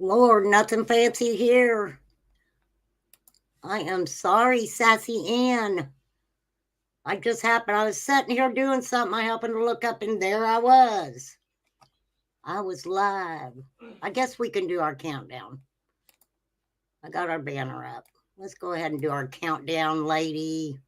Lord, nothing fancy here. I am sorry, Sassy Ann. I was sitting here doing something. I happened to look up and there I was. I was live. I guess we can do our countdown. I got our banner up. Let's go ahead and do our countdown, lady.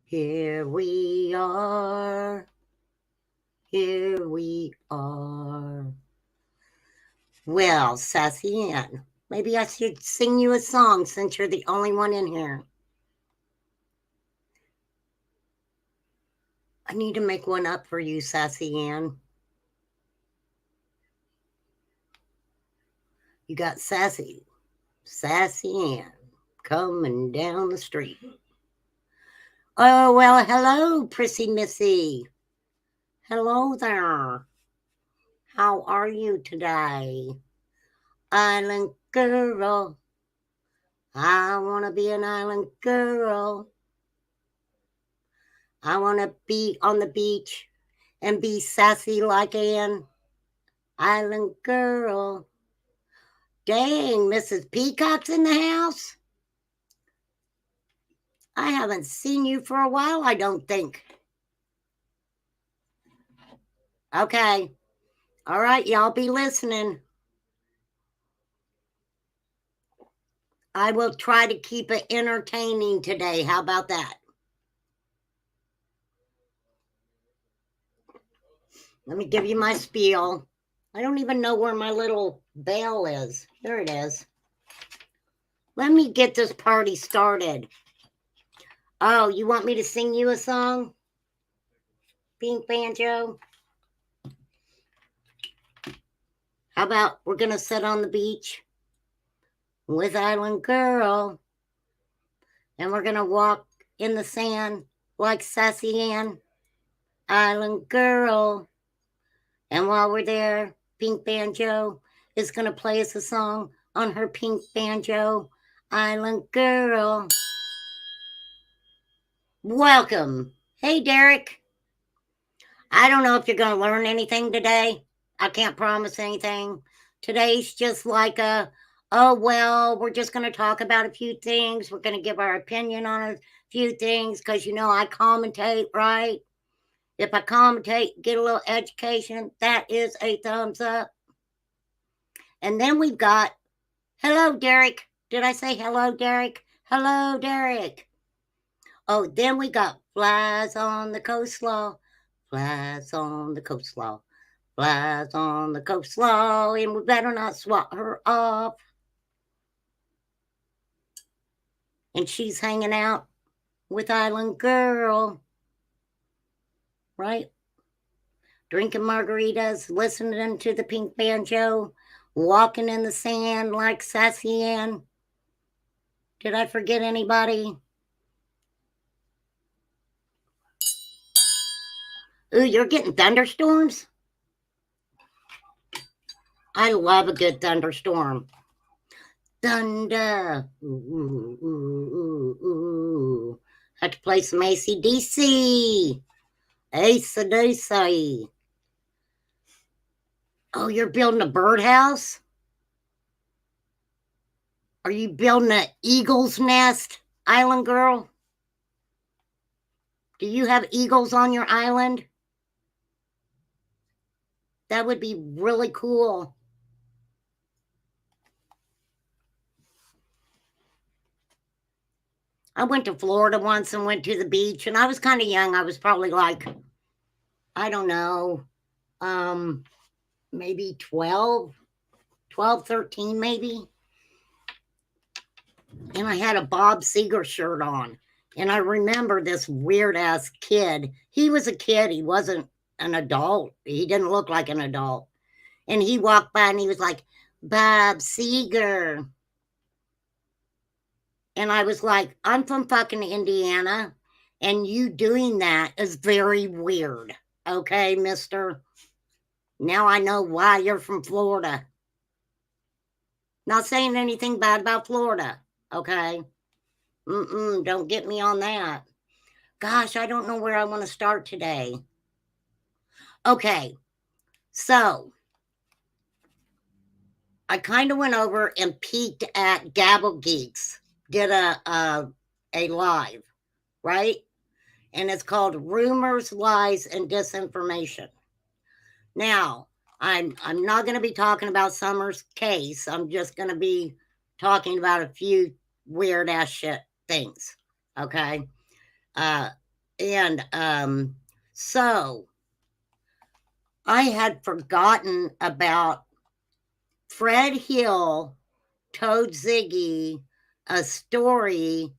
Here we are. Here we are. Well, Sassy Ann, maybe I should sing you a song since you're the only one in here. I need to make one up for you, Sassy Ann. You got Sassy Ann coming down the street. Oh, well, hello, Prissy Missy. Hello there. How are you today? Island girl. I want to be an island girl. I want to be on the beach and be sassy like an island girl. Dang, Mrs. Peacock's in the house. I haven't seen you for a while, I don't think. Okay. All right, y'all be listening. I will try to keep it entertaining today. How about that? Let me give you my spiel. I don't even know where my little bell is. There it is. Let me get this party started. Oh, you want me to sing you a song? Pink banjo? How about we're going to sit on the beach with Island Girl and we're going to walk in the sand like Sassy Ann, Island Girl. And while we're there, Pink Banjo is going to play us a song on her pink banjo, Island Girl. Welcome. Hey, Derek. I don't know if you're going to learn anything today. I can't promise anything. Today's just like we're just going to talk about a few things. We're going to give our opinion on a few things because, I commentate, right? If I commentate, get a little education, that is a thumbs up. And then we've got, hello, Derek. Did I say hello, Derek? Hello, Derek. Oh, then we got flies on the coastlaw, flies on the coastlaw, flies on the coastlaw, and we better not swat her off. And she's hanging out with Island Girl, right? Drinking margaritas, listening to the pink banjo, walking in the sand like Sassy Ann. Did I forget anybody? Ooh, you're getting thunderstorms? I love a good thunderstorm. Thunder. Ooh, ooh, ooh, ooh. Had to play some AC/DC. AC/DC. Oh, you're building a birdhouse? Are you building an eagle's nest, Island Girl? Do you have eagles on your island? That would be really cool. I went to Florida once and went to the beach, and I was kind of young. I was probably like, I don't know, maybe 12, 13 maybe. And I had a Bob Seger shirt on. And I remember this weird-ass kid. He was a kid. He wasn't an adult. He didn't look like an adult. And he walked by and he was like, Bob Seger. And I was like, I'm from fucking Indiana, and you doing that is very weird. Okay, mister? Now I know why you're from Florida. Not saying anything bad about Florida, okay? Don't get me on that. Gosh, I don't know where I want to start today. Okay, so I kind of went over and peeked at Gabble Geeks, did a live, right? And it's called Rumors, Lies, and Disinformation. Now, I'm not going to be talking about Summer's case. I'm just going to be talking about a few weird ass shit things. Okay. And so I had forgotten about Fred Hill told Ziggy a story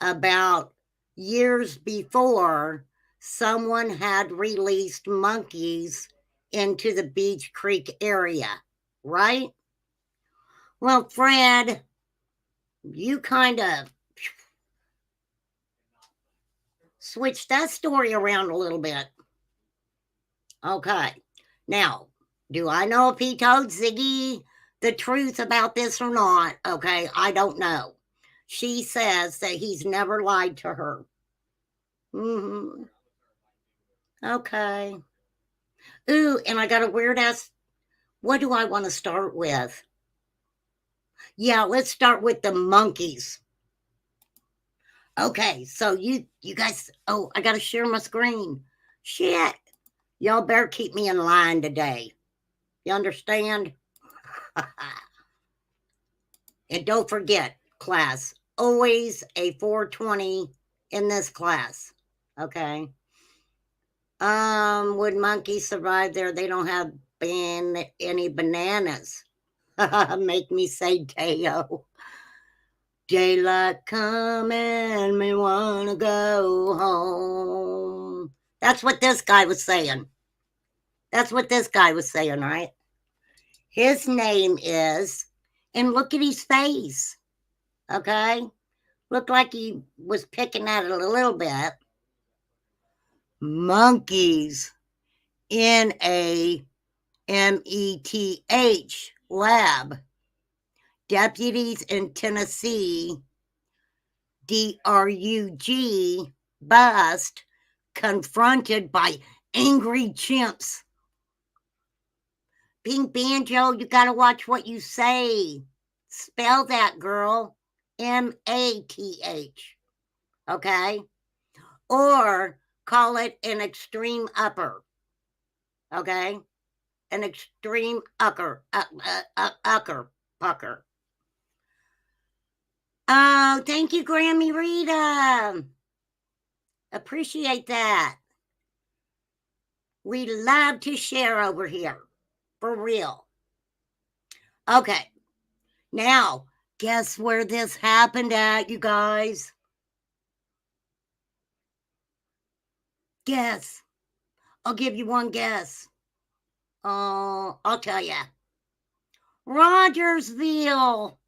about years before someone had released monkeys into the Beach Creek area, right? Well, Fred, you kind of switched that story around a little bit. Okay. Now, do I know if he told Ziggy the truth about this or not? Okay, I don't know. She says that he's never lied to her. Mm-hmm. Okay. Ooh, and I got a weird ass. What do I want to start with? Yeah, let's start with the monkeys. Okay, so you guys. Oh, I got to share my screen. Shit, y'all better keep me in line today. You understand? And don't forget, class, always a 420 in this class. Okay. Would monkeys survive there? They don't have any bananas. Make me say Deo. Daylight coming, me wanna go home. That's what this guy was saying. That's what this guy was saying, right? His name is, and look at his face. Okay. Looked like he was picking at it a little bit. Monkeys in a METH lab. Deputies in Tennessee, DRUG, bust, confronted by angry chimps. Pink Banjo, you gotta watch what you say. Spell that, girl. MATH. Okay? Or call it an extreme upper. Okay? An extreme ucker. Pucker. Oh, thank you, Grammy Rita. Appreciate that. We love to share over here. For real. Okay. Now, guess where this happened at, you guys? Guess. I'll give you one guess. I'll tell you. Rogersville.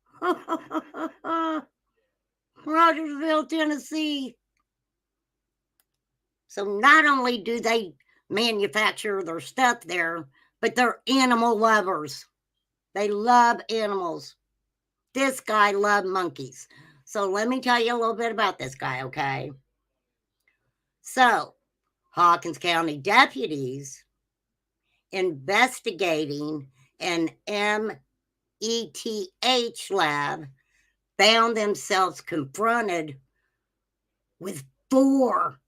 Rogersville, Tennessee. So not only do they manufacture their stuff there, but they're animal lovers. They love animals. This guy loved monkeys. So let me tell you a little bit about this guy, okay? So, Hawkins County deputies investigating an METH lab found themselves confronted with four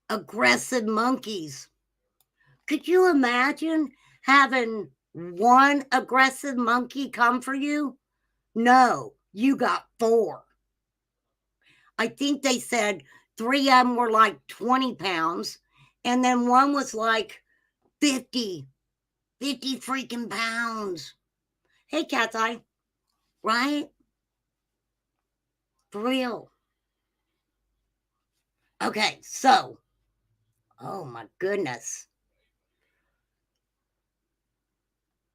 aggressive monkeys. Could you imagine having one aggressive monkey come for you? No, you got four. I think they said 3 of them were like 20 pounds, and then one was like 50 freaking pounds. Hey, Cat's Eye, right? For real. Okay, so, oh my goodness.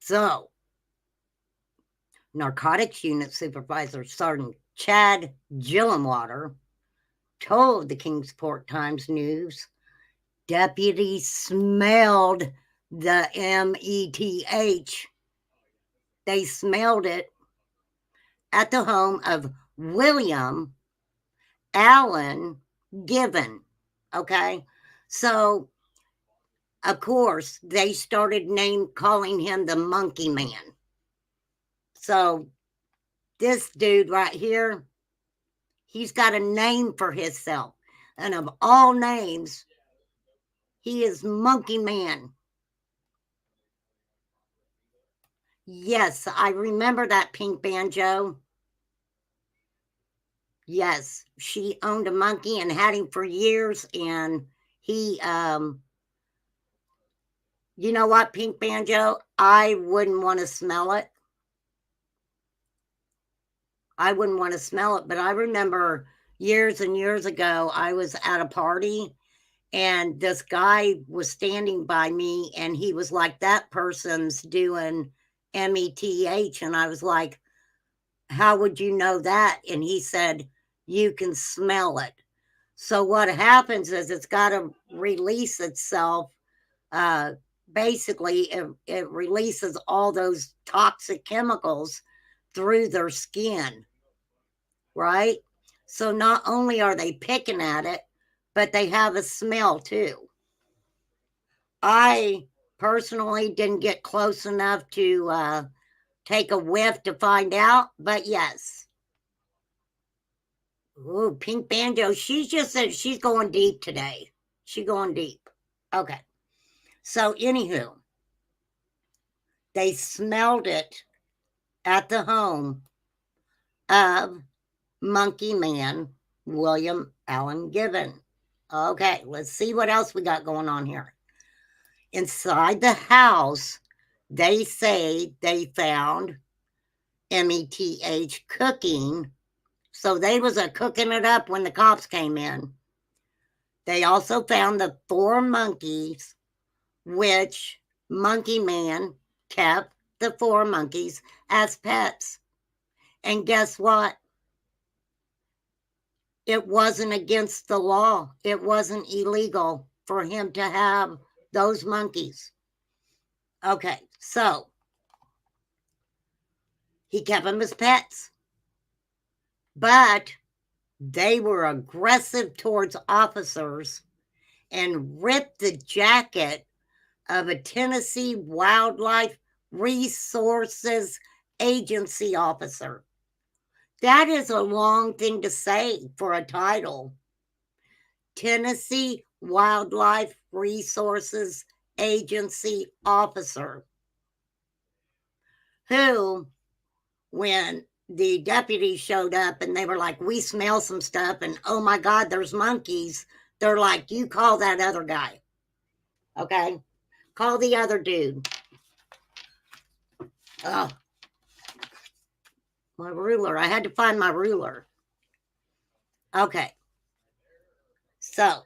So, Narcotics Unit Supervisor Sergeant Chad Gillenwater told the Kingsport Times News deputies smelled the METH. They smelled it at the home of William Allen Given. Okay, so of course they started calling him the Monkey Man. So this dude right here, he's got a name for himself, and of all names, he is Monkey Man. Yes, I remember that pink banjo. Yes, she owned a monkey and had him for years, and he you know what, pink banjo, I wouldn't want to smell it. I wouldn't want to smell it, but I remember years and years ago, I was at a party and this guy was standing by me and he was like, that person's doing METH. And I was like, how would you know that? And he said, you can smell it. So what happens is it's got to release itself. Basically, it releases all those toxic chemicals through their skin, right? So not only are they picking at it, but they have a smell too. I personally didn't get close enough to take a whiff to find out, but yes. Ooh, pink banjo. She just said she's going deep today. She's going deep. Okay. So, anywho, they smelled it at the home of Monkey Man William Allen Given. Okay, let's see what else we got going on here. Inside the house, they say they found METH cooking. So they was cooking it up when the cops came in. They also found the 4 monkeys, which Monkey Man kept the 4 monkeys as pets. And guess what? It wasn't against the law. It wasn't illegal for him to have those monkeys. Okay, so he kept them as pets. But they were aggressive towards officers and ripped the jacket of a Tennessee Wildlife Resources Agency officer. That is a long thing to say for a title. Tennessee Wildlife Resources Agency officer, who, when the deputies showed up and they were like, we smell some stuff and oh my God, there's monkeys. They're like, you call that other guy. Okay. Call the other dude. Oh, my ruler. I had to find my ruler. Okay. So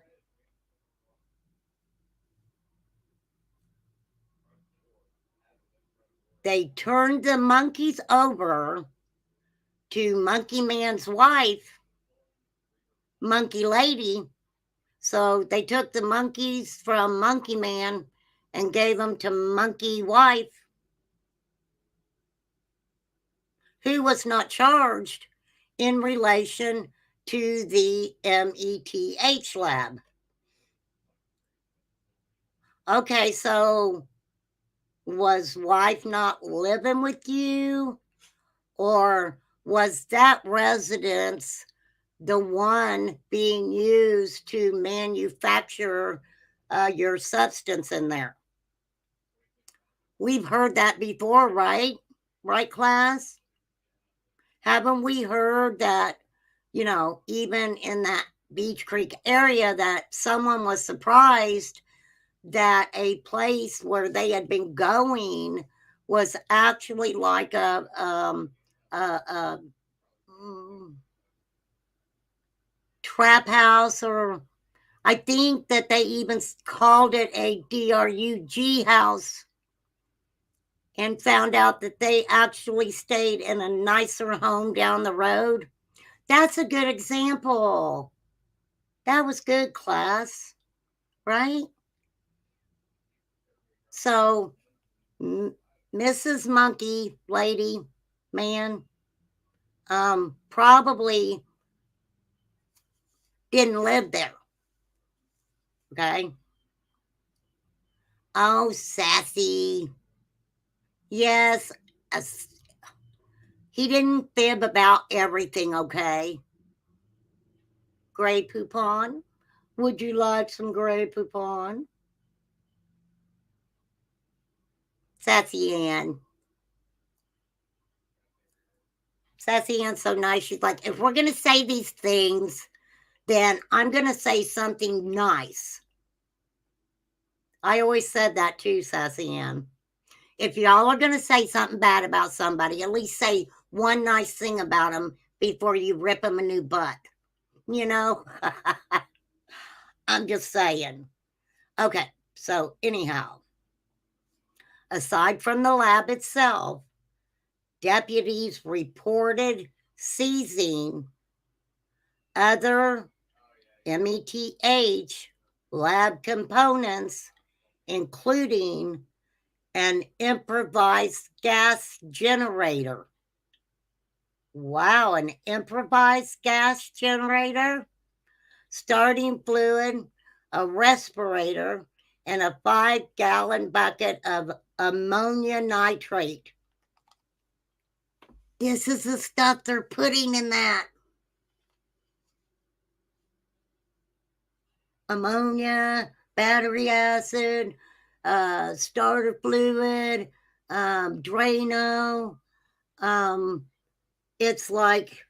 they turned the monkeys over to Monkey Man's wife, Monkey Lady. So they took the monkeys from Monkey Man and gave them to Monkey Wife, who was not charged in relation to the METH lab. Okay, so was wife not living with you? Or was that residence the one being used to manufacture your substance in there? We've heard that before, right? Right, class? Haven't we heard that, even in that Beach Creek area, that someone was surprised that a place where they had been going was actually like a trap house, or I think that they even called it a DRUG house. and found out that they actually stayed in a nicer home down the road. That's a good example. That was good, class, right? So, Mrs. Monkey, lady, man, probably didn't live there. Okay. Oh, sassy. Yes, he didn't fib about everything, okay? Grey Poupon? Would you like some Grey Poupon? Sassy Ann. Sassy Ann's so nice. She's like, if we're going to say these things, then I'm going to say something nice. I always said that too, Sassy Ann. If y'all are going to say something bad about somebody, at least say one nice thing about them before you rip them a new butt. You know? I'm just saying. Okay, so anyhow, aside from the lab itself, deputies reported seizing other METH lab components, including an improvised gas generator. Wow, an improvised gas generator? Starting fluid, a respirator, and a 5-gallon bucket of ammonia nitrate. This is the stuff they're putting in that. Ammonia, battery acid, starter fluid, Drano. It's like,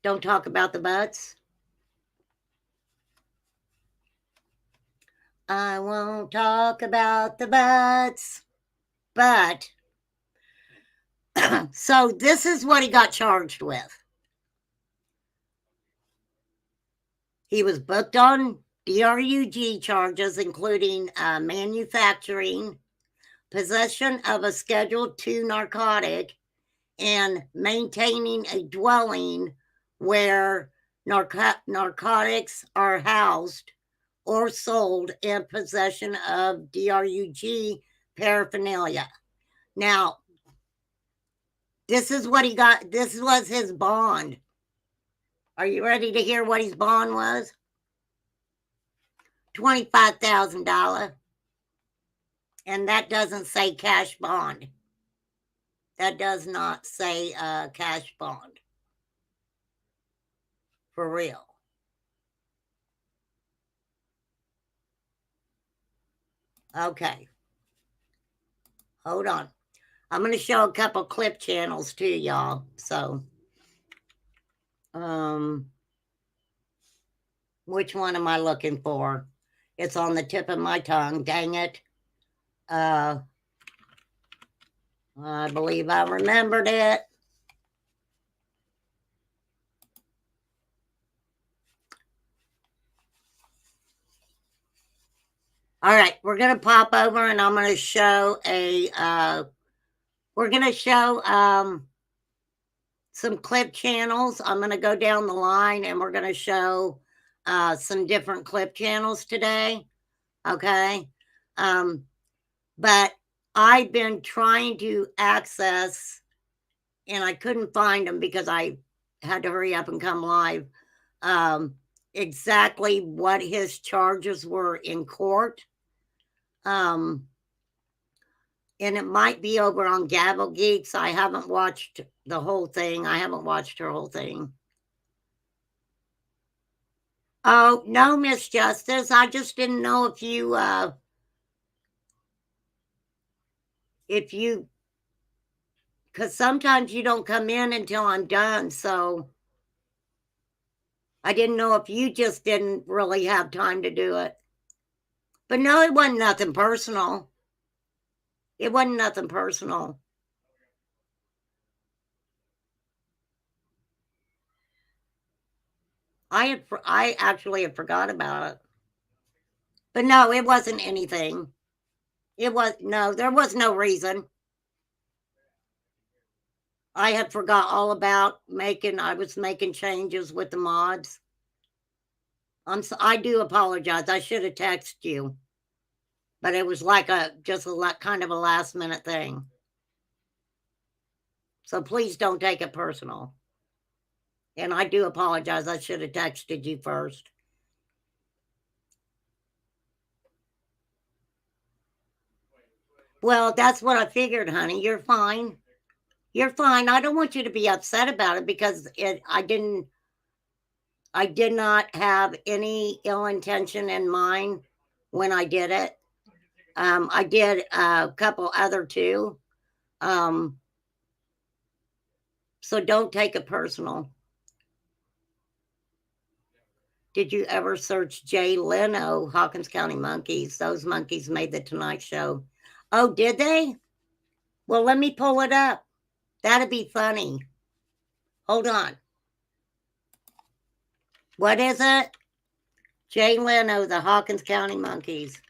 don't talk about the butts. I won't talk about the butts. But, so this is what he got charged with. He was booked on DRUG charges, including manufacturing, possession of a Schedule II narcotic, and maintaining a dwelling where narcotics are housed or sold in possession of DRUG paraphernalia. Now, this is what he got. This was his bond. Are you ready to hear what his bond was? $25,000. And that doesn't say cash bond. That does not say cash bond. For real. Okay. Hold on. I'm going to show a couple clip channels to y'all. So, which one am I looking for? It's on the tip of my tongue. Dang it. I believe I remembered it. All right, we're going to pop over and I'm going to show we're going to show some clip channels. I'm going to go down the line and we're going to show some different clip channels today. Okay. But I've been trying to access, and I couldn't find them because I had to hurry up and come live, exactly what his charges were in court. And it might be over on Gavel Geeks. I haven't watched the whole thing. I haven't watched her whole thing. Oh, no, Miss Justice. I just didn't know if you, because sometimes you don't come in until I'm done. So I didn't know if you just didn't really have time to do it. But no, it wasn't nothing personal. It wasn't nothing personal. I actually had forgot about it. But no, it wasn't anything. There was no reason. I had forgot all about I was making changes with the mods. I do apologize. I should have texted you. But it was like just a kind of a last minute thing. So please don't take it personal. And I do apologize. I should have texted you first. Well, that's what I figured, honey. You're fine. You're fine. I don't want you to be upset about it because I did not have any ill intention in mind when I did it. I did a couple other too. So don't take it personal. Did you ever search Jay Leno, Hawkins County Monkeys? Those monkeys made the Tonight Show. Oh, did they? Well, let me pull it up. That'd be funny. Hold on. What is it? Jay Leno, the Hawkins County Monkeys.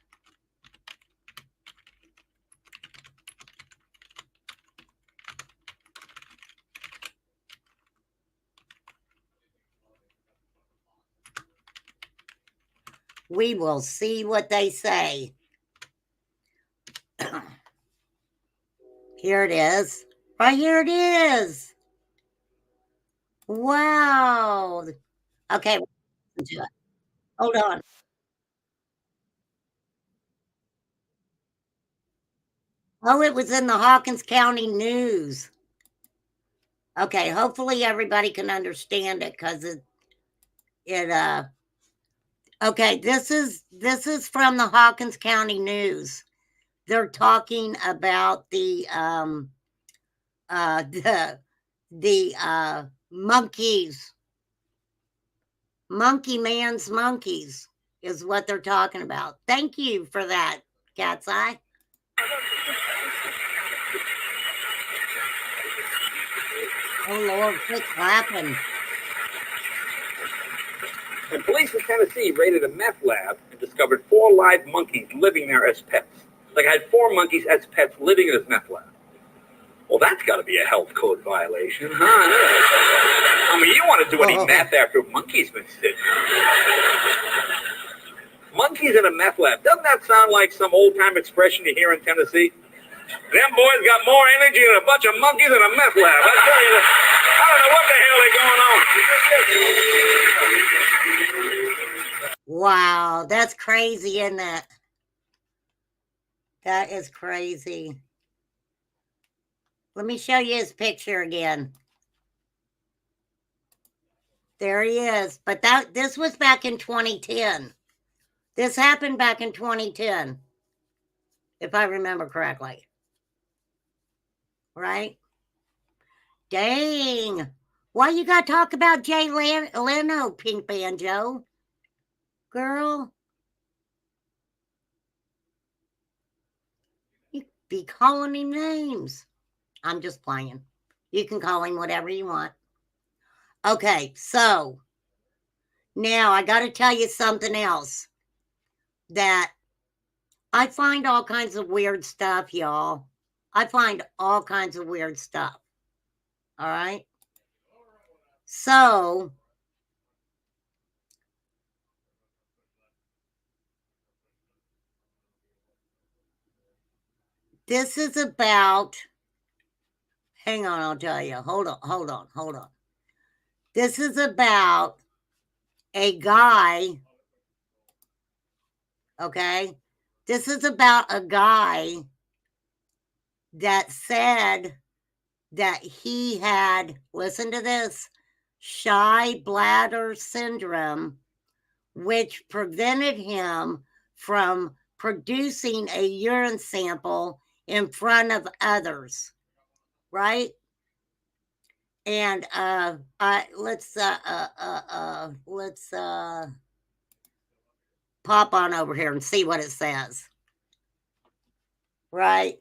We will see what they say. Here it is. Right here it is. Wow. Okay. Hold on. Oh, it was in the Hawkins County News. Okay, hopefully everybody can understand it because okay, this is from the Hawkins County News. They're talking about the monkeys. Monkey Man's monkeys is what they're talking about. Thank you for that, Cat's Eye. Oh, Lord, quit clapping. And police in Tennessee raided a meth lab and discovered 4 live monkeys living there as pets. Like, I had 4 monkeys as pets living in this meth lab. Well, that's got to be a health code violation, huh? I mean, you want to do any meth after a monkey's been sitting. Monkeys in a meth lab. Doesn't that sound like some old-time expression you hear in Tennessee? Them boys got more energy than a bunch of monkeys in a meth lab. I tell you, I don't know what the hell they're going on. Wow, that's crazy, isn't it? That is crazy. Let me show you his picture again. There he is. But this was back in 2010. This happened back in 2010, if I remember correctly. Right? Dang. Why you got to talk about Jay Leno, Pink Banjo? Girl. You be calling him names. I'm just playing. You can call him whatever you want. Okay, so now I got to tell you something else that I find all kinds of weird stuff, y'all. I find all kinds of weird stuff. All right. So this is about, hang on, I'll tell you. Hold on. This is about a guy, okay? This is about a guy that said that he had, listen to this, shy bladder syndrome, which prevented him from producing a urine sample in front of others, right? And let's pop on over here and see what it says. Right?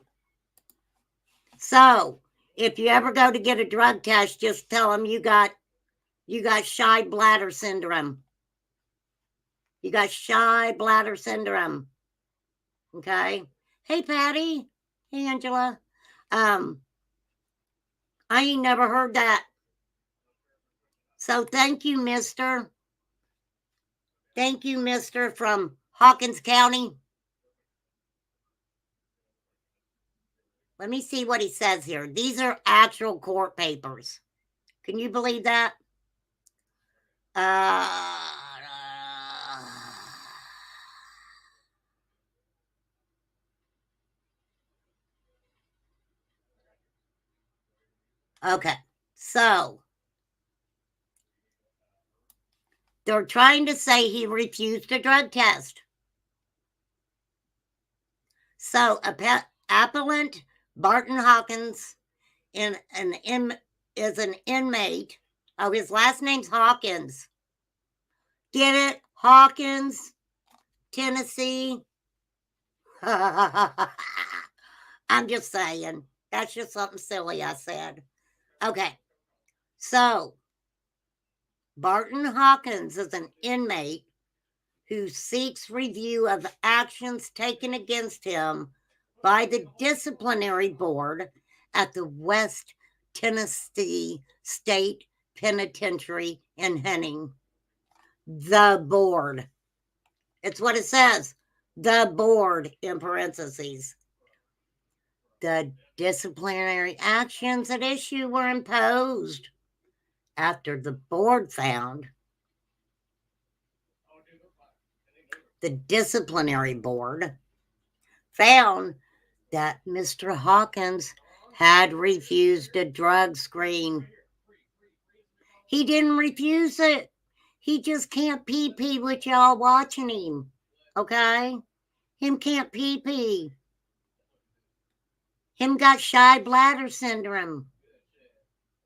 So, if you ever go to get a drug test, just tell them you got shy bladder syndrome. You got shy bladder syndrome. Okay. Hey, Patty. Hey, Angela. I ain't never heard that. So thank you, mister. Thank you, mister from Hawkins County. Let me see what he says here. These are actual court papers. Can you believe that? Okay. So they're trying to say he refused a drug test. So appellant Barton Hawkins is an inmate. Oh, his last name's Hawkins. Get it? Hawkins, Tennessee. I'm just saying. That's just something silly I said. Okay. So Barton Hawkins is an inmate who seeks review of actions taken against him by the disciplinary board at the West Tennessee State Penitentiary in Henning. The board. It's what it says. The board, in parentheses. The disciplinary actions at issue were imposed after the board found the disciplinary board found that Mr. Hawkins had refused a drug screen. He didn't refuse it. He just can't pee-pee with y'all watching him. Okay? Him can't pee-pee. Him got shy bladder syndrome.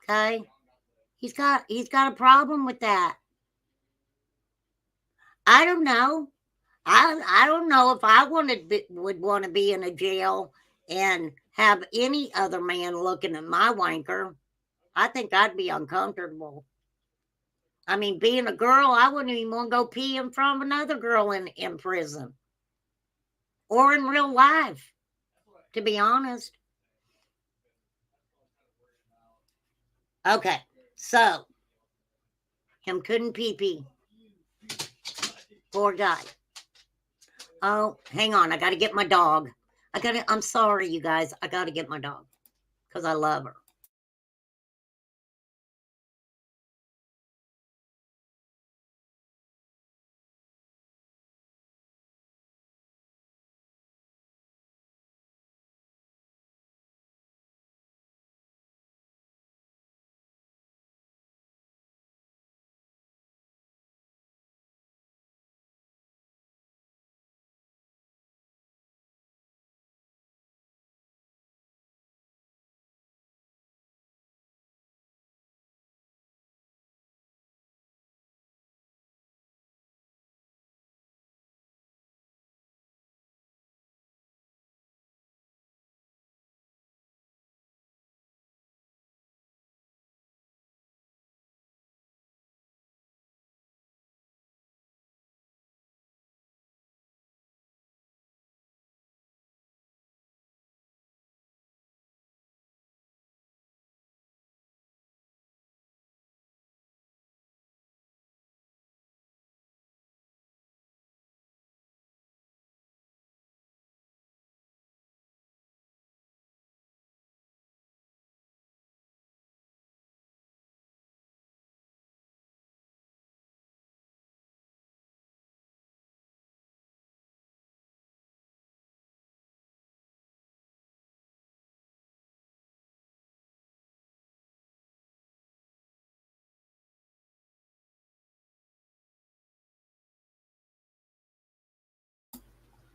Okay? He's got a problem with that. I don't know. I don't know if I would want to be in a jail and have any other man looking at my wanker. I think I'd be uncomfortable. I mean, being a girl, I wouldn't even want to go pee in front of another girl in prison or in real life, to be honest. Okay, so him couldn't pee. Poor guy. Oh, hang on. I got to get my dog. I'm sorry, you guys. I got to get my dog because I love her.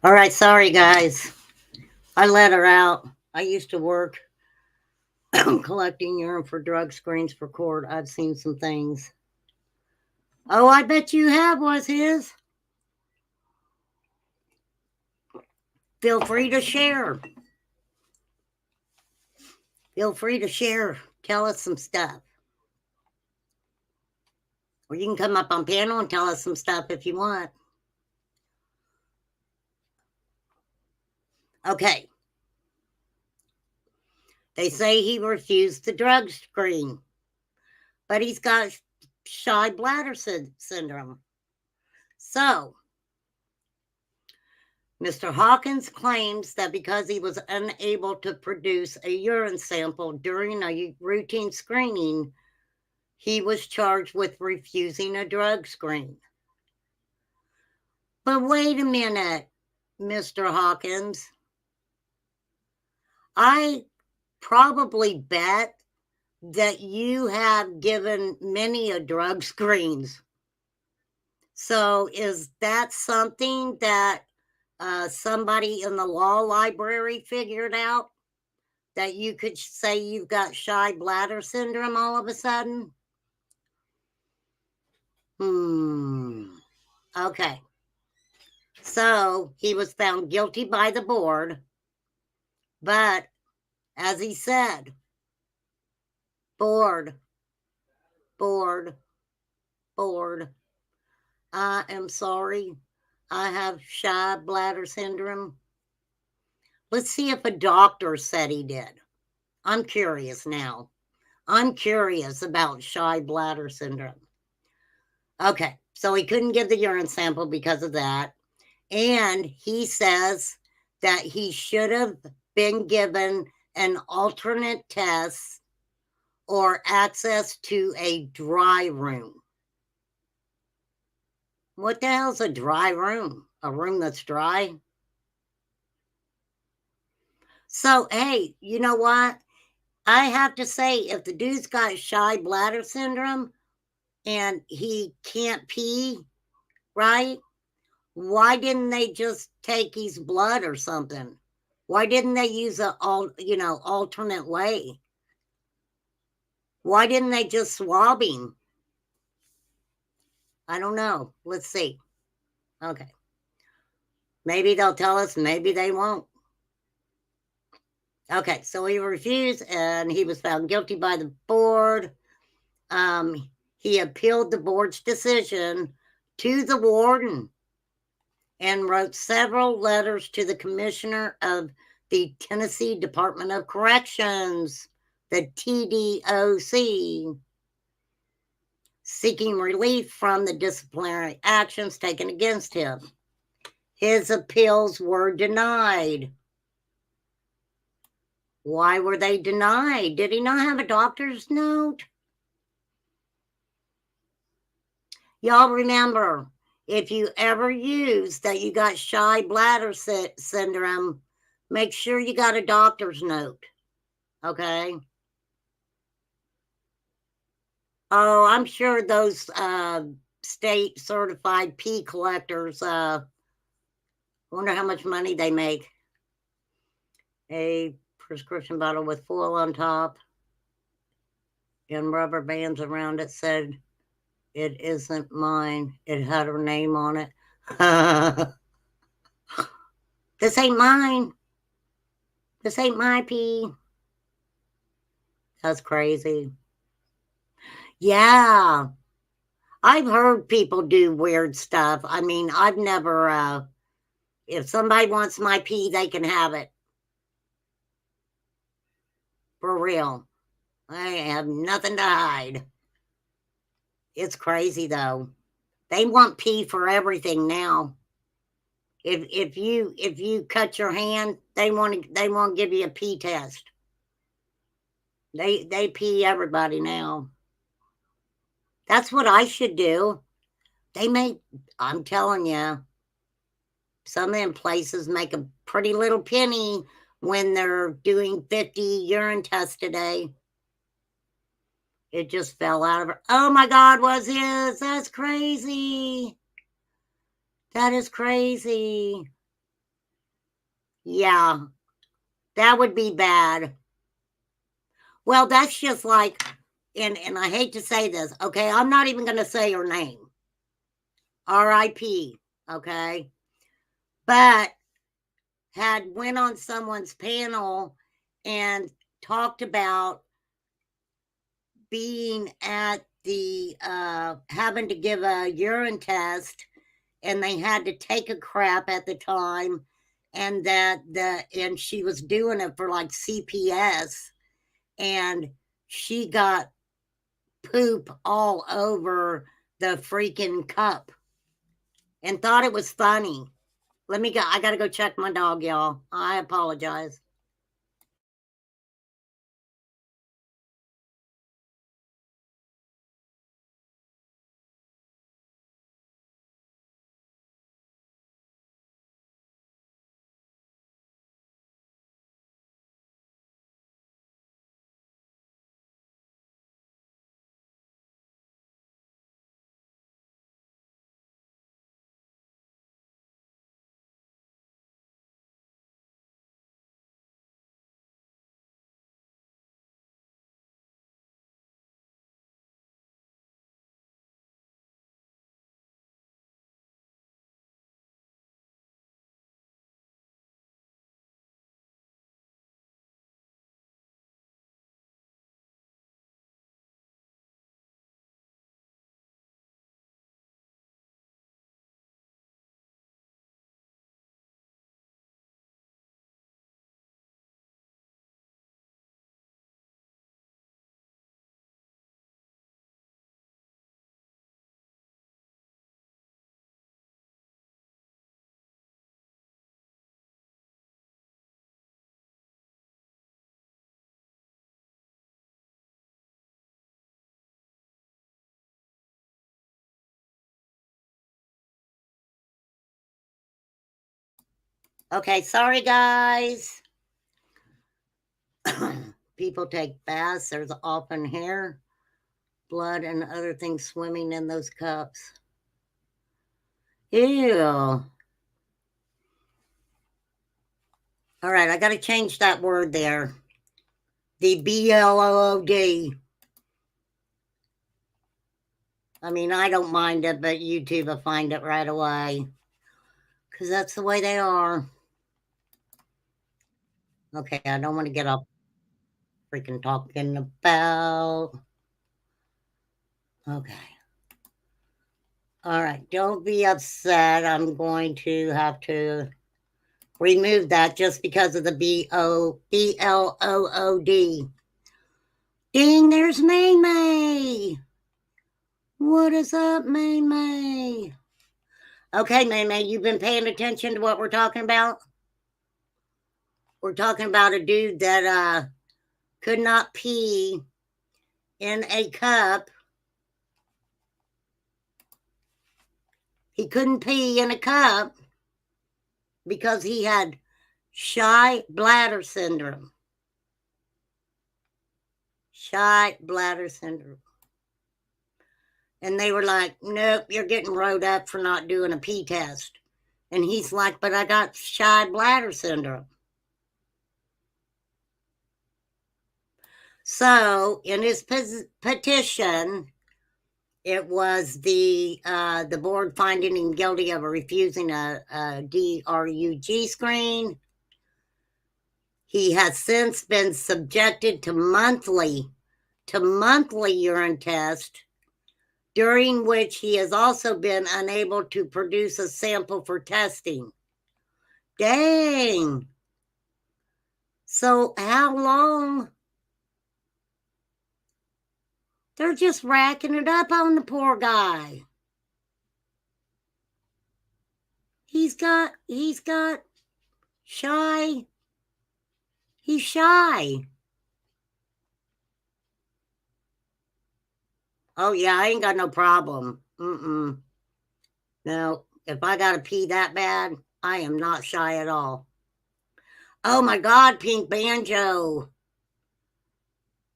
All right, sorry, guys. I let her out. I used to work collecting urine for drug screens for court. I've seen some things. Oh, I bet you have, was his. Feel free to share. Feel free to share. Tell us some stuff. Or you can come up on panel and tell us some stuff if you want. Okay. They say he refused the drug screen, but he's got shy bladder syndrome. So, Mr. Hawkins claims that because he was unable to produce a urine sample during a routine screening, he was charged with refusing a drug screen. But wait a minute, Mr. Hawkins. I probably bet that you have given many a drug screens. So is that something that somebody in the law library figured out? That you could say you've got shy bladder syndrome all of a sudden? Okay. So he was found guilty by the board, but as he said, board, I am sorry. I have shy bladder syndrome. Let's see if a doctor said he did. I'm curious now. I'm curious about shy bladder syndrome. Okay, so he couldn't give the urine sample because of that. And he says that he should have been given an alternate test or access to a dry room. What the hell's a dry room? A room that's dry? So, hey, you know what? I have to say, if the dude's got shy bladder syndrome and he can't pee, right? Why didn't they just take his blood or something? Why didn't they use a alternate way? Why didn't they just swab him? I don't know. Let's see. Okay. Maybe they'll tell us, maybe they won't. Okay, so he refused and he was found guilty by the board. He appealed the board's decision to the warden and wrote several letters to the commissioner of the Tennessee Department of Corrections, the TDOC, seeking relief from the disciplinary actions taken against him. His appeals were denied. Why were they denied? Did he not have a doctor's note? Y'all remember, if you ever use that you got shy bladder syndrome, make sure you got a doctor's note. Okay? Oh, I'm sure those state certified pee collectors, wonder how much money they make. A prescription bottle with foil on top and rubber bands around it said, "It isn't mine." It had her name on it. This ain't mine. This ain't my pee. That's crazy. Yeah. I've heard people do weird stuff. I mean, I've never, if somebody wants my pee, they can have it. For real. I have nothing to hide. It's crazy though. They want pee for everything now. If you cut your hand, they won't give you a pee test. They pee everybody now. That's what I should do. I'm telling you, some of them places make a pretty little penny when they're doing 50 urine tests a day. It just fell out of her. Oh my God, what's this? That's crazy. That is crazy. Yeah, that would be bad. Well, that's just like, and I hate to say this, okay? I'm not even going to say her name. R.I.P., okay? But had went on someone's panel and talked about being at the having to give a urine test, and they had to take a crap at the time, and and she was doing it for like CPS, and she got poop all over the freaking cup and thought it was funny. Let me go. I gotta go check my dog, y'all. I apologize. Okay, sorry guys. People take baths. There's often hair, blood, and other things swimming in those cups. Ew. All right, I got to change that word there. The BLOOD. I mean, I don't mind it, but YouTube will find it right away. Because that's the way they are. Okay, I don't want to get off freaking talking about. Okay. All right, don't be upset. I'm going to have to remove that just because of the BLOOD. Ding, there's May May. What is up, May May? Okay, May May, you've been paying attention to what we're talking about? We're talking about a dude that could not pee in a cup. He couldn't pee in a cup because he had shy bladder syndrome. Shy bladder syndrome. And they were like, nope, you're getting wrote up for not doing a pee test. And he's like, but I got shy bladder syndrome. So in his petition, it was the board finding him guilty of refusing a DRUG screen. He has since been subjected to monthly urine tests, during which he has also been unable to produce a sample for testing. Dang. So how long? They're just racking it up on the poor guy. He's got shy. He's shy. Oh yeah, I ain't got no problem. No, if I gotta pee that bad, I am not shy at all. Oh my God, Pink Banjo.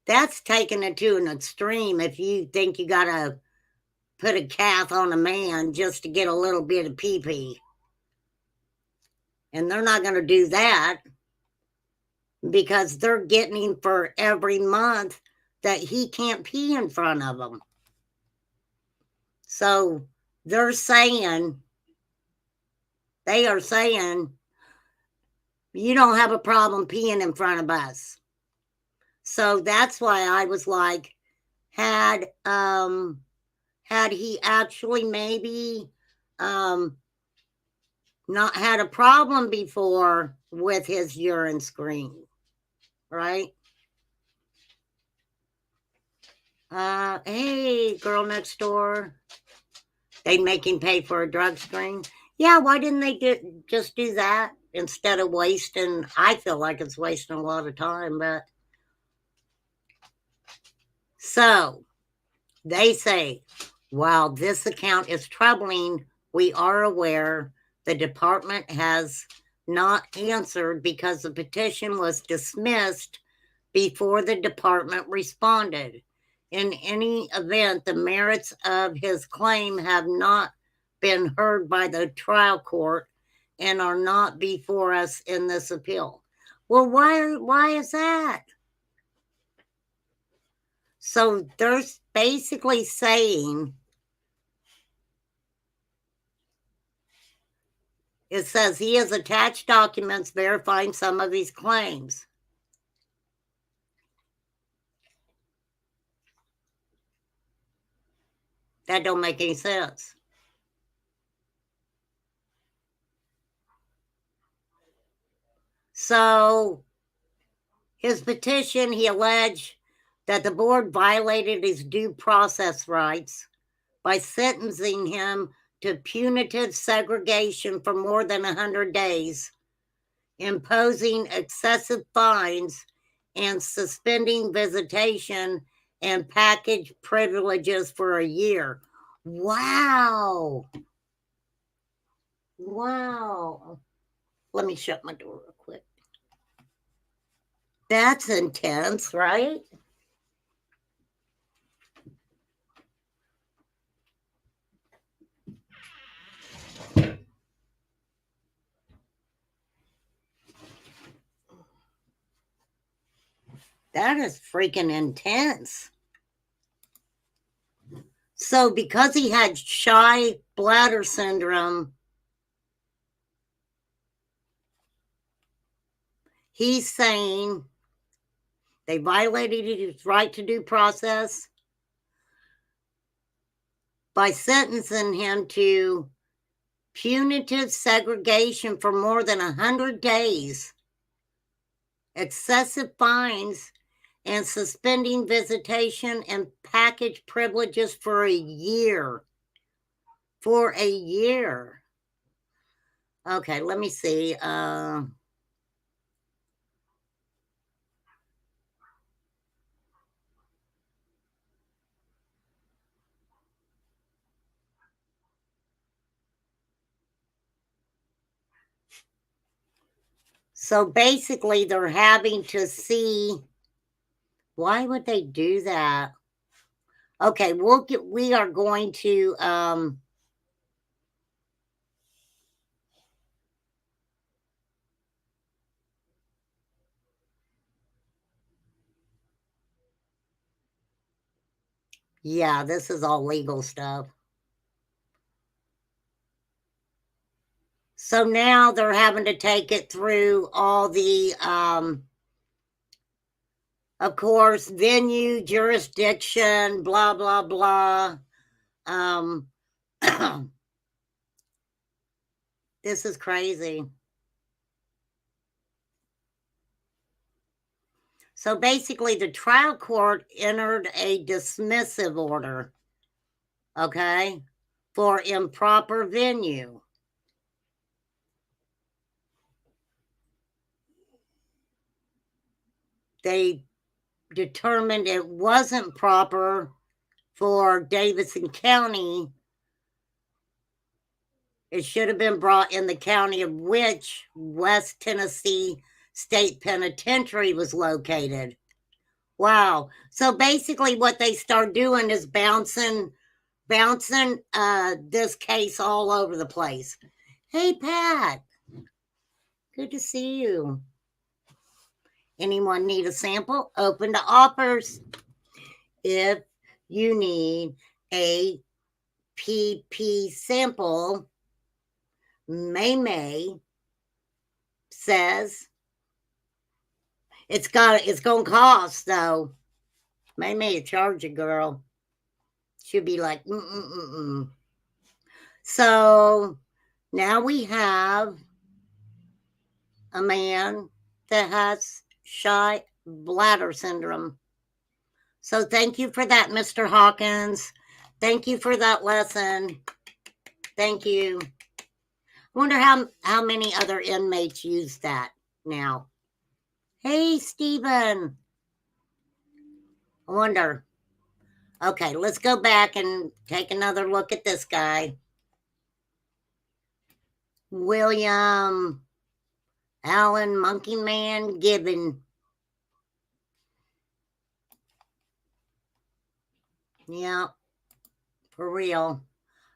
That's taking it to an extreme if you think you gotta put a calf on a man just to get a little bit of pee-pee. And they're not going to do that because they're getting him for every month that he can't pee in front of them. So they are saying, you don't have a problem peeing in front of us. So that's why I was like, had he actually maybe not had a problem before with his urine screen, right? Hey, girl next door. They'd make him pay for a drug screen. Yeah, why didn't they just do that instead of wasting? I feel like it's wasting a lot of time, but. So, they say, while this account is troubling, we are aware the department has not answered because the petition was dismissed before the department responded. In any event, the merits of his claim have not been heard by the trial court and are not before us in this appeal. Well, why is that? So they're basically saying, it says he has attached documents verifying some of his claims. That don't make any sense. So his petition, he alleged that the board violated his due process rights by sentencing him to punitive segregation for more than 100 days, imposing excessive fines, and suspending visitation and package privileges for a year. Wow. Wow. Let me shut my door real quick. That's intense, right? That is freaking intense. So, because he had shy bladder syndrome, he's saying they violated his right to due process by sentencing him to punitive segregation for more than 100 days, excessive fines, and suspending visitation and package privileges for a year. For a year. Okay, let me see. So basically, they're having to see. Why would they do that? Okay, we are going to yeah, this is all legal stuff. So now they're having to take it through all the of course, venue, jurisdiction, blah blah blah. This is crazy. So basically, the trial court entered a dismissive order, okay, for improper venue. They determined it wasn't proper for Davidson County. It should have been brought in the county of which West Tennessee State Penitentiary was located. Wow. So basically what they start doing is bouncing this case all over the place. Hey, Pat. Good to see you. Anyone need a sample? Open to offers. If you need a PP sample, May says it's gonna cost though. May charge a girl. She'll be like, mm-mm-mm-mm. So Now we have a man that has shy bladder syndrome. So thank you for that, Mr. Hawkins. Thank you for that lesson. Thank you. I wonder how many other inmates use that now. Hey, Stephen. I wonder. Okay, let's go back and take another look at this guy. William Allen Monkey Man Gibbon. Yeah, for real.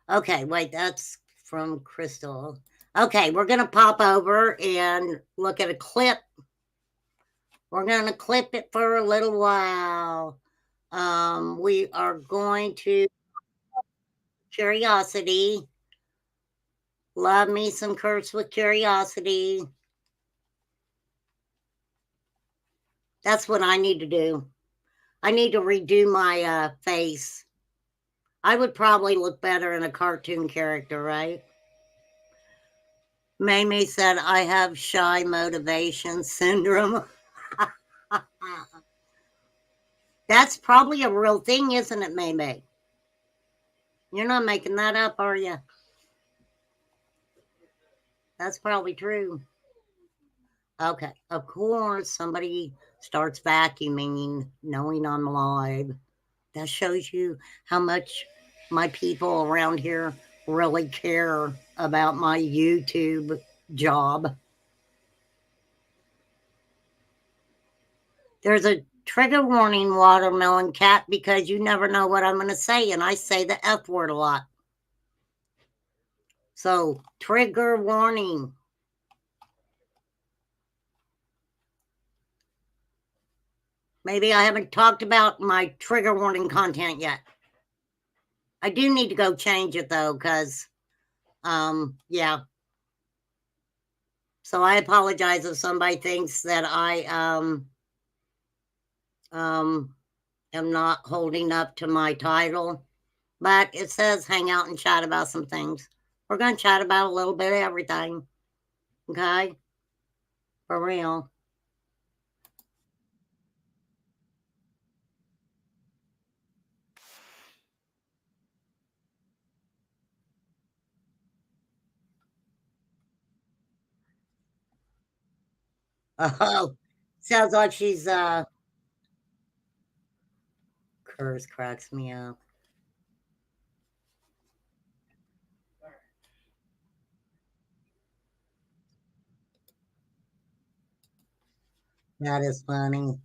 Okay, wait, that's from Crystal. Okay, we're going to pop over and look at a clip. We're going to clip it for a little while. We are going to Curiosity. Love me some Curse with Curiosity. That's what I need to do. I need to redo my face. I would probably look better in a cartoon character, right? Mamie said, I have shy motivation syndrome. That's probably a real thing, isn't it, Mamie? You're not making that up, are you? That's probably true. Okay, of course, somebody starts vacuuming, knowing I'm live. That shows you how much my people around here really care about my YouTube job. There's a trigger warning, Watermelon Cat, because you never know what I'm going to say, and I say the F word a lot. So, trigger warning. Maybe I haven't talked about my trigger warning content yet. I do need to go change it, though, because, yeah. So I apologize if somebody thinks that I am not holding up to my title. But it says hang out and chat about some things. We're going to chat about a little bit of everything. Okay? For real. Oh, sounds like she's Curse cracks me up. That is funny.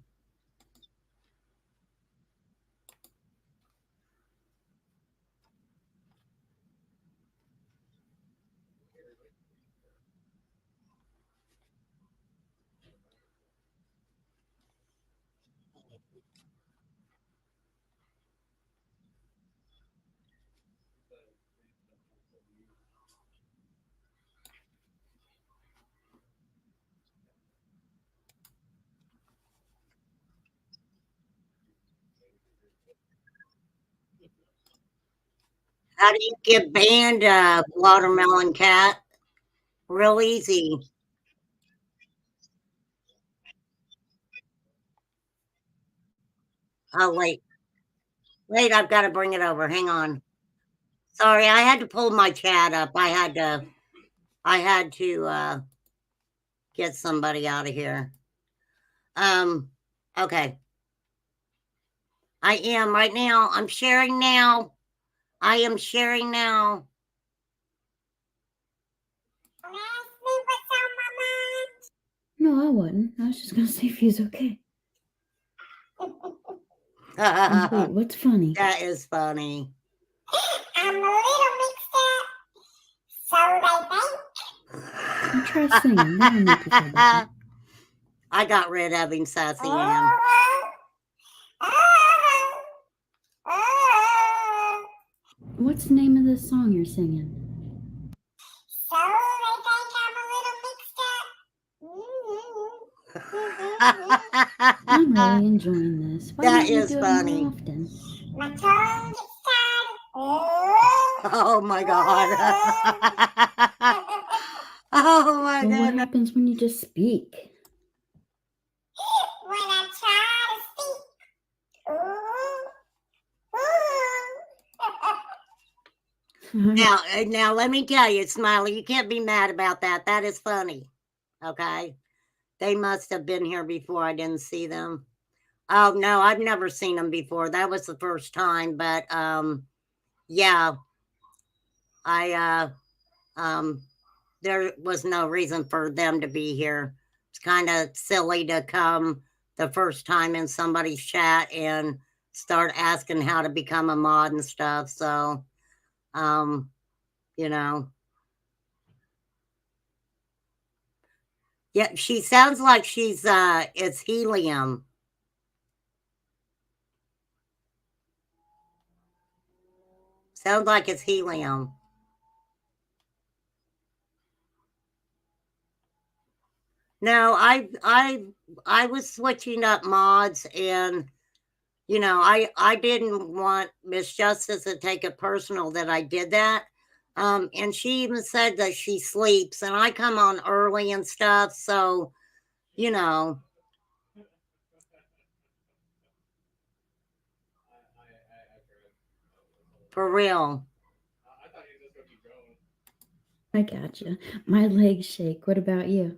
How do you get banned, Watermelon Cat? Real easy. Oh, wait. Wait, I've got to bring it over. Hang on. Sorry, I had to pull my chat up. I had to get somebody out of here. Okay. I am right now. I'm sharing now. I am sharing now. No, I wasn't. I was just gonna see if he's okay. Wait, what's funny? That is funny. I'm a little mixed up, so they think. I'll try singing. That'll make you feel better. I got rid of him, Sassy Ann. What's the name of this song you're singing? So they think I'm a little mixed up. I'm really enjoying this. Why That don't you is do it funny. more often? My tongue gets tired. Oh my God. my Well, what goodness. happens when you just speak? When I try to speak. Ooh. Now, let me tell you, Smiley, you can't be mad about that. That is funny. Okay. They must have been here before. I didn't see them. Oh, no, I've never seen them before. That was the first time. But, yeah, there was no reason for them to be here. It's kind of silly to come the first time in somebody's chat and start asking how to become a mod and stuff. So, you know. Yeah, she sounds like she's it's helium. Sounds like it's helium. No, I was switching up mods, and I didn't want Miss Justice to take it personal that I did that. And she even said that she sleeps, and I come on early and stuff, so you know. For real. I gotcha. My legs shake. What about you?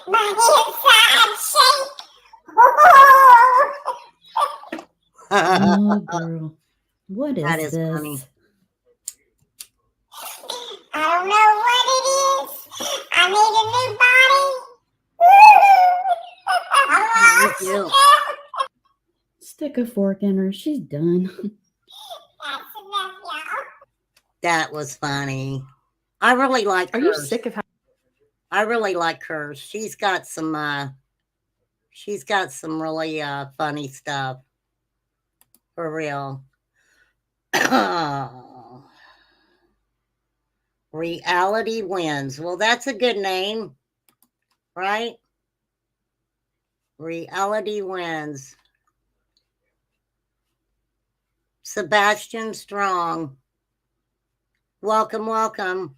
My inside shake. Oh, girl. What is That is this? funny. I don't know what it is. I need a new body. Me too. Stick a fork in her. She's done. That's enough, y'all. That was funny. I really like Are her. you sick of how I really like her. She's got some really funny stuff. For real. Reality wins. Well, that's a good name, right? Reality wins. Sebastian Strong. Welcome, welcome.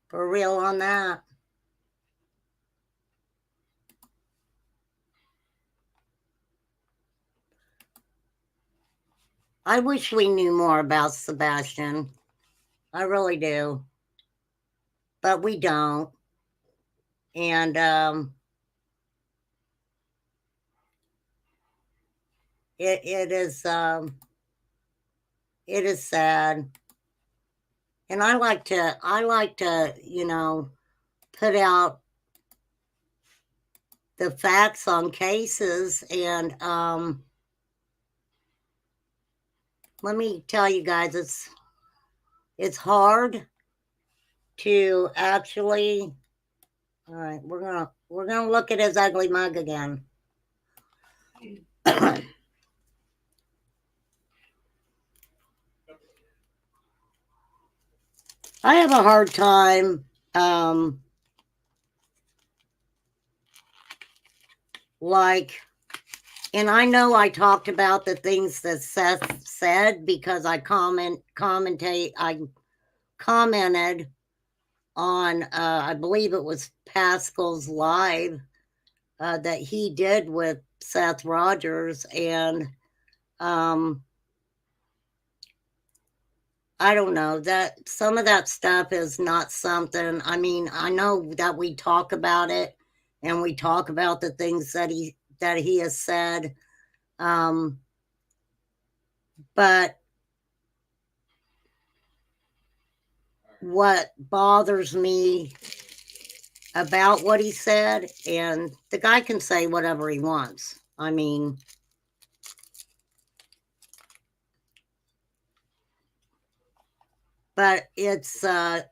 For real on that. I wish we knew more about Sebastian. I really do. But we don't. And it is sad. And I like to, put out the facts on cases. And let me tell you guys, it's hard to actually. All right, we're gonna look at his ugly mug again. I have a hard time and I know I talked about the things that Seth said because I commented on I believe it was Pascal's live that he did with Seth Rogers, and I don't know, that some of that stuff is not something. I mean, I know that we talk about it and we talk about the things that he has said, but what bothers me about what he said, and the guy can say whatever he wants. I mean, but it's the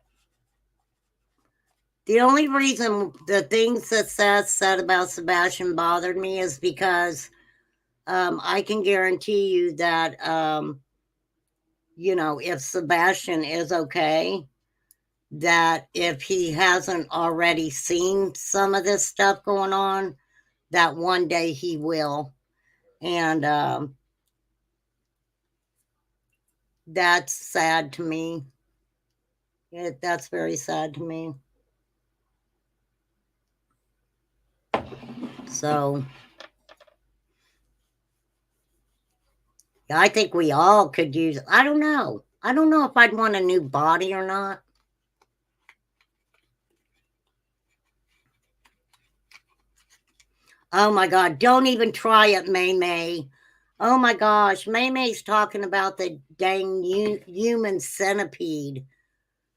only reason the things that Seth said about Sebastian bothered me is because I can guarantee you that if Sebastian is okay, that if he hasn't already seen some of this stuff going on, that one day he will. And that's sad to me. That's very sad to me. So, yeah, I think we all could use, I don't know. I don't know if I'd want a new body or not. Oh my God, don't even try it, May May. Oh my gosh, May May's talking about the dang human centipede.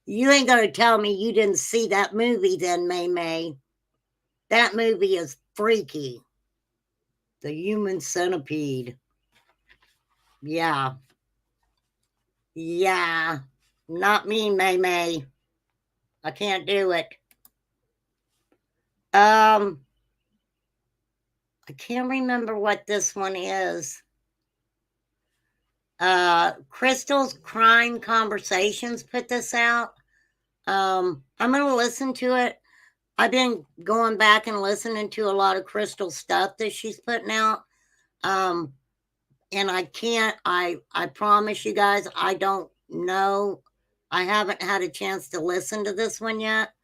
You ain't gonna tell me you didn't see that movie then, May May. That movie is freaky. The human centipede. Yeah. Yeah. Not me, May May. I can't do it. I can't remember what this one is. Crystal's Crime Conversations put this out. I'm gonna listen to it. I've been going back and listening to a lot of Crystal stuff that she's putting out. And I promise you guys, I don't know. I haven't had a chance to listen to this one yet.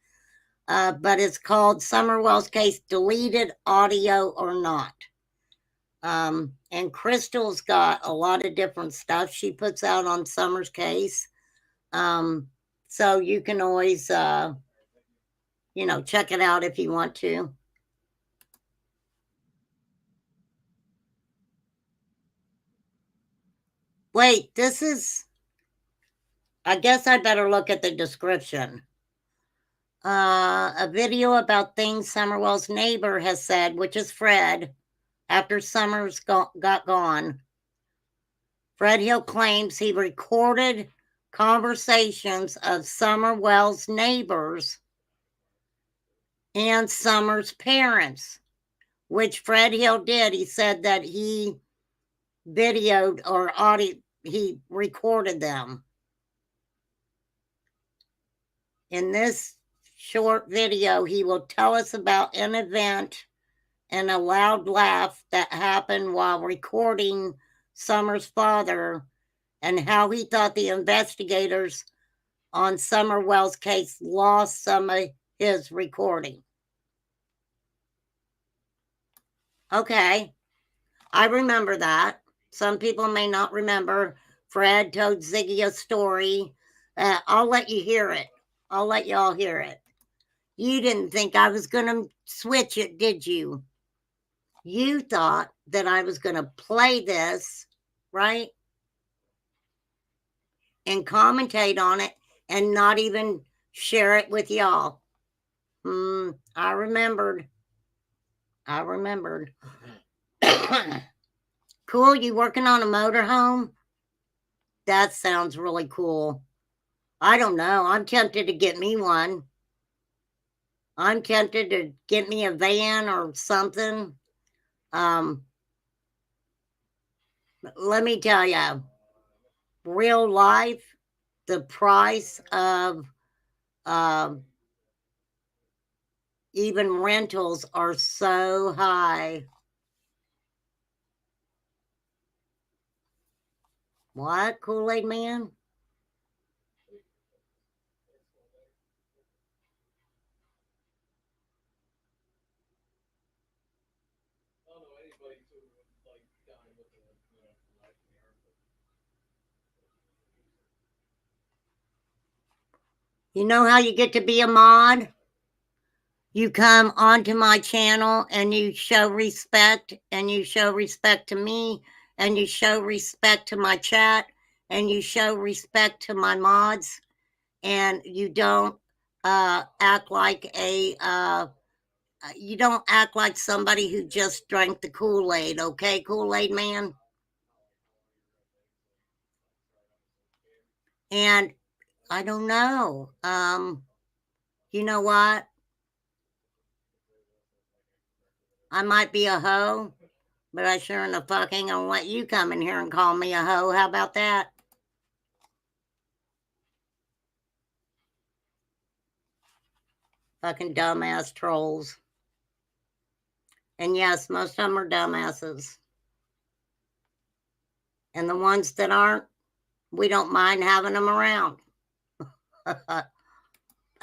But it's called Summerwell's Case, Deleted Audio or Not. And Crystal's got a lot of different stuff she puts out on Summer's case. So you can always, check it out if you want to. Wait, I guess I better look at the description. A video about things Summerwell's neighbor has said, which is Fred, after Summers got gone. Fred Hill claims he recorded conversations of Summerwell's neighbors and Summers' parents, which Fred Hill did. He said that he videoed or he recorded them. In this short video, he will tell us about an event and a loud laugh that happened while recording Summers' father and how he thought the investigators on Summerwell's case lost some of his recording. Okay, I remember that. Some people may not remember. Fred told Ziggy a story. I'll let you hear it. I'll let y'all hear it. You didn't think I was going to switch it, did you? You thought that I was going to play this, right? And commentate on it and not even share it with y'all. I remembered. Cool, you working on a motorhome? That sounds really cool. I don't know. I'm tempted to get me one. I'm tempted to get me a van or something. Let me tell you, real life, the price of even rentals are so high. What, Kool-Aid Man? You know how you get to be a mod? You come onto my channel and you show respect, and you show respect to me, and you show respect to my chat, and you show respect to my mods, and you don't act like you don't act like somebody who just drank the Kool-Aid, okay, Kool-Aid Man? And I don't know. You know what? I might be a hoe, but I sure in the fuck ain't gonna let you come in here and call me a hoe. How about that? Fucking dumbass trolls. And yes, most of them are dumbasses. And the ones that aren't, we don't mind having them around.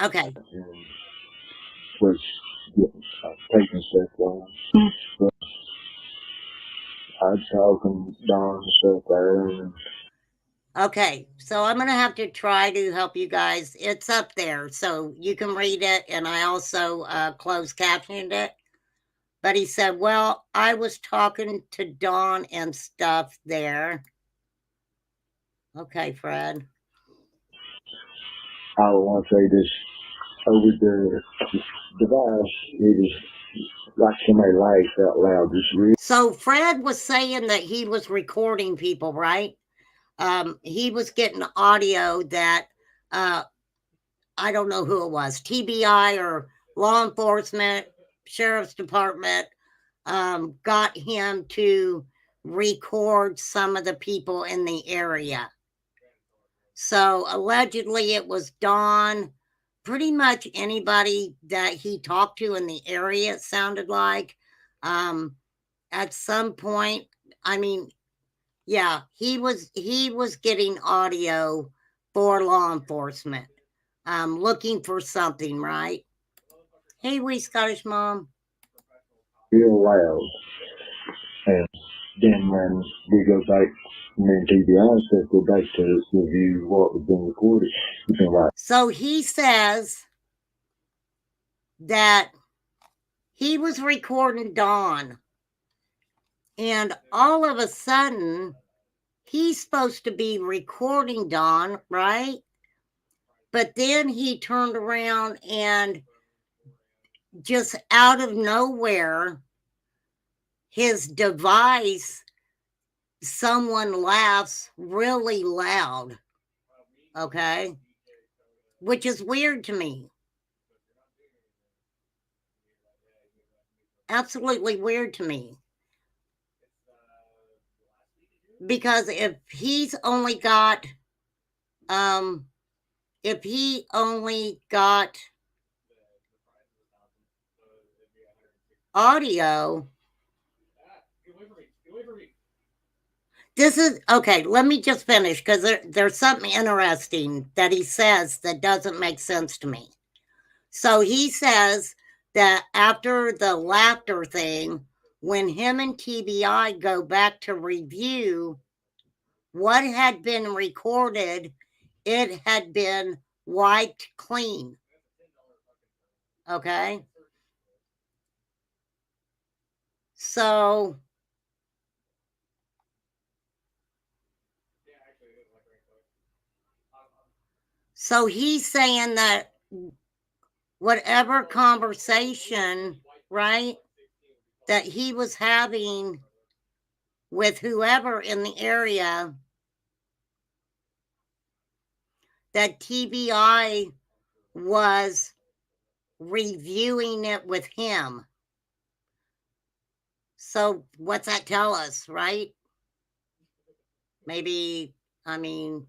Okay. and was taking stuff on. But I'd talk and Don and stuff there. And Okay, so I'm going to have to try to help you guys. It's up there, so you can read it, and I also closed captioned it. But he said, well, I was talking to Dawn and stuff there. Okay, Fred. I want to say this over the device, it was like somebody laughed out loud. Just real. So Fred was saying that he was recording people, right? He was getting audio that I don't know who it was, TBI or law enforcement, sheriff's department, got him to record some of the people in the area. So allegedly it was Dawn, pretty much anybody that he talked to in the area, it sounded like. At some point, I mean, yeah, he was getting audio for law enforcement, looking for something, right? Hey, wee Scottish mom. Real loud. And then when we go back, me and TBI stuff go back to review what was being recorded. It's been like, So he says that he was recording Dawn, and all of a sudden, he's supposed to be recording Dawn, right? But then he turned around and just out of nowhere, his device, someone laughs really loud. Okay. Which is weird to me. Absolutely weird to me. Because if he's only got audio, this is okay. Let me just finish because there's something interesting that he says that doesn't make sense to me. So he says that after the laughter thing, when him and TBI go back to review what had been recorded, it had been wiped clean. Okay. So he's saying that whatever conversation, right, that he was having with whoever in the area, that TBI was reviewing it with him. So what's that tell us, right? Maybe, I mean,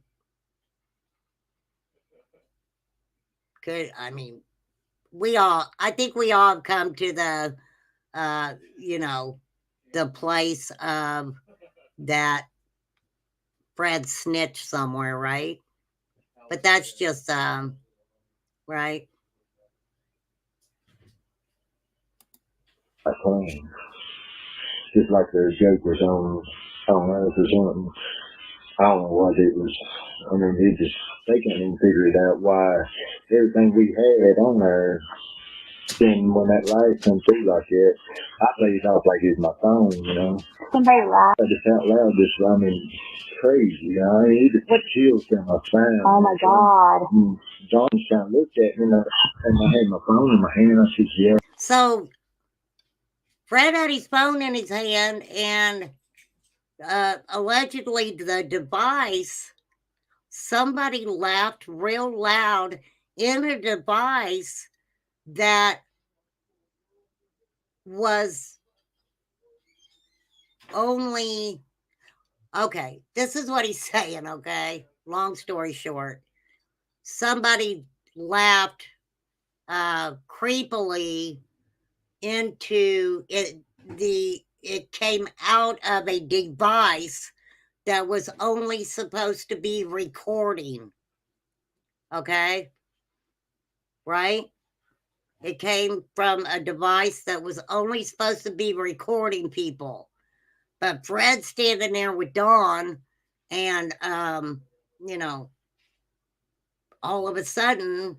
I think we all come to the, the place of that Fred snitched somewhere, right? But that's just, right? clean. Just like the joke was on Earth or something. I don't know what it was. I mean, they can't even figure it out why everything we had on there, then when that light comes through like that, I played it off like it's my phone, you know. Somebody laughed. I just out loud, crazy, you know. I mean, it just chills down my spine. Oh my God. John kind of looked at me, and I had my phone in my hand. I said, yeah. So Fred had his phone in his hand, and allegedly the device, somebody laughed real loud in a device that was only, okay, this is what he's saying, okay? Long story short, somebody laughed creepily into it. It came out of a device that was only supposed to be recording. Okay. right? It came from a device that was only supposed to be recording people. But Fred's standing there with Dawn, and, you know, all of a sudden,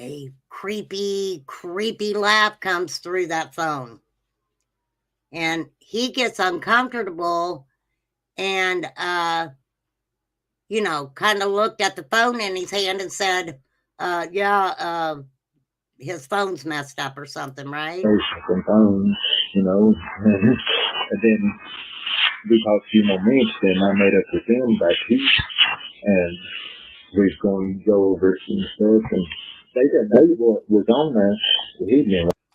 a creepy, creepy laugh comes through that phone. And he gets uncomfortable and, kind of looked at the phone in his hand and said, his phone's messed up or something, right? Some phones, and then we talked a few more minutes, and I made up with them back here, and we was going to go over some stuff, and they didn't know what was on there.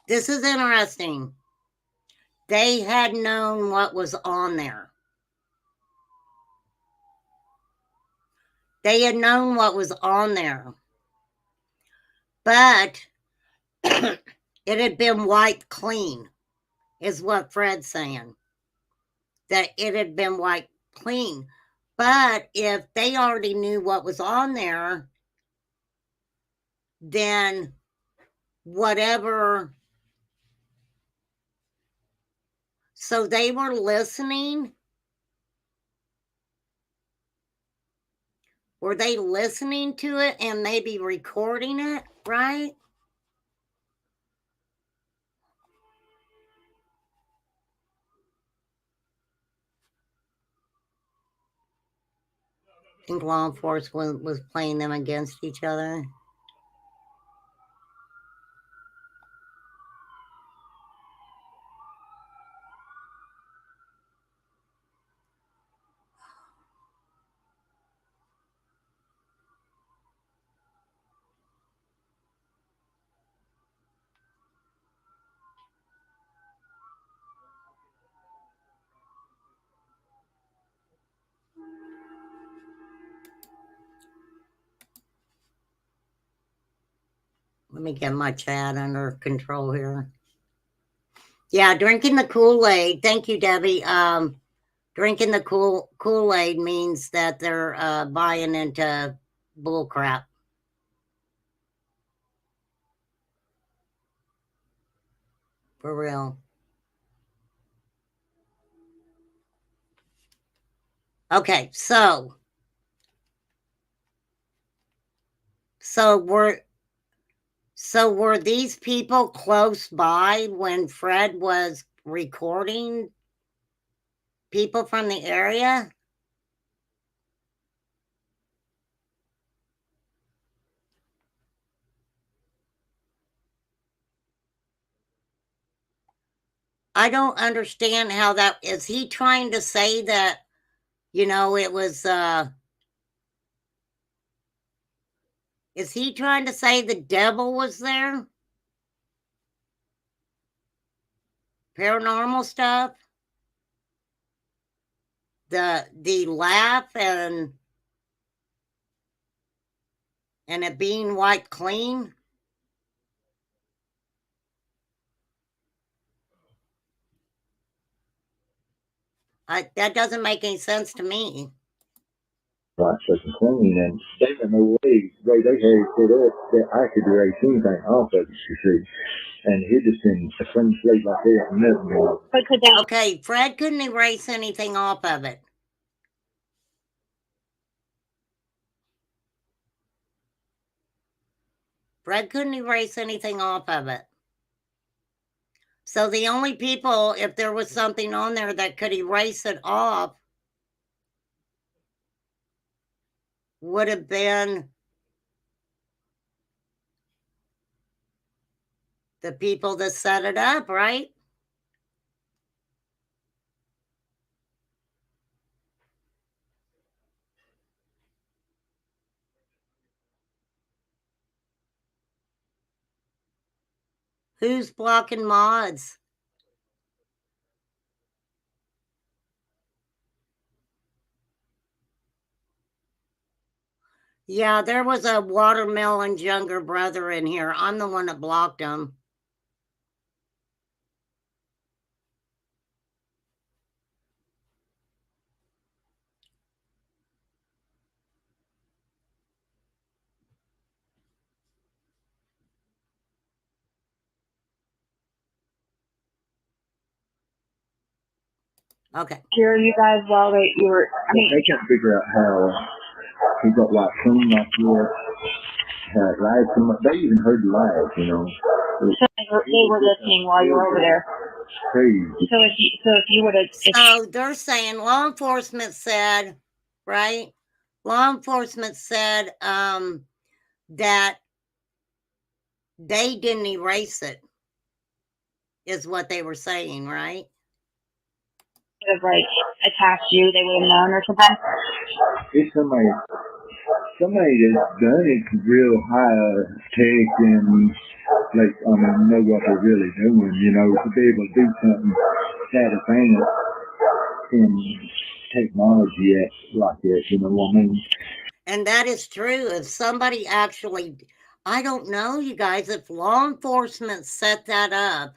This is interesting. They had known what was on there. They had known what was on there. But it had been wiped clean, is what Fred's saying. That it had been wiped clean. But if they already knew what was on there, then whatever. So they were listening. Were they listening to it and maybe recording it, right? I think law enforcement was playing them against each other. Let me get my chat under control here. Yeah, drinking the Kool-Aid. Thank you, Debbie. Drinking the Kool-Aid means that they're buying into bull crap. For real. Okay, so were these people close by when Fred was recording people from the area? I don't understand how that is. He trying to say that, it was is he trying to say the devil was there? Paranormal stuff? The laugh and it being wiped clean? That doesn't make any sense to me. Right, so it's clean, and there's no way they had it set up that I could erase anything off of it, you see. And he just in a clean slate like that, and nothing. Okay, Fred couldn't erase anything off of it. Fred couldn't erase anything off of it. So the only people, if there was something on there that could erase it off, would have been the people that set it up, right? Who's blocking mods? Yeah, there was a Watermelon's younger brother in here. I'm the one that blocked him. Okay. Hear you guys while you were. I mean, they can't figure out how he got like clean like this. Live so much. They even heard live, you know. So they were listening while you were over there. Crazy. So if you would have. So they're saying law enforcement said, right? Law enforcement said that they didn't erase it, is what they were saying, right? Have like attacked you, they would have known or something. It's somebody that's done it real high tech and like know what they're really doing, you know, to be able to do something that advanced in technology like that, you know what I mean? And that is true. If somebody actually, I don't know, you guys, if law enforcement set that up,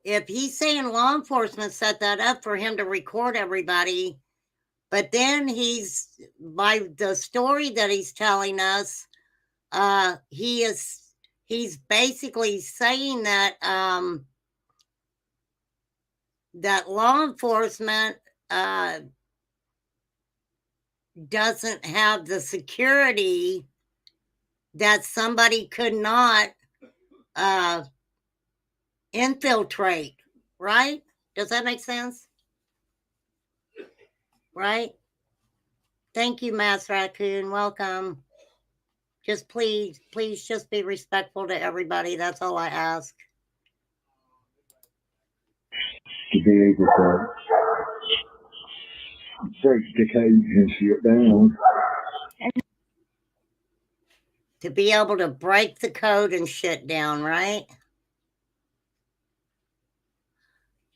if he's saying law enforcement set that up for him to record everybody, but then he's, by the story that he's telling us, he's basically saying that that law enforcement doesn't have the security, that somebody could not infiltrate, right? Does that make sense? Right? Thank you, Mass Raccoon. Welcome. Just please just be respectful to everybody. That's all I ask. To be able to break the cage and shit down. To be able to break the code and shit down, right?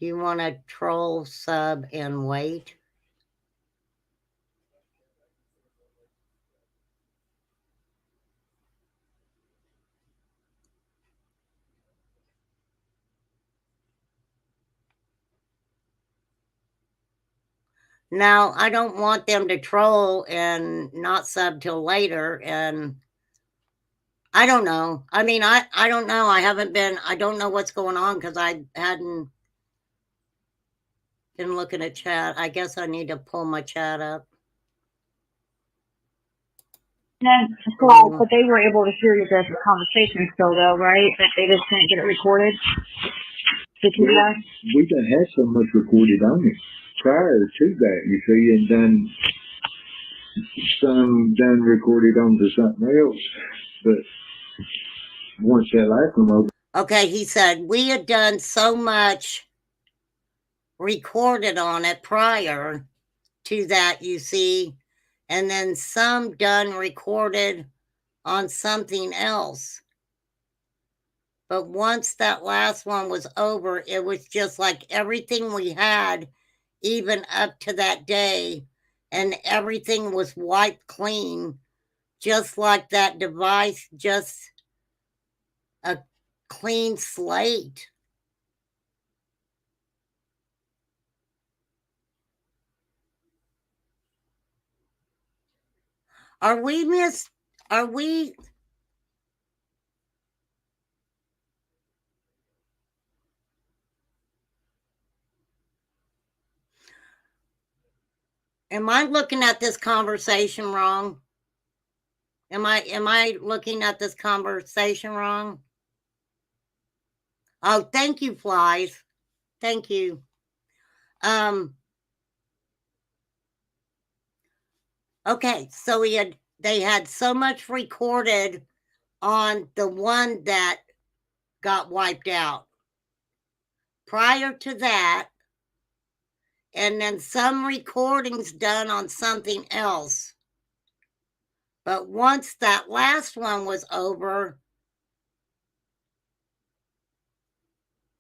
You want to troll, sub, and wait? Now, I don't want them to troll and not sub till later, and I don't know. I mean, I don't know. I don't know what's going on because I hadn't been looking at chat. I guess I need to pull my chat up. Then, but they were able to hear your guys' conversation still, though, right? But they just couldn't get it recorded. We done had so much recorded on it prior to that, you see, and then some done recorded onto something else. But once that last one over. Okay, he said, we had done so much recorded on it prior to that, you see, and then some done recorded on something else. But once that last one was over, it was just like everything we had, even up to that day, and everything was wiped clean, just like that device, just a clean slate. Are we am I looking at this conversation wrong? Am I looking at this conversation wrong? Oh, thank you, Flies. Thank you. Okay, so they had so much recorded on the one that got wiped out. Prior to that, and then some recordings done on something else. But once that last one was over,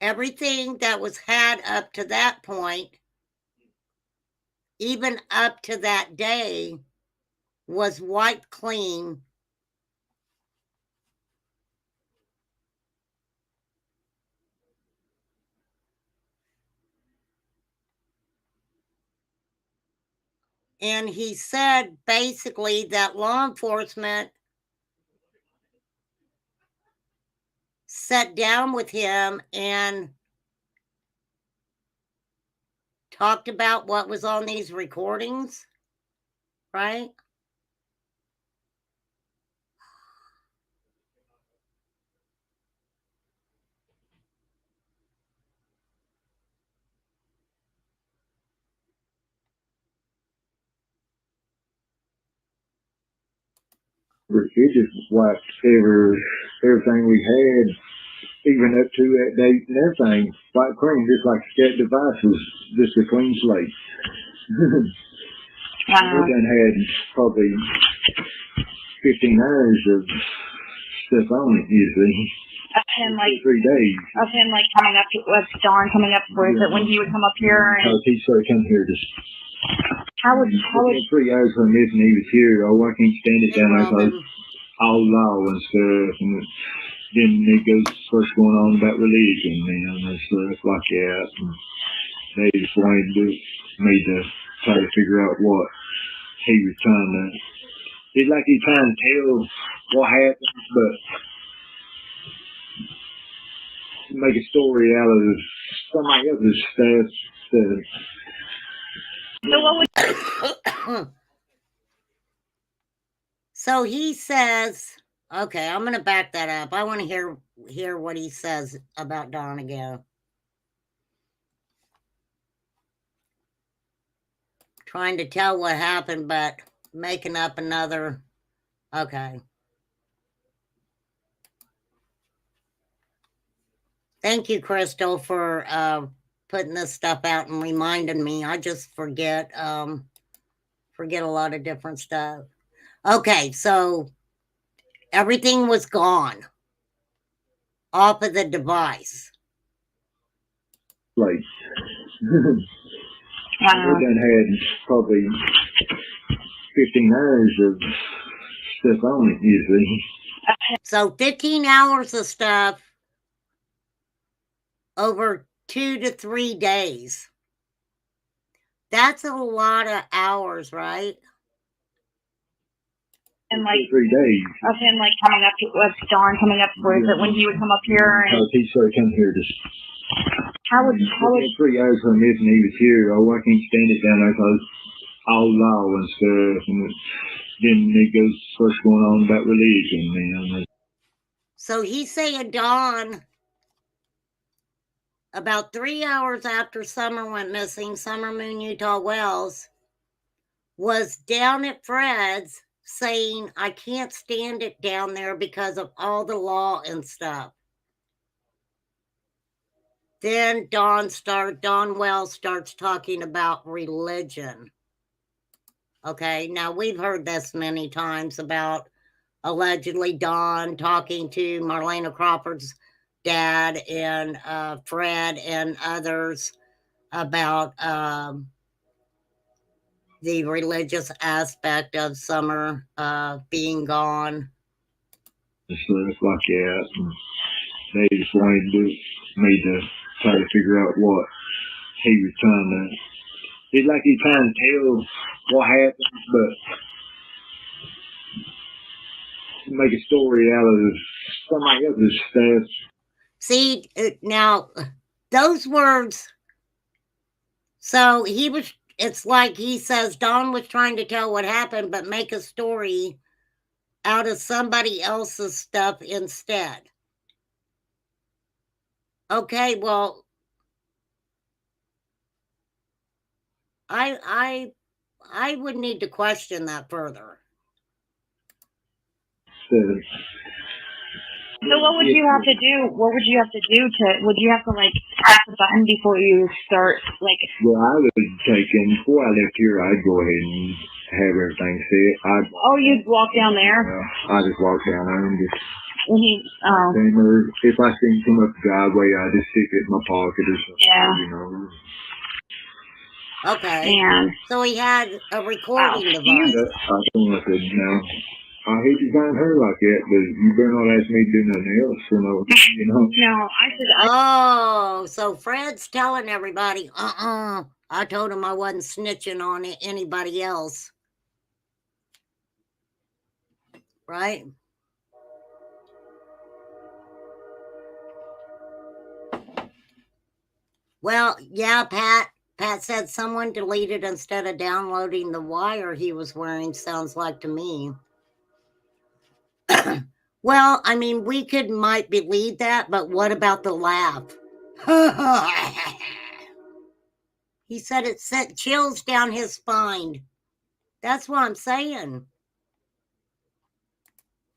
everything that was had up to that point, even up to that day, was wiped clean. And he said basically that law enforcement sat down with him and talked about what was on these recordings, right? It just wiped everything we had, even up to that date and everything, white clean, just like that device was just a clean slate. We done had probably 15 hours of stuff on it usually. Of him, like 3 days. Of him, like coming up with Dawn coming up with it when he would come up here. And he started coming here to. How would 3 hours from this and he was here. Oh, I can't stand it down there because all law and stuff. And then it goes first going on about religion, man, and stuff like that. And they just wanted me to try to figure out what he was trying to. It's like he's trying to tell what happened, but make a story out of somebody else's stuff. So what would So he says, okay, I'm going to back that up. I want to hear what he says about Dawn again. Trying to tell what happened, but making up another. Okay. Thank you, Crystal, for putting this stuff out and reminding me. I just forget a lot of different stuff. Okay, so everything was gone off of the device. Like, we done had probably 15 hours of stuff on it usually. So 15 hours of stuff over 2 to 3 days. That's a lot of hours, right? And like 3 days. Of him, like coming up with Dawn coming up with it when he would come up here. And he started coming here to. How would 3 hours from this and he was here. Oh, I can't stand it down there because all law and stuff. And then it goes first going on about religion, man. So he's saying Dawn, about 3 hours after Summer went missing, Summer Moon Utah Wells was down at Fred's saying, I can't stand it down there because of all the law and stuff. Then Dawn Wells starts talking about religion. Okay, now we've heard this many times about allegedly Dawn talking to Marlena Crawford's dad and Fred and others about the religious aspect of Summer being gone. Stuff like that. And they just wanted me to try to figure out what he was trying to. It's like he's trying to tell what happened, but make a story out of somebody else's stuff. See, now, those words, so it's like he says Dawn was trying to tell what happened, but make a story out of somebody else's stuff instead. Okay, well, I would need to question that further. So what would you have to do? What would you have to do would you have to like press the button before you start like? Well, I would take in before I left here. I'd go ahead and have everything set. You'd walk down there. I just walk down there and just. When he, or if I see him come up the driveway, I just stick it in my pocket or something. Yeah. You know. Okay. And so he had a recording device. I told him, I said, no. I hate you find her like that, but you better not ask me to do nothing else, you know. No, I said. Oh, so Fred's telling everybody, I told him I wasn't snitching on anybody else. Right? Well, yeah, Pat said someone deleted instead of downloading the wire he was wearing, sounds like to me. Well, I mean, we might believe that, but what about the laugh? He said it sent chills down his spine. That's what I'm saying.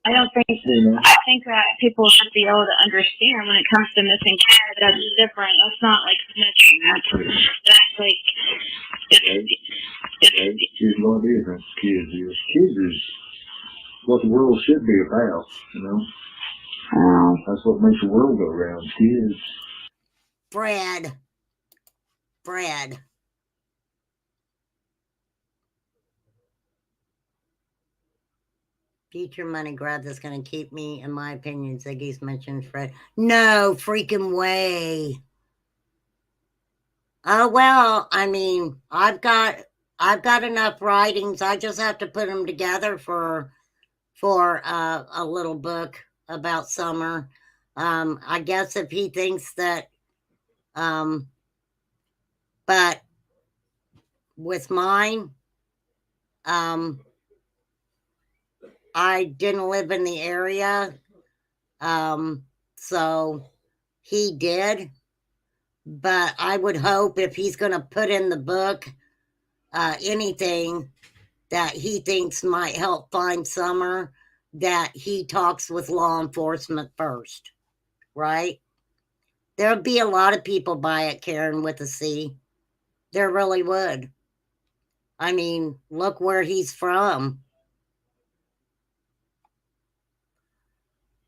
I don't think. I think that people should be able to understand when it comes to missing kids. That's different. That's not like missing. That's like Here's what difference kids is. Kids is what the world should be about, you know. That's what makes the world go round. Kids. Fred. Future money grab that's going to keep me, in my opinion. Ziggy's mentioned Fred. No freaking way. Oh, well, I mean, I've got enough writings. I just have to put them together for a little book about summer. I guess if he thinks that, but with mine, I didn't live in the area, so he did. But I would hope if he's going to put in the book anything that he thinks might help find Summer, that he talks with law enforcement first, right? There'll be a lot of people by it, Karen, with a C. There really would. I mean, look where he's from.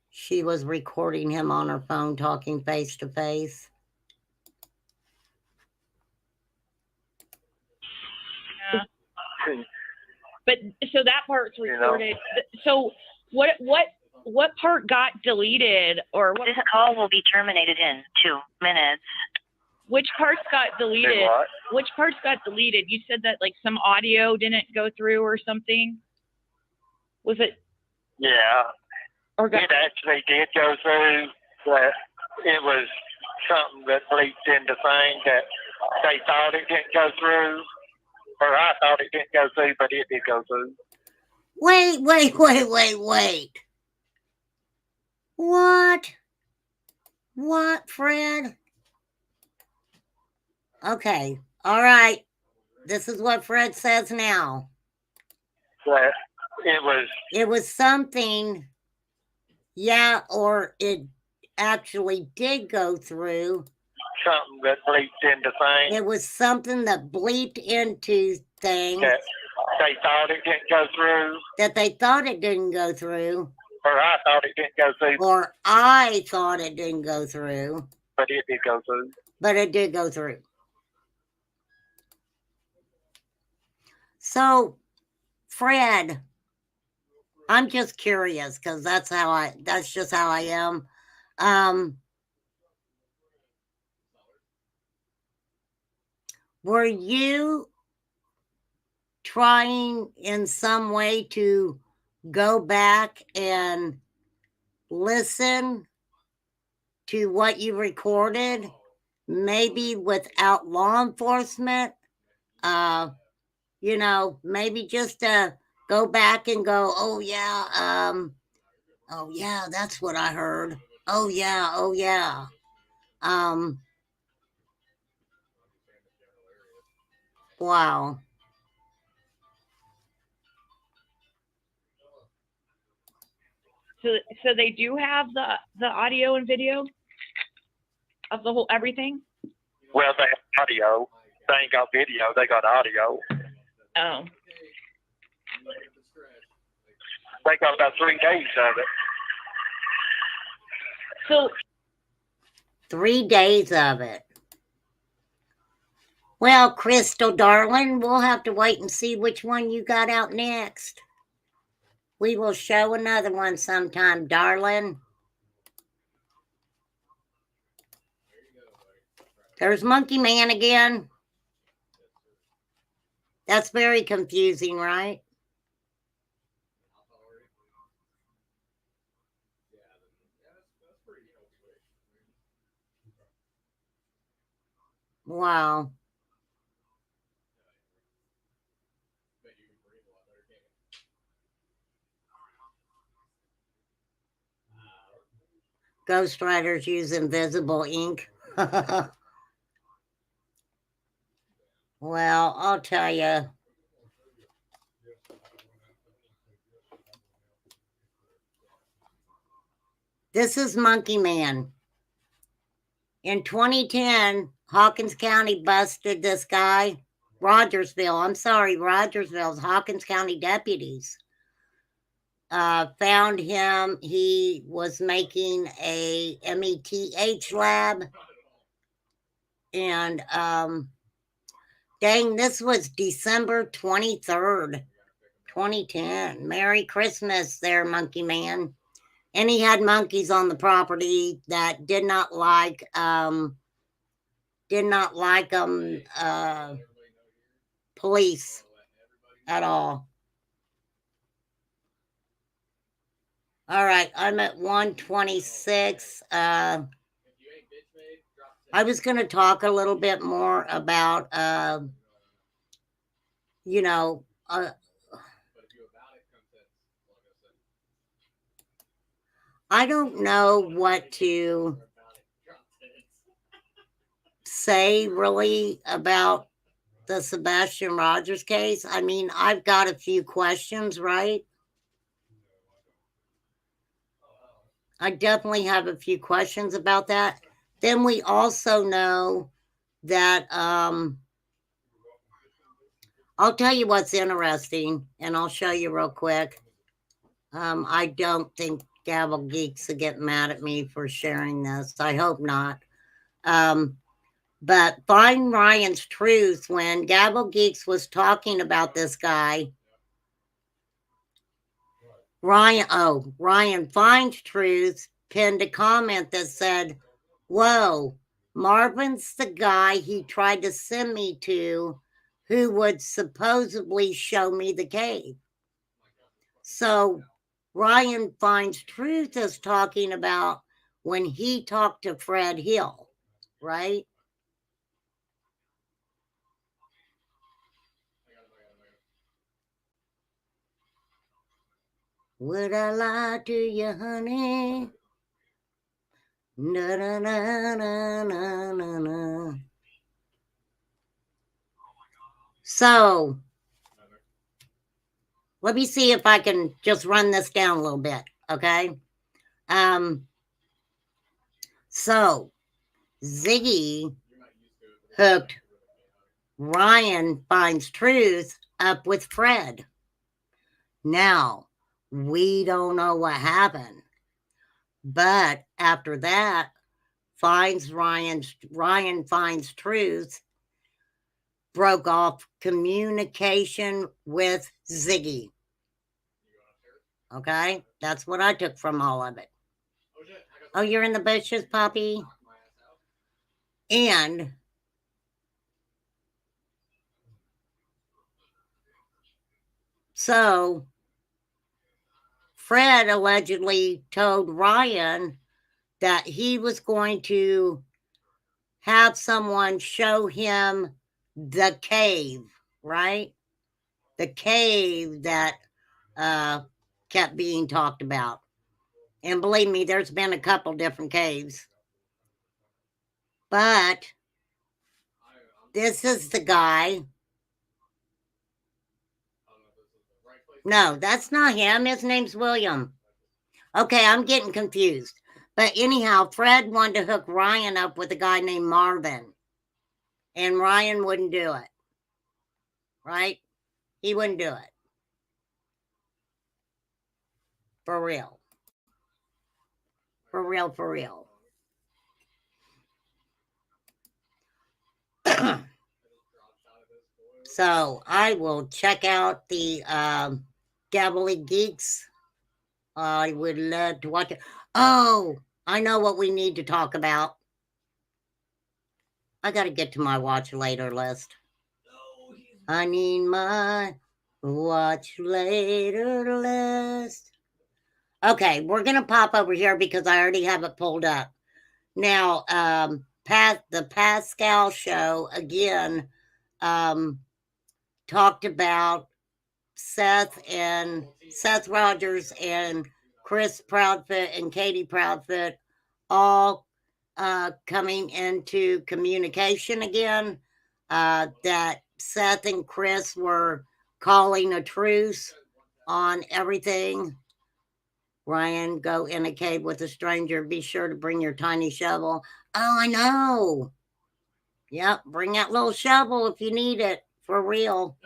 She was recording him on her phone talking face to face. Yeah. But so that part's recorded. So what part got deleted, or what? This call will be terminated in 2 minutes. Which parts got deleted? Which parts got deleted? You said that like some audio didn't go through or something. Was it? Yeah. Or got, it actually did go through, but it was something that leaked into things that they thought it didn't go through, or I thought it didn't go through, but it did go through. Wait. What, Fred? Okay. All right. This is what Fred says now. But it was something, yeah, or it actually did go through. Something that bleeped into things. It was something that bleeped into things. That they thought it didn't go through. That they thought it didn't go through. Or I thought it didn't go through. Or I thought it didn't go through. But it did go through. But it did go through. So, Fred, I'm just curious because that's just how I am. Were you trying in some way to go back and listen to what you recorded, maybe without law enforcement? Maybe just go back and go, oh yeah, that's what I heard. Oh yeah. Wow. So they do have the audio and video of the whole everything? Well, they have audio. They ain't got video. They got audio. Oh. They got about 3 days of it. So 3 days of it. Well, Crystal, darling, we'll have to wait and see which one you got out next. We will show another one sometime, darling. There's Monkey Man again. That's very confusing, right? Wow. Ghostwriters use invisible ink. Well, I'll tell you. This is Monkey Man. In 2010, Hawkins County busted this guy, Rogersville. I'm sorry, Rogersville's Hawkins County deputies found him. He was making a METH lab. And dang, this was December 23rd, 2010. Merry Christmas there, Monkey Man. And he had monkeys on the property that did not like police at all. All right, I'm at 126. I was going to talk a little bit more about, you know, I don't know what to say really about the Sebastian Rogers case. I mean, I've got a few questions, right? I definitely have a few questions about that. Then we also know that I'll tell you what's interesting, and I'll show you real quick. I don't think Gavel Geeks will get mad at me for sharing this. I hope not. But Find Ryan's Truth, when Gavel Geeks was talking about this guy, Ryan Finds Truth pinned a comment that said, "Whoa, Marvin's the guy he tried to send me to, who would supposedly show me the cave." So Ryan Finds Truth is talking about when he talked to Fred Hill, right? Would I lie to you, honey? Na na na na na na na. So let me see if I can just run this down a little bit, okay? So Ziggy hooked Ryan Finds Truth up with Fred. Now, we don't know what happened, but after that, Ryan Finds Truth broke off communication with Ziggy. Okay, that's what I took from all of it. Oh, you're in the bushes, Poppy? And so Fred allegedly told Ryan that he was going to have someone show him the cave, right? The cave that kept being talked about. And believe me, there's been a couple different caves. But this is the guy. No, that's not him. His name's William. Okay, I'm getting confused. But anyhow, Fred wanted to hook Ryan up with a guy named Marvin. And Ryan wouldn't do it. Right? He wouldn't do it. For real. For real, for real. So I will check out the Gabbly Geeks. I would love to watch it. Oh, I know what we need to talk about. I got to get to my watch later list. I need my watch later list. Okay, we're going to pop over here because I already have it pulled up. Now, the Pascal show again talked about Seth Rogers and Chris Proudfoot and Katie Proudfoot all coming into communication again. That Seth and Chris were calling a truce on everything. Ryan, go in a cave with a stranger. Be sure to bring your tiny shovel. Oh, I know. Yep, bring that little shovel if you need it. For real.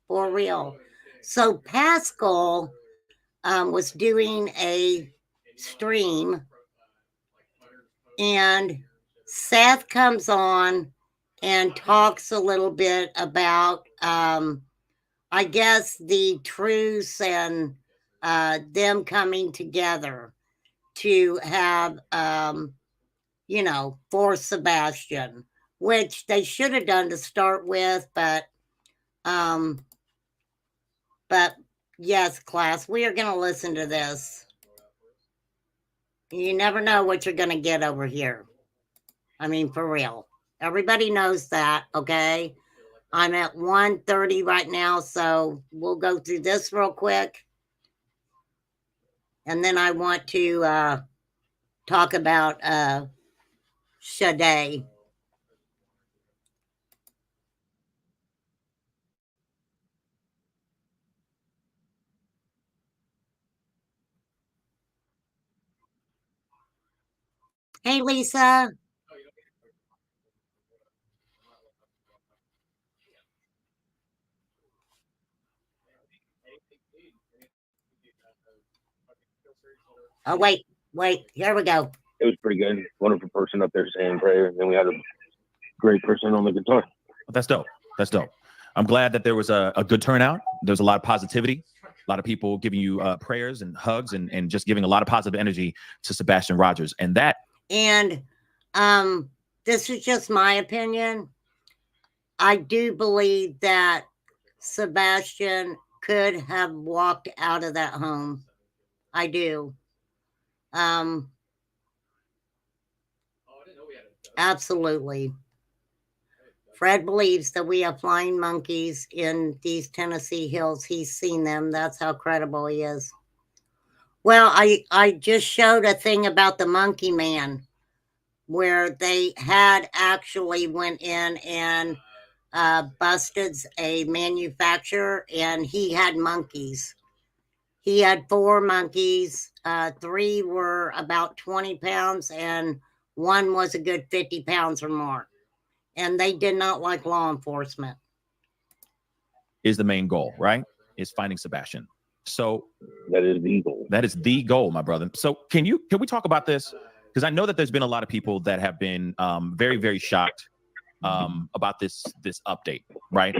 For real. So Pascal was doing a stream, and Seth comes on and talks a little bit about, I guess, the truce and them coming together to have, for Sebastian, which they should have done to start with, but yes, class, we are going to listen to this. You never know what you're going to get over here. I mean, for real. Everybody knows that, okay? I'm at 1:30 right now, so we'll go through this real quick. And then I want to talk about Sade. Hey, Lisa. Oh, wait. Here we go. It was pretty good. Wonderful person up there saying prayer. And then we had a great person on the guitar. That's dope. That's dope. I'm glad that there was a good turnout. There was a lot of positivity, a lot of people giving you prayers and hugs and just giving a lot of positive energy to Sebastian Rogers. And this is just my opinion. I do believe that Sebastian could have walked out of that home. I do. Absolutely. Fred believes that we have flying monkeys in these Tennessee hills. He's seen them. That's how credible he is. Well, I just showed a thing about the monkey man where they had actually went in and busted a manufacturer, and he had monkeys. He had 4 monkeys. 3 were about 20 pounds, and 1 was a good 50 pounds or more. And they did not like law enforcement. Is the main goal, right? Is finding Sebastian. So that is the goal. That is the goal, my brother. So can we talk about this? Because I know that there's been a lot of people that have been very, very shocked about this update, right?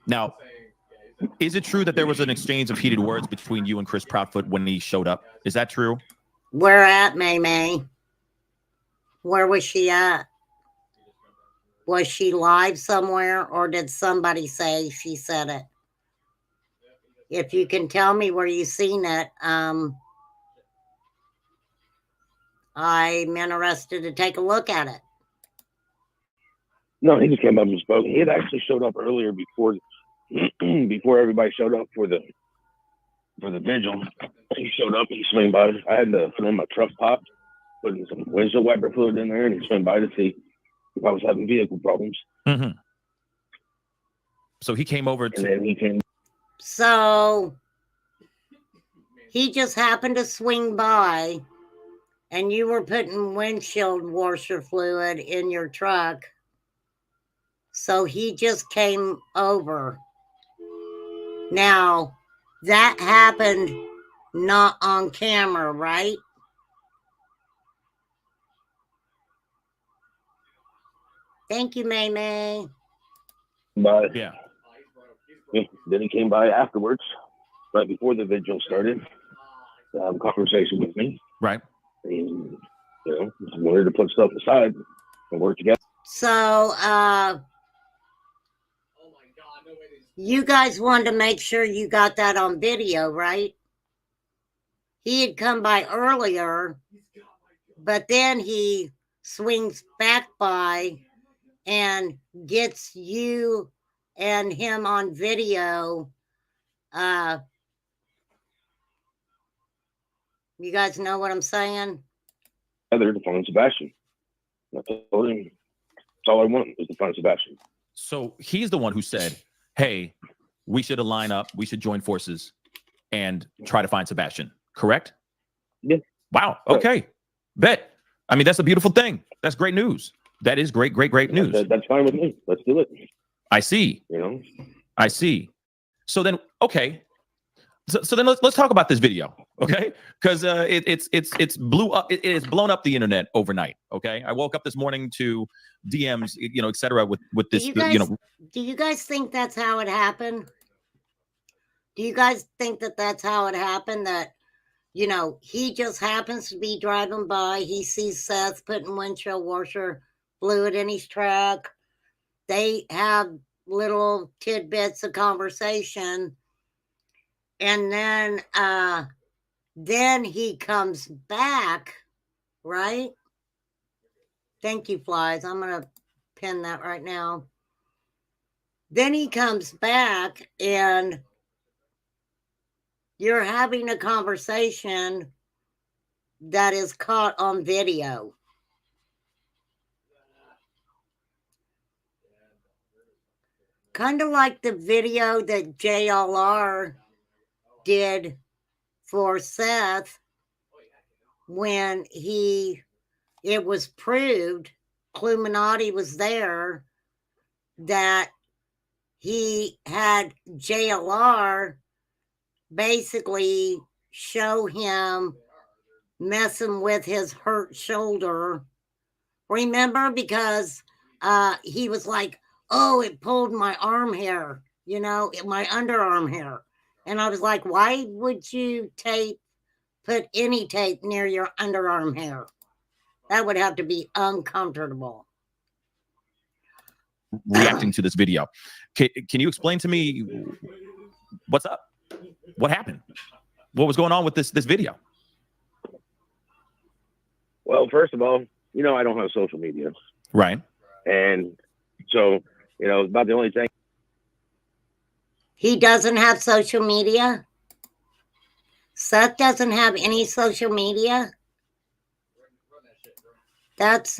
Now, is it true that there was an exchange of heated words between you and Chris Proudfoot when he showed up? Is that true? Where at, May? Where was she at? Was she live somewhere, or did somebody say she said it? If you can tell me where you seen it, I'm interested to take a look at it. No, he just came up and spoke. He had actually showed up earlier before everybody showed up for the vigil. He showed up and he swung by. I had to fill in my truck pop, putting some windshield wiper fluid in there, and he swung by to see if I was having vehicle problems. Mm-hmm. So he came over and then he came. So he just happened to swing by, and you were putting windshield washer fluid in your truck. So he just came over. Now, that happened not on camera, right? Thank you, May. But yeah. Then he came by afterwards, right before the vigil started, to have a conversation with me. Right. And, just wanted to put stuff aside and work together. So, you guys wanted to make sure you got that on video, right? He had come by earlier, but then he swings back by and gets you and him on video. You guys know what I'm saying? They're to find Sebastian. That's all I want is to find Sebastian. So he's the one who said, hey, we should align up, we should join forces and try to find Sebastian, correct? Yeah. Wow. Okay. Bet. I mean, that's a beautiful thing. That's great news. That is great news. That's fine with me. Let's do it. I see. You know? I see. So then, okay. So then let's talk about this video, okay? Because it's blew up. It has blown up the internet overnight. Okay, I woke up this morning to DMs, et cetera, with this. Do you guys think that's how it happened? Do you guys think that that's how it happened? That he just happens to be driving by. He sees Seth putting windshield washer fluid in his truck. They have little tidbits of conversation. And then he comes back, right? Thank you, Flies. I'm going to pin that right now. Then he comes back and you're having a conversation that is caught on video. Kind of like the video that JLR did for Seth when it was proved, Illuminati was there, that he had JLR basically show him messing with his hurt shoulder. Remember? Because he was like, oh, it pulled my arm hair, my underarm hair. And I was like, why would you put any tape near your underarm hair? That would have to be uncomfortable. Reacting to this video. Can you explain to me what's up? What happened? What was going on with this video? Well, first of all, I don't have social media. Right. And so, about the only thing. He doesn't have social media? Seth doesn't have any social media? That's,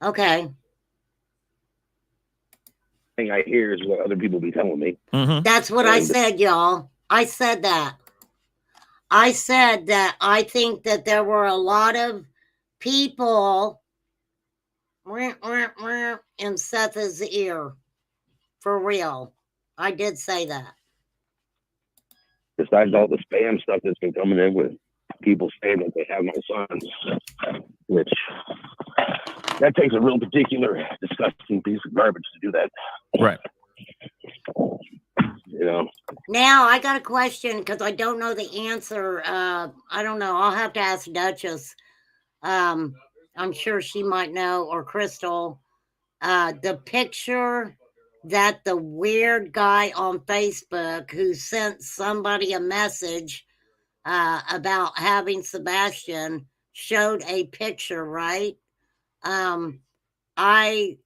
okay. Thing I hear is what other people be telling me. Mm-hmm. That's what I said, y'all. I said that. I said that I think that there were a lot of people in Seth's ear. For real. I did say that. Besides all the spam stuff that's been coming in with people saying that they have my sons, which that takes a real particular disgusting piece of garbage to do that. Right. Now I got a question because I don't know the answer. I don't know. I'll have to ask Duchess. I'm sure she might know, or Crystal. The picture that the weird guy on Facebook who sent somebody a message about having Sebastian showed a picture, right? I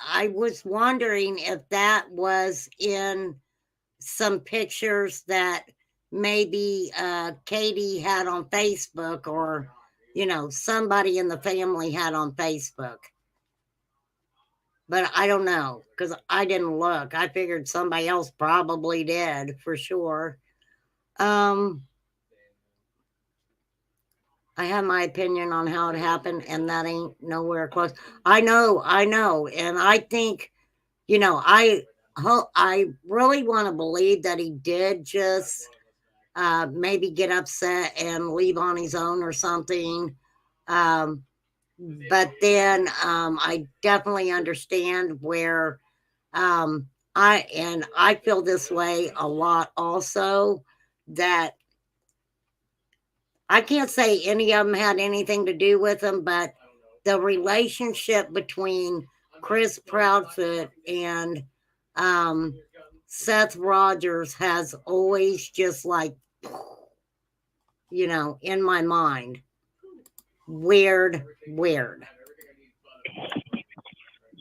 was wondering if that was in some pictures that maybe Katie had on Facebook, or somebody in the family had on Facebook. But I don't know, because I didn't look. I figured somebody else probably did, for sure. I have my opinion on how it happened, and that ain't nowhere close. I know. And I think, I really want to believe that he did just maybe get upset and leave on his own or something. But then I definitely understand where I feel this way a lot also, that I can't say any of them had anything to do with him, but the relationship between Chris Proudfoot and Seth Rogers has always just in my mind. weird.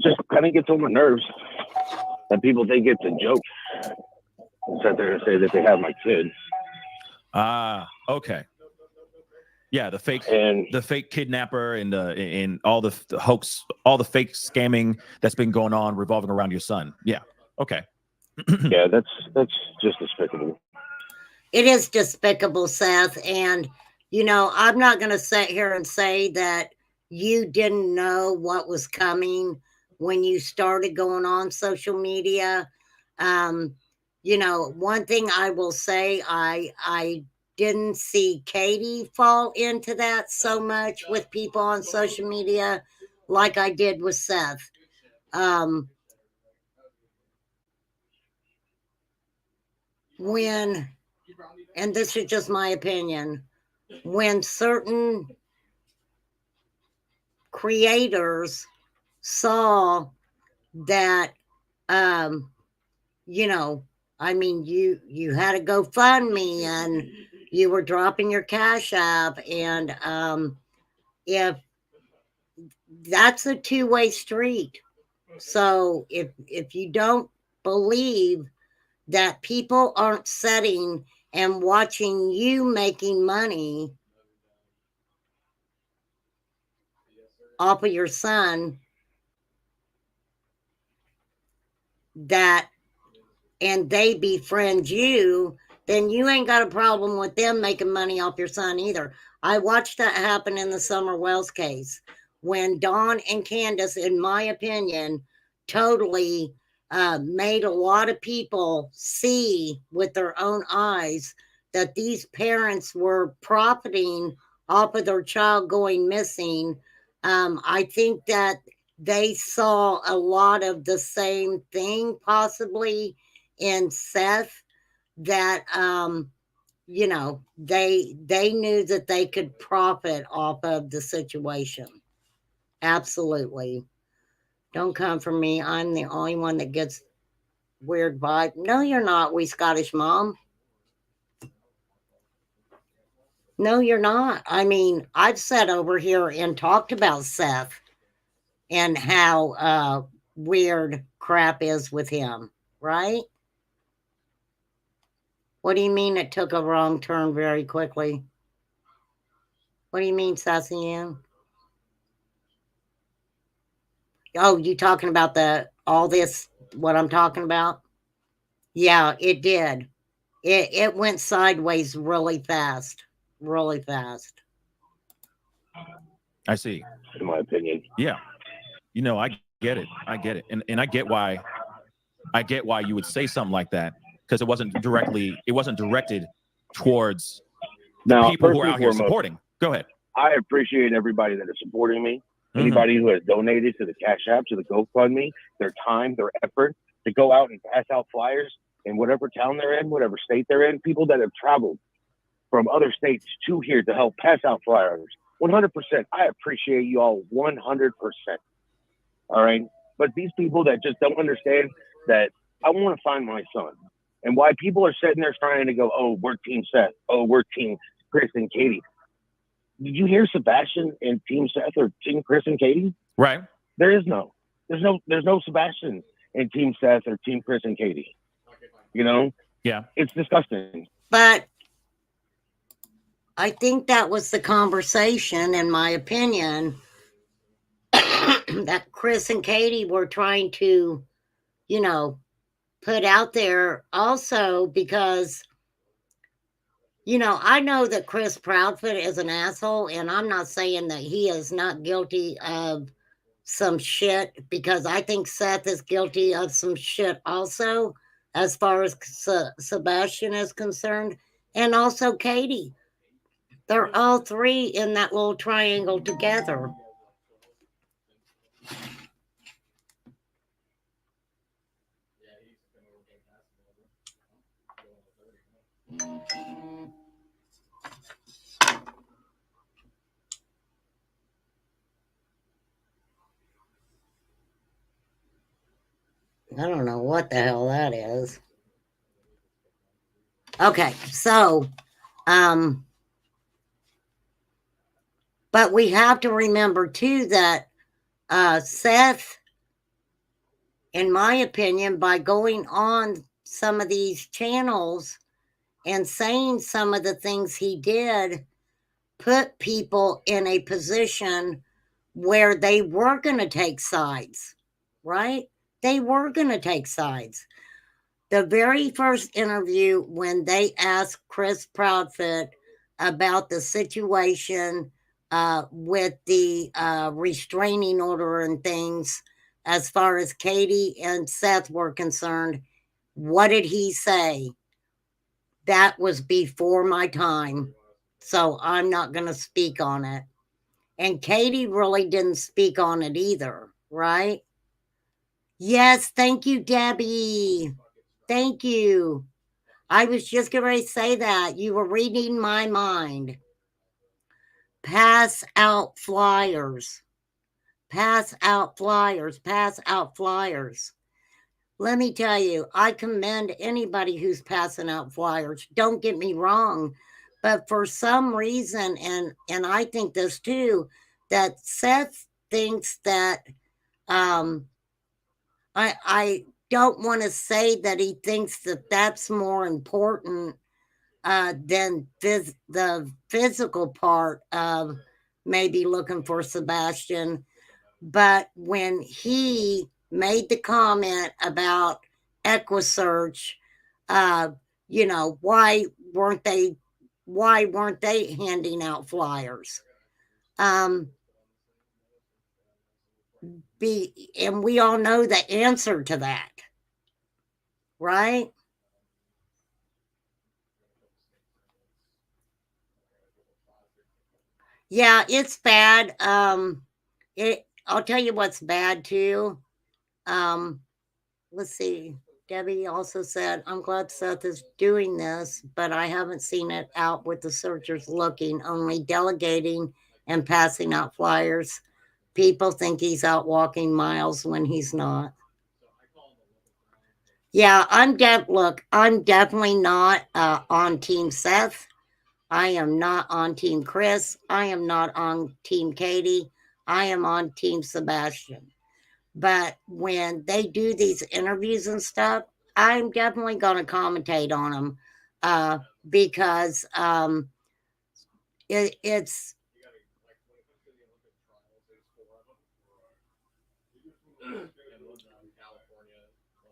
Just kind of gets on my nerves that people think it's a joke. Sit there and say that they have my kids. Okay. Yeah, the fake kidnapper and all the hoax, all the fake scamming that's been going on revolving around your son. Yeah. Okay. Yeah, that's just despicable. It is despicable, Seth. And, I'm not going to sit here and say that you didn't know what was coming when you started going on social media. One thing I will say, I didn't see Katie fall into that so much with people on social media like I did with Seth. And this is just my opinion, when certain creators saw that, you had a GoFundMe and you were dropping your Cash App, and if that's a two-way street. So if you don't believe that people aren't sitting and watching you making money off of your son, and they befriend you, then you ain't got a problem with them making money off your son either. I watched that happen in the Summer Wells case when Dawn and Candace, in my opinion, totally made a lot of people see with their own eyes that these parents were profiting off of their child going missing. I think that they saw a lot of the same thing possibly in Seth, that they knew that they could profit off of the situation. Absolutely. Don't come for me. I'm the only one that gets weird vibe. No, you're not, wee Scottish mom. No, you're not. I mean, I've sat over here and talked about Seth and how weird crap is with him, right? What do you mean it took a wrong turn very quickly? What do you mean, Sassy Ann? Oh, you talking about all this, what I'm talking about? Yeah, it did. It went sideways really fast. Really fast. I see. In my opinion. Yeah. I get it. I get it. And I get why you would say something like that, because it wasn't directed towards the people who are out here supporting. Go ahead. I appreciate everybody that is supporting me. Anybody who has donated to the Cash App, to the GoFundMe, their time, their effort to go out and pass out flyers in whatever town they're in, whatever state they're in, people that have traveled from other states to here to help pass out flyers. 100%. I appreciate you all 100%. All right. But these people that just don't understand that I want to find my son, and why people are sitting there trying to go, oh, we're Team Seth. Oh, we're Team Chris and Katie. Did you hear Sebastian and Team Seth or Team Chris and Katie? Right. There's no Sebastian and Team Seth or Team Chris and Katie. Yeah. It's disgusting. But I think that was the conversation, in my opinion, that Chris and Katie were trying to, put out there also, because, I know that Chris Proudfoot is an asshole, and I'm not saying that he is not guilty of some shit, because I think Seth is guilty of some shit also, as far as Sebastian is concerned, and also Katie. They're all three in that little triangle together. I don't know what the hell that is. Okay, so But we have to remember too that Seth, in my opinion, by going on some of these channels and saying some of the things he did, put people in a position where they were going to take sides, right? They were going to take sides. The very first interview, when they asked Chris Proudfoot about the situation with the restraining order and things, as far as Katie and Seth were concerned, what did he say? That was before my time, so I'm not going to speak on it. And Katie really didn't speak on it either, right? Yes, thank you, Debbie. Thank you. I was just going to say that. You were reading my mind. Pass out flyers. Pass out flyers. Pass out flyers. Let me tell you, I commend anybody who's passing out flyers. Don't get me wrong. But for some reason, and I think this too, that Seth thinks that I don't want to say that he thinks that that's more important than the physical part of maybe looking for Sebastian. But when he made the comment about EquiSearch, why weren't they handing out flyers? And we all know the answer to that, right? Yeah, it's bad. I'll tell you what's bad too. Let's see. Debbie also said, I'm glad Seth is doing this, but I haven't seen it out with the searchers looking, only delegating and passing out flyers. People think he's out walking miles when he's not. Yeah, I'm definitely not on Team Seth. I am not on Team Chris. I am not on Team Katie. I am on Team Sebastian. But when they do these interviews and stuff, I'm definitely going to commentate on them because it's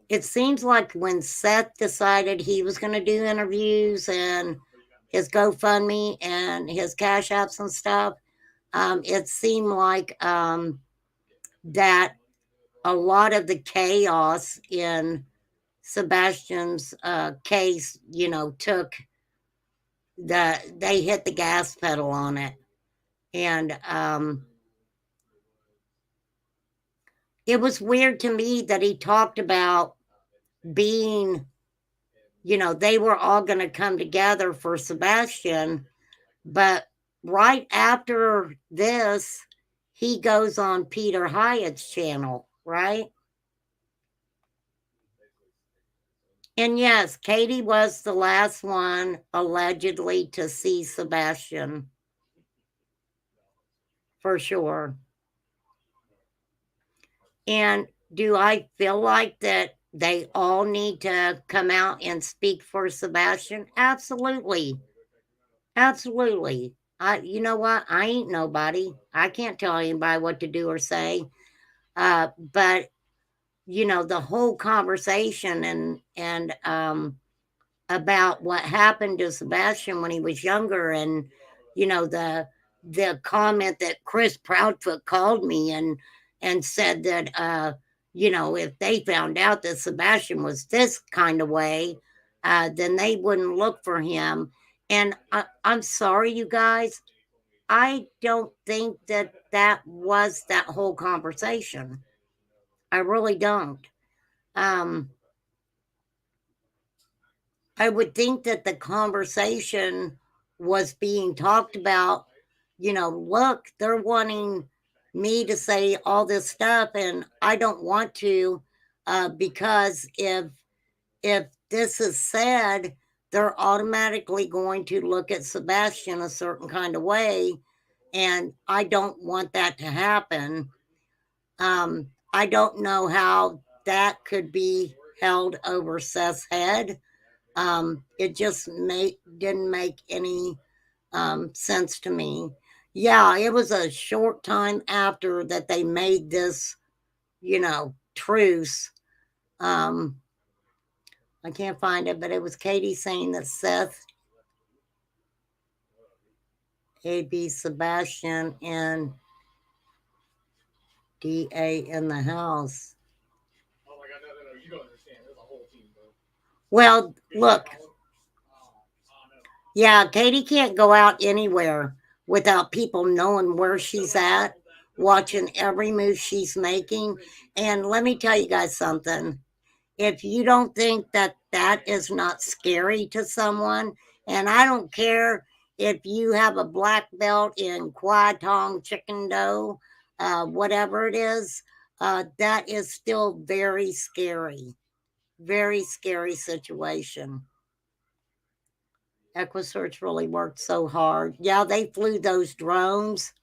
it seems like when Seth decided he was going to do interviews and his GoFundMe and his Cash Apps and stuff, it seemed like that a lot of the chaos in Sebastian's case, they hit the gas pedal on it. And it was weird to me that he talked about being, they were all going to come together for Sebastian. But right after this, he goes on Peter Hyatt's channel, right? And yes, Katie was the last one allegedly to see Sebastian. For sure. And do I feel like that they all need to come out and speak for Sebastian? Absolutely. Absolutely. You know what? I ain't nobody. I can't tell anybody what to do or say. But the whole conversation and about what happened to Sebastian when he was younger, and the comment that Chris Proudfoot called me and said that if they found out that Sebastian was this kind of way, then they wouldn't look for him. And I'm sorry, you guys, I don't think that was that whole conversation. I really don't. I would think that the conversation was being talked about, look, they're wanting me to say all this stuff and I don't want to, because if this is said, they're automatically going to look at Sebastian a certain kind of way. And I don't want that to happen. I don't know how that could be held over Seth's head. It just didn't make any sense to me. Yeah, it was a short time after that they made this, truce. I can't find it, but it was Katie saying that Seth, AB, Sebastian, and DA in the house. Oh my God, no, you don't understand. There's a whole team, bro. Well, look. Yeah, Katie can't go out anywhere without people knowing where she's at, watching every move she's making. And let me tell you guys something. If you don't think that that is not scary to someone, and I don't care if you have a black belt in Kwai Tong chicken dough, whatever it is, that is still very scary. Very scary situation. EquiSearch really worked so hard. Yeah, they flew those drones.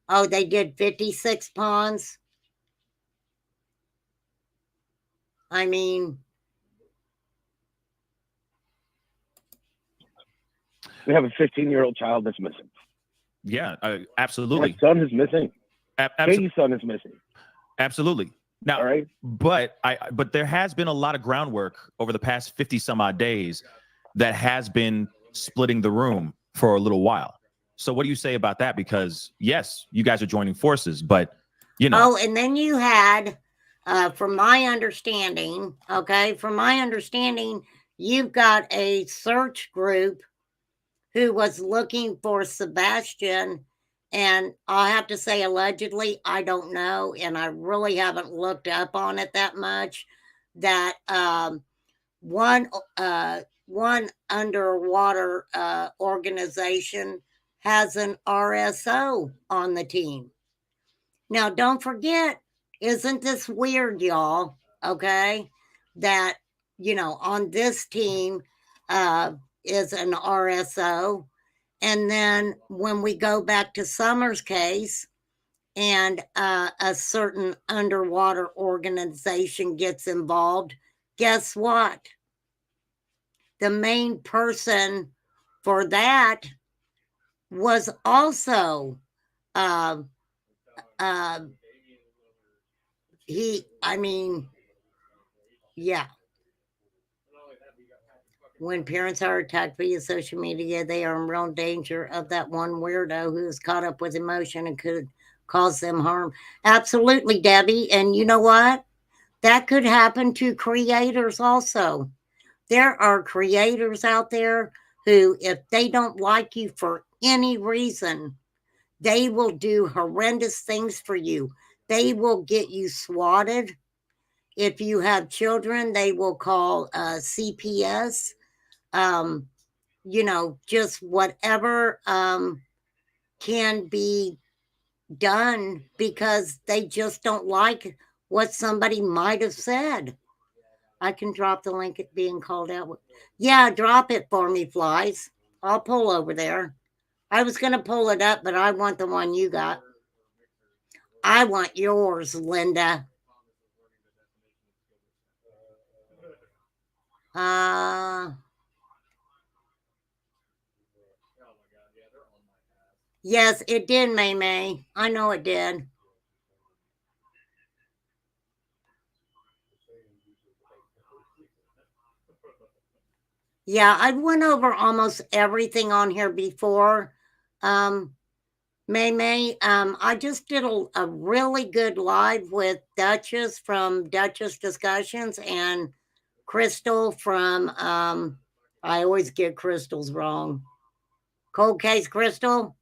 Oh, they did 56 ponds. I mean, we have a 15-year-old child that's missing. Yeah, absolutely. My son is missing. Katie's son is missing. Absolutely. Now, all right. But there has been a lot of groundwork over the past 50 some odd days that has been splitting the room for a little while. So what do you say about that? Because yes, you guys are joining forces, but Oh, and then you had, from my understanding, you've got a search group who was looking for Sebastian. And I'll have to say, allegedly, I don't know. And I really haven't looked up on it that much. That one underwater organization has an RSO on the team. Now, don't forget, isn't this weird, y'all? Okay, that on this team is an RSO. And then when we go back to Summer's case and a certain underwater organization gets involved, guess what? The main person for that was also yeah. When parents are attacked via social media, they are in real danger of that one weirdo who is caught up with emotion and could cause them harm. Absolutely, Debbie. And you know what? That could happen to creators also. There are creators out there who, if they don't like you for any reason, they will do horrendous things for you. They will get you swatted. If you have children, they will call CPS. Just whatever can be done because they just don't like what somebody might have said. I can drop the link at being called out. Yeah, drop it for me, Flies. I'll pull over there. I was going to pull it up, but I want the one you got. I want yours, Linda. Yes, it did, May. I know it did. Yeah, I went over almost everything on here before. May, I just did a really good live with Duchess from Duchess Discussions and Crystal from, I always get Crystal's wrong. Cold Case Crystal.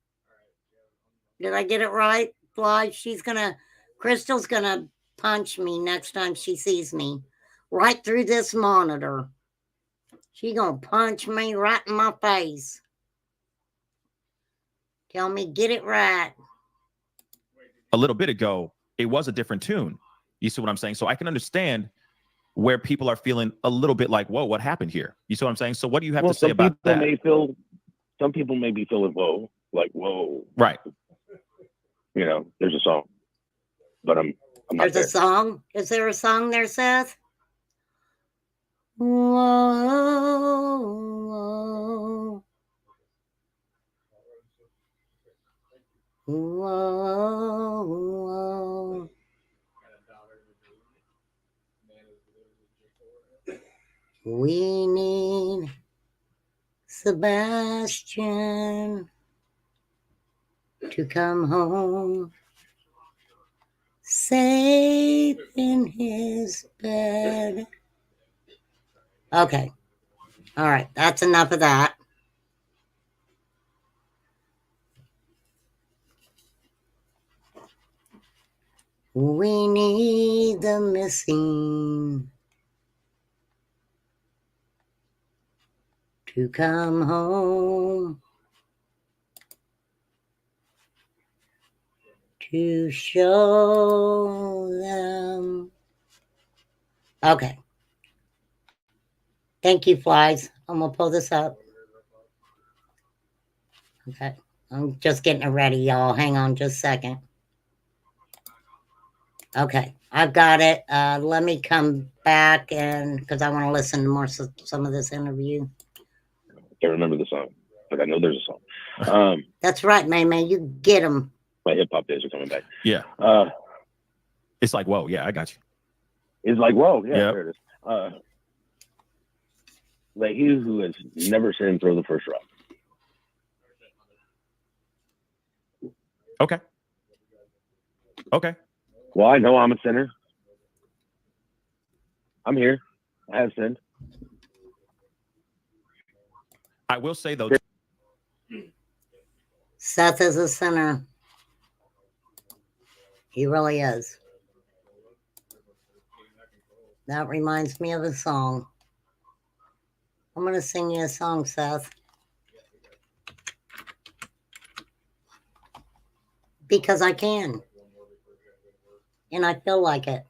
Did I get it right? Fly, Crystal's gonna punch me next time she sees me. Right through this monitor. She gonna punch me right in my face. Tell me, get it right. A little bit ago, it was a different tune. You see what I'm saying? So I can understand where people are feeling a little bit like, whoa, what happened here? You see what I'm saying? So what do you have to say about that? Some people may be feeling, whoa, like, whoa. Right. You know, there's a song, but I'm not There's there. a song. Is there a song there, Seth? Whoa, whoa, whoa, whoa. We need Sebastian to come home safe in his bed. Okay. All right. That's enough of that. We need the missing to come home to show them. Okay. Thank you, Flies. I'm going to pull this up. Okay. I'm just getting it ready, y'all. Hang on just a second. Okay. I've got it. Let me come back and because I want to listen to more some of this interview. I can't remember the song, but I know there's a song. That's right, man. You get them. My hip hop days are coming back. Yeah. It's like, whoa. Yeah, I got you. It's like, whoa. Yeah, Yep. there it is. Like he who has never sinned, throw the first rock. Okay. Okay. Well, I know I'm a sinner. I'm here. I have sinned. I will say, though. Seth is a sinner. He really is. That reminds me of a song. I'm going to sing you a song, Seth. Because I can. And I feel like it.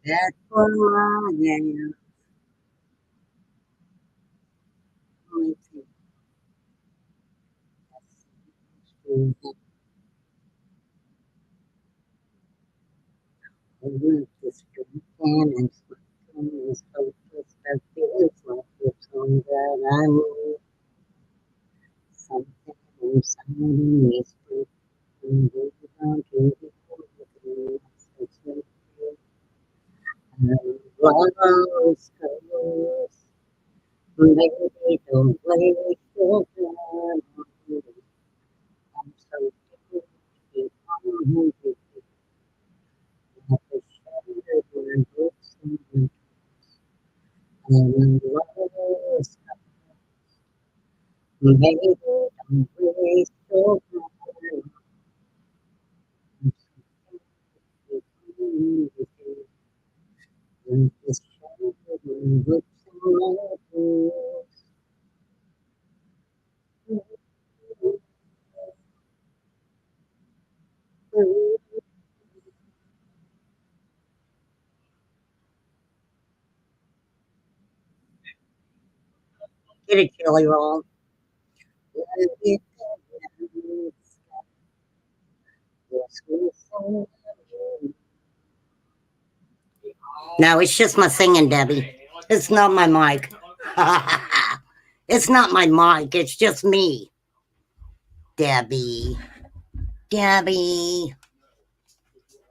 That's what I am. Baby, don't waste your time. I'm so keep on Baby, don't waste your time. Get it, Jelly Roll. No, it's just my singing, Debbie. It's not my mic. It's not my mic. It's just me. Debbie. Debbie.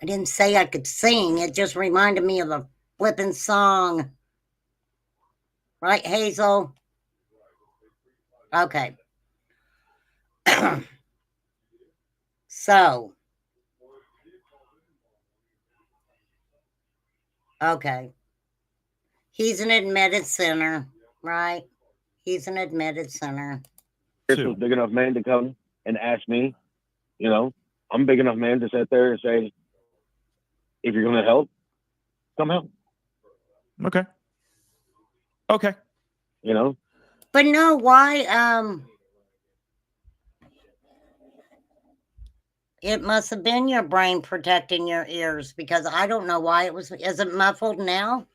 I didn't say I could sing. It just reminded me of a flippin' song. Right, Hazel? Okay. So, Okay. He's an admitted sinner, right? He's an admitted sinner. Chris was big enough man to come and ask me, you know, I'm a big enough man to sit there and say, if you're going to help, come help. Okay. Okay. You know? But no, why? It must have been your brain protecting your ears, because I don't know why it was. Is it muffled now?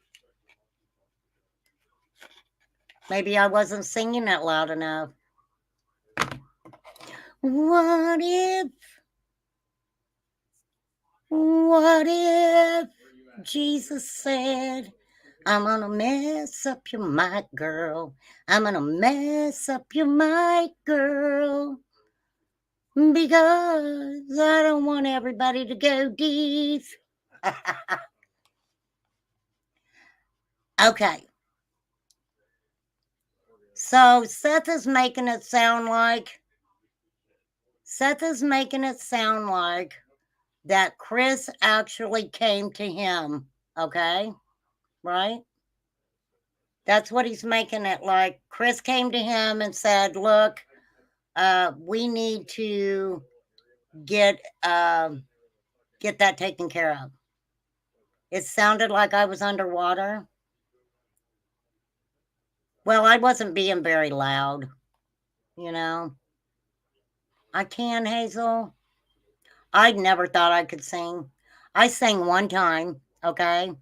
Maybe I wasn't singing it loud enough. What if Jesus said, I'm gonna mess up your mic, girl. I'm gonna mess up your mic, girl. Because I don't want everybody to go deep. Okay. So Seth is making it sound like that Chris actually came to him. Okay. Right? That's what he's making it like. Chris came to him and said, look, we need to get that taken care of. It sounded like I was underwater. Well, I wasn't being very loud, you know. I can, Hazel. I never thought I could sing. I sang one time, okay?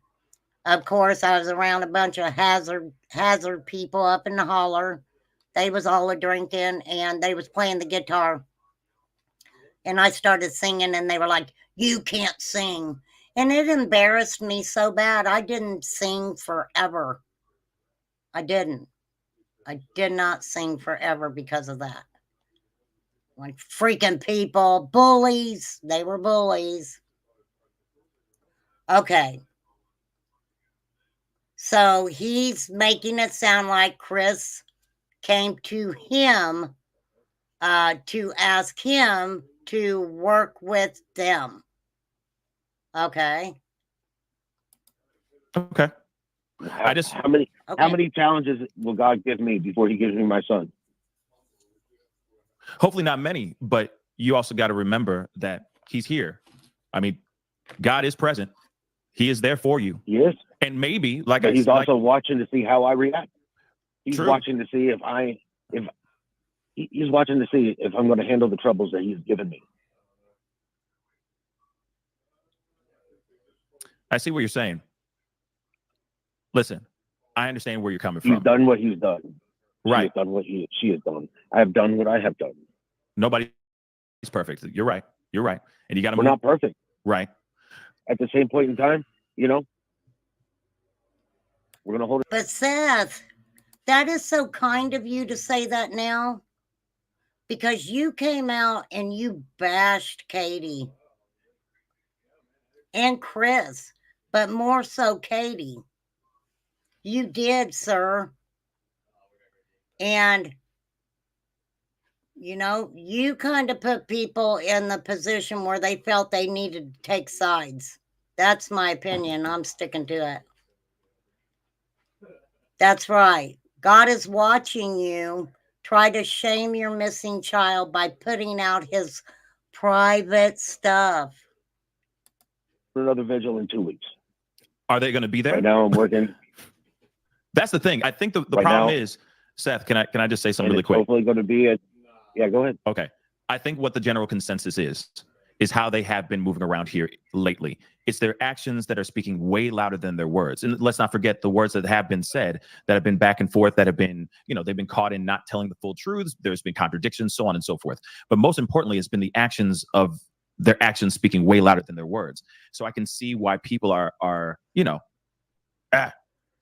Of course, I was around a bunch of hazard people up in the holler. They was all a drinking, and they was playing the guitar. And I started singing, and they were like, you can't sing. And it embarrassed me so bad. I didn't sing forever. I didn't. I did not sing forever because of that. Like freaking people, bullies. They were bullies. Okay. So he's making it sound like Chris came to him to ask him to work with them. Okay. Okay. How many challenges will God give me before he gives me my son? Hopefully not many, but you also got to remember that he's here. I mean, God is present. He is there for you. Yes. And maybe, like but he's also watching to see how I react. He's True. watching to see he's watching to see if I'm going to handle the troubles that he's given me. I see what you're saying. Listen, I understand where you're coming from. He's done what he's done. Right. She has done what she has done. I have done what I have done. Nobody's perfect. You're right. You're right. And you got to We're not perfect. Right. At the same point in time, you know, we're going to hold it. But Seth, that is so kind of you to say that now, because you came out and you bashed Katie and Chris, but more so Katie. You did, sir. And, you know, you kind of put people in the position where they felt they needed to take sides. That's my opinion. I'm sticking to it. That's right. God is watching you try to shame your missing child by putting out his private stuff. Another vigil in 2 weeks. Are they going to be there? Right now I'm working. That's the thing. I think the right problem now, is, Seth, can I just say something really quick? Hopefully going to be yeah, go ahead. Okay. I think what the general consensus is how they have been moving around here lately. It's their actions that are speaking way louder than their words. And let's not forget the words that have been said, that have been back and forth, that have been, you know, they've been caught in not telling the full truths. There's been contradictions, so on and so forth. But most importantly, it's been the actions of their actions speaking way louder than their words. So I can see why people are you know,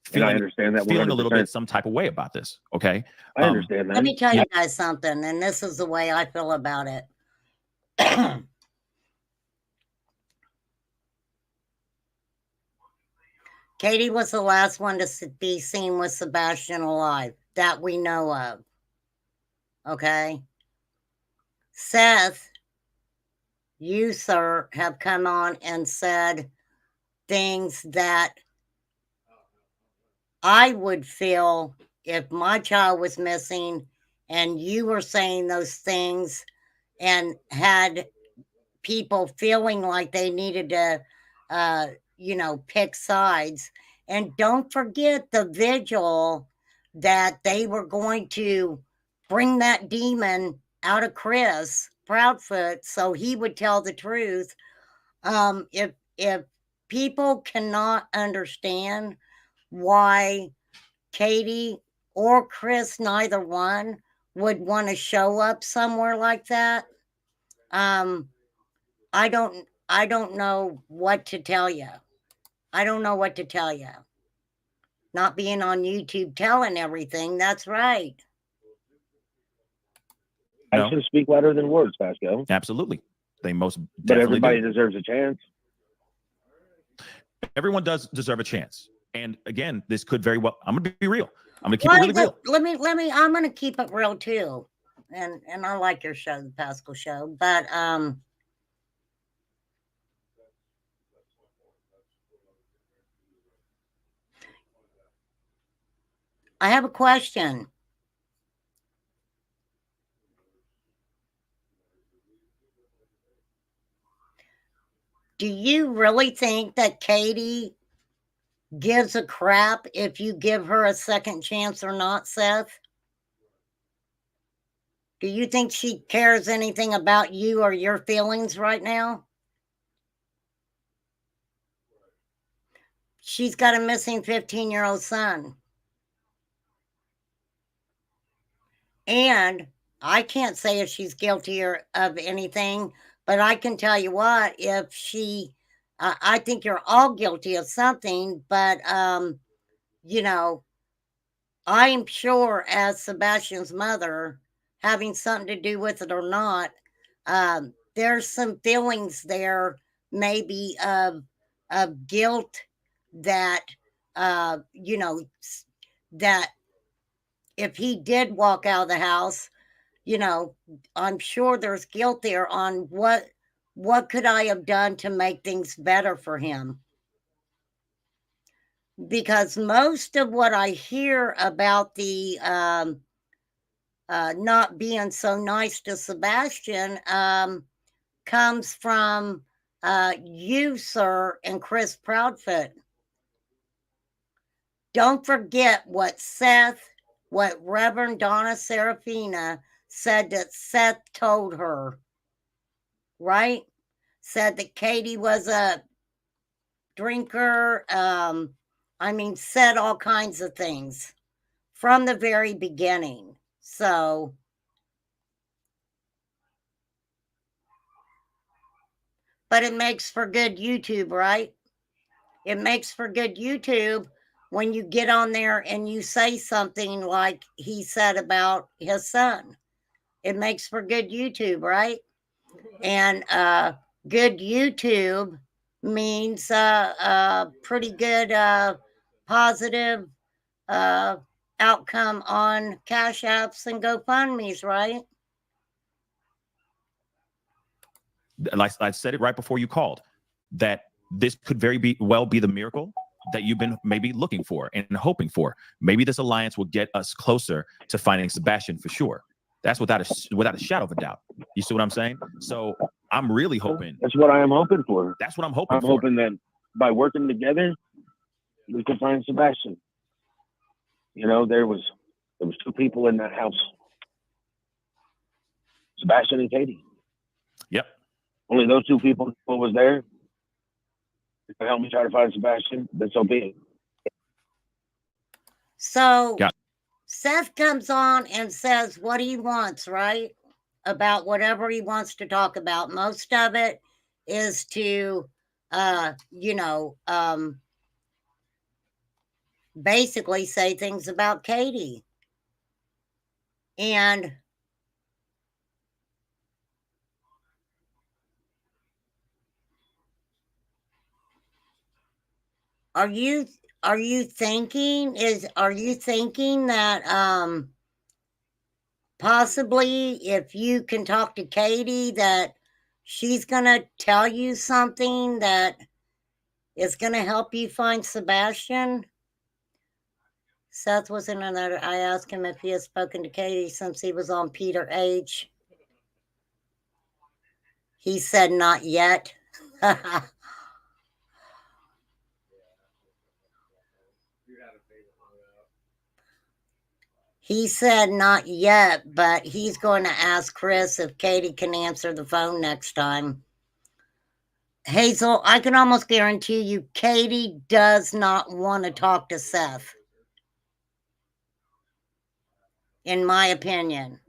feeling, I understand that 100%. feeling a little bit some type of way about this. Okay. I understand that. Let me tell you guys something, and this is the way I feel about it. Katie was the last one to be seen with Sebastian alive that we know of. Okay. Seth, you, sir, have come on and said things that I would feel if my child was missing and you were saying those things and had people feeling like they needed to, pick sides. And don't forget the vigil that they were going to bring that demon out of Chris Proudfoot so he would tell the truth. If people cannot understand why Katie or Chris, neither one, would want to show up somewhere like that, I don't know what to tell you. I don't know what to tell you. Not being on YouTube telling everything, that's right. Actions speak louder than words, Pascal. Absolutely. They most definitely But everybody do. deserves a chance. Everyone does deserve a chance. And again, this could very well, I'm gonna be real. I'm gonna keep it really real. Let me I'm gonna keep it real too. And I like your show, the Pascal Show, but I have a question. Do you really think that Katie gives a crap if you give her a second chance or not, Seth? Do you think she cares anything about you or your feelings right now? She's got a missing 15-year-old son. And I can't say if she's guilty of anything, but I can tell you what, if she, I think you're all guilty of something, but, I'm sure as Sebastian's mother, having something to do with it or not, there's some feelings there, maybe of guilt that, that if he did walk out of the house, I'm sure there's guilt there on what could I have done to make things better for him? Because most of what I hear about the not being so nice to Sebastian comes from you, sir, and Chris Proudfoot. Don't forget what Reverend Donna Serafina said that Seth told her, right? Said that Katie was a drinker. Said all kinds of things from the very beginning. So, but it makes for good YouTube, right? It makes for good YouTube when you get on there and you say something like he said about his son. It makes for good YouTube, right? And good YouTube means pretty good positive outcome on Cash Apps and GoFundMe's, right? Like I said it right before you called, that this could very well be the miracle that you've been maybe looking for and hoping for. Maybe this alliance will get us closer to finding Sebastian for sure. That's without a shadow of a doubt. You see what I'm saying? So I'm really hoping. That's what I am hoping for. That's what I'm hoping for. I'm hoping that by working together, we can find Sebastian. There was two people in that house. Sebastian and Katie. Yep. Only those two people was there. If they help me try to find Sebastian, then so be it. So Seth comes on and says what he wants, right? About whatever he wants to talk about. Most of it is to, basically say things about Katie. And are you thinking that possibly if you can talk to Katie that she's gonna tell you something that is gonna help you find Sebastian? Seth was in another. I asked him if he has spoken to Katie since he was on Peter H. He said not yet. He said not yet, but he's going to ask Chris if Katie can answer the phone next time. Hazel, I can almost guarantee you Katie does not want to talk to Seth, in my opinion.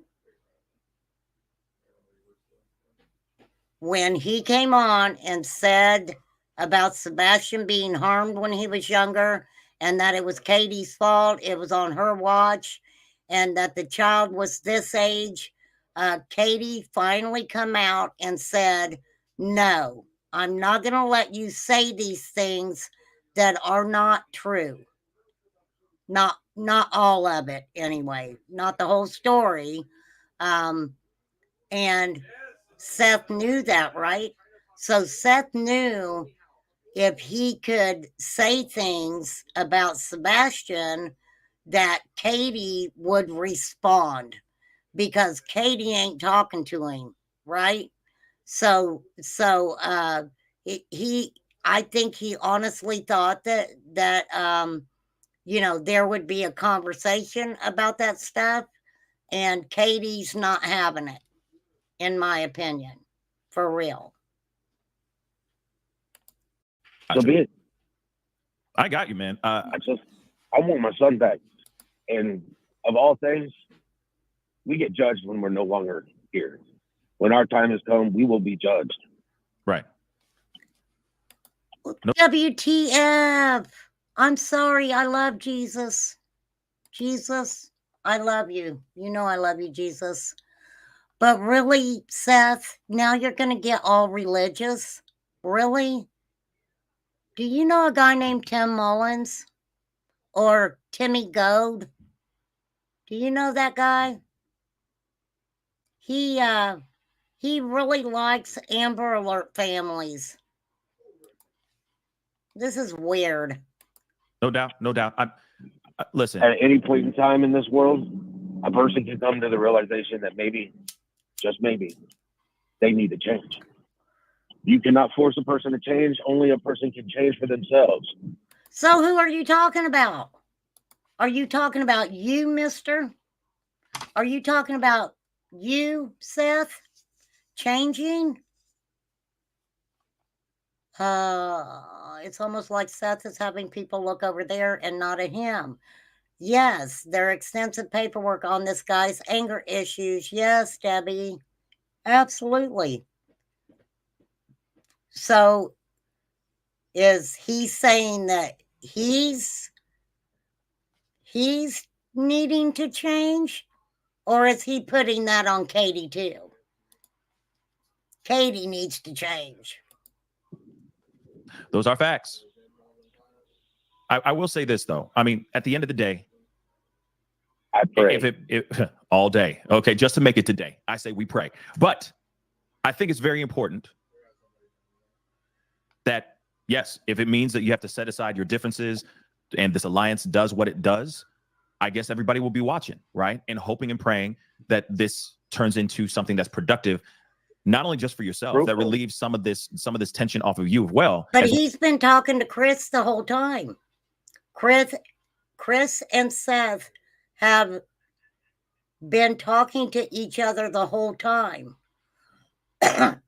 When he came on and said about Sebastian being harmed when he was younger and that it was Katie's fault, it was on her watch, and that the child was this age, Katie finally come out and said, no, I'm not going to let you say these things that are not true. Not all of it, anyway. Not the whole story. And Seth knew that, right? So Seth knew if he could say things about Sebastian that Katie would respond, because Katie ain't talking to him, right? So he I think he honestly thought that there would be a conversation about that stuff, and Katie's not having it, in my opinion, for real. So be it. I got you, man. I want my son back. And of all things, we get judged when we're no longer here. When our time has come, we will be judged. Right. Nope. WTF. I'm sorry. I love Jesus. Jesus, I love you. You know I love you, Jesus. But really, Seth, now you're going to get all religious? Really? Do you know a guy named Tim Mullins? Or Timmy Goad? Do you know that guy? He really likes Amber Alert families. This is weird. No doubt. Listen. At any point in time in this world, a person can come to the realization that maybe, just maybe, they need to change. You cannot force a person to change. Only a person can change for themselves. So who are you talking about? Are you talking about you, mister? Are you talking about you, Seth, changing? It's almost like Seth is having people look over there and not at him. Yes, there are extensive paperwork on this guy's anger issues. Yes, Debbie, absolutely. So is he saying that he's needing to change, or is he putting that on Katie too? Katie needs to change. Those are facts. I will say this, though. I mean, at the end of the day, I pray. If all day, okay, just to make it today, I say we pray. But I think it's very important that, yes, if it means that you have to set aside your differences and this alliance does what it does, I guess everybody will be watching, right? And hoping and praying that this turns into something that's productive, not only just for yourself, that relieves some of this tension off of you as well. But he's been talking to Chris the whole time. Chris and Seth have been talking to each other the whole time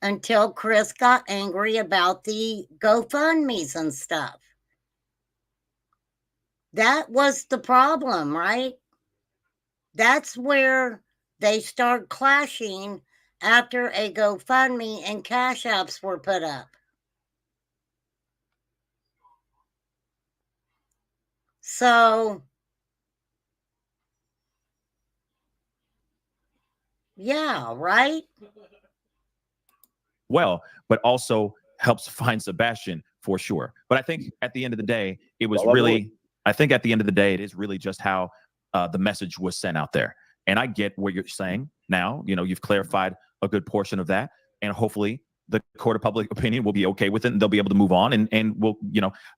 until Chris got angry about the GoFundMes and stuff. That was the problem, right? That's where they start clashing after a GoFundMe and Cash Apps were put up. So, yeah, right? Well, but also helps find Sebastian for sure. But I think at the end of the day, it was I think at the end of the day, it is really just how the message was sent out there. And I get what you're saying now. You know, you've clarified a good portion of that. And hopefully the court of public opinion will be okay with it, and they'll be able to move on. And we'll,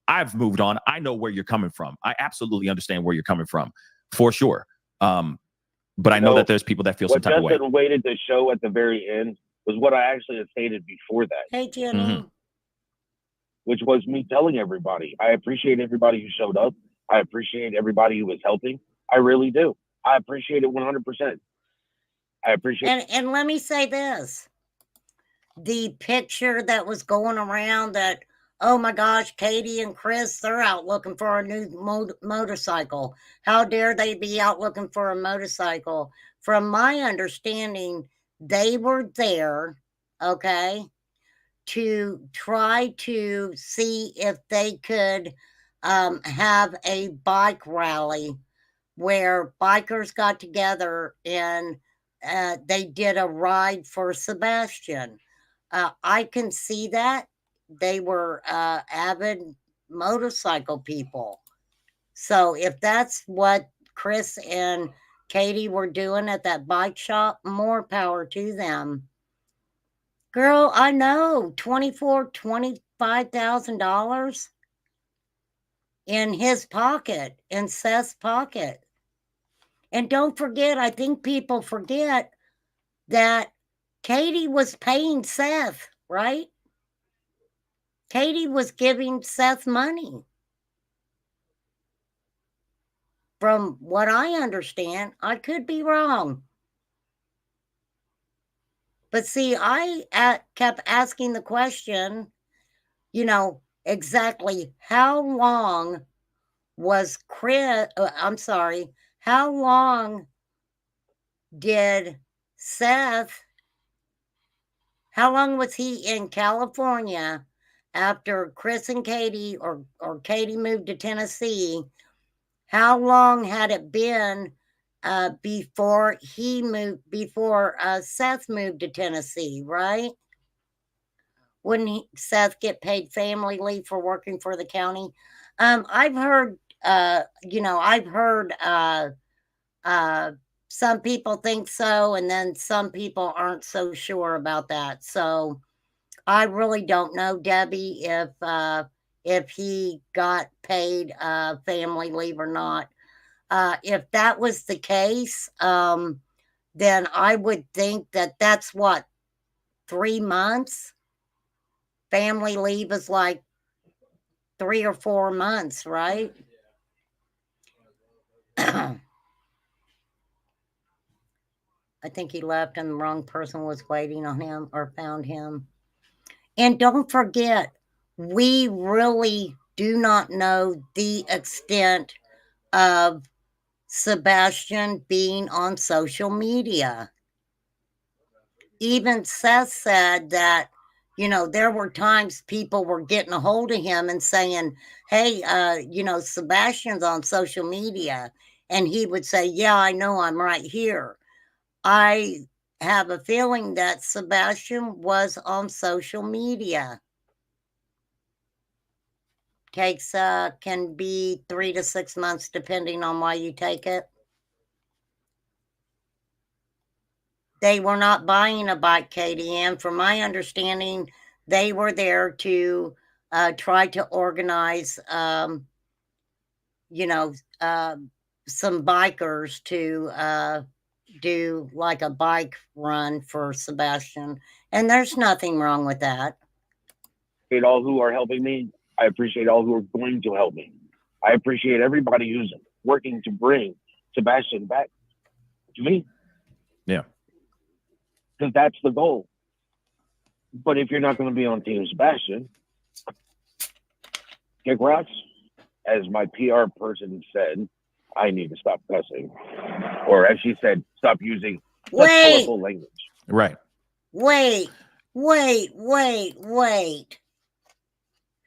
I've moved on. I know where you're coming from. I absolutely understand where you're coming from, for sure. But I know that there's people that feel some type of way. What Justin waited to show at the very end was what I actually had stated before that. Hey, Jenny. Which was me telling everybody, I appreciate everybody who showed up. I appreciate everybody who was helping. I really do. I appreciate it 100%. I appreciate it. And let me say this. The picture that was going around that, oh my gosh, Katie and Chris, they're out looking for a new motorcycle. How dare they be out looking for a motorcycle? From my understanding, they were there, okay, to try to see if they could have a bike rally where bikers got together and they did a ride for Sebastian. I can see that. They were avid motorcycle people. So if that's what Chris and Katie were doing at that bike shop, more power to them. Girl, I know, $25,000 in his pocket, in Seth's pocket. And don't forget, I think people forget that Katie was paying Seth, right? Katie was giving Seth money. From what I understand, I could be wrong. But see, I kept asking the question, exactly how long was how long did Seth, how long was he in California after Chris and Katie or Katie moved to Tennessee? How long had it been before Seth moved to Tennessee, right? Wouldn't Seth get paid family leave for working for the county? I've heard, some people think so, and then some people aren't so sure about that. So I really don't know, Debbie, if he got paid family leave or not. If that was the case, then I would think that that's 3 months. Family leave is like 3 or 4 months, right? I think he left and the wrong person was waiting on him or found him. And don't forget, we really do not know the extent of Sebastian being on social media. Even Seth said that, there were times people were getting a hold of him and saying, hey, Sebastian's on social media. And he would say, yeah, I know, I'm right here. I have a feeling that Sebastian was on social media. Can be 3 to 6 months, depending on why you take it. They were not buying a bike, Katie, and from my understanding, they were there to try to organize, some bikers to do like a bike run for Sebastian. And there's nothing wrong with that. I appreciate all who are helping me. I appreciate all who are going to help me. I appreciate everybody who's working to bring Sebastian back to me. Yeah. Because that's the goal. But if you're not going to be on Team Sebastian, kick rocks. As my PR person said, I need to stop cussing. Or as she said, stop using such colorful language. Right. Wait.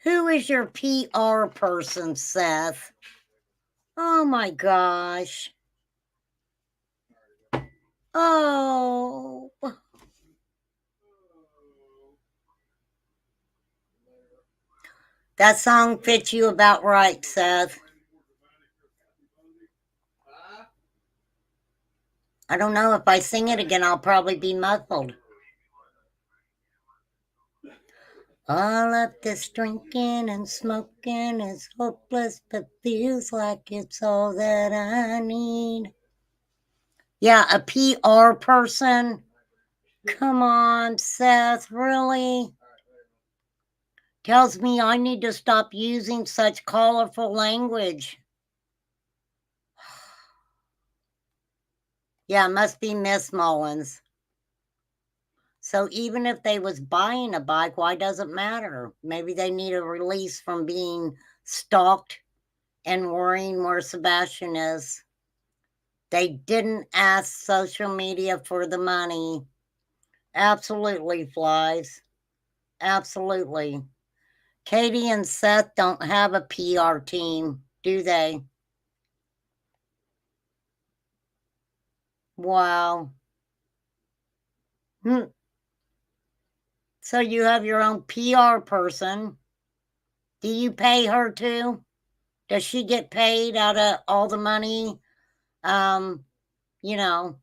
Who is your PR person, Seth? Oh my gosh. Oh. That song fits you about right, Seth. I don't know. If I sing it again, I'll probably be muffled. All of this drinking and smoking is hopeless, but feels like it's all that I need. Yeah, a PR person. Come on, Seth, really? Tells me I need to stop using such colorful language. Yeah, it must be Miss Mullins. So even if they was buying a bike, why does it matter? Maybe they need a release from being stalked and worrying where Sebastian is. They didn't ask social media for the money. Absolutely, Flies. Absolutely. Katie and Seth don't have a PR team, do they? Wow. So you have your own PR person. Do you pay her too? Does she get paid out of all the money? You know.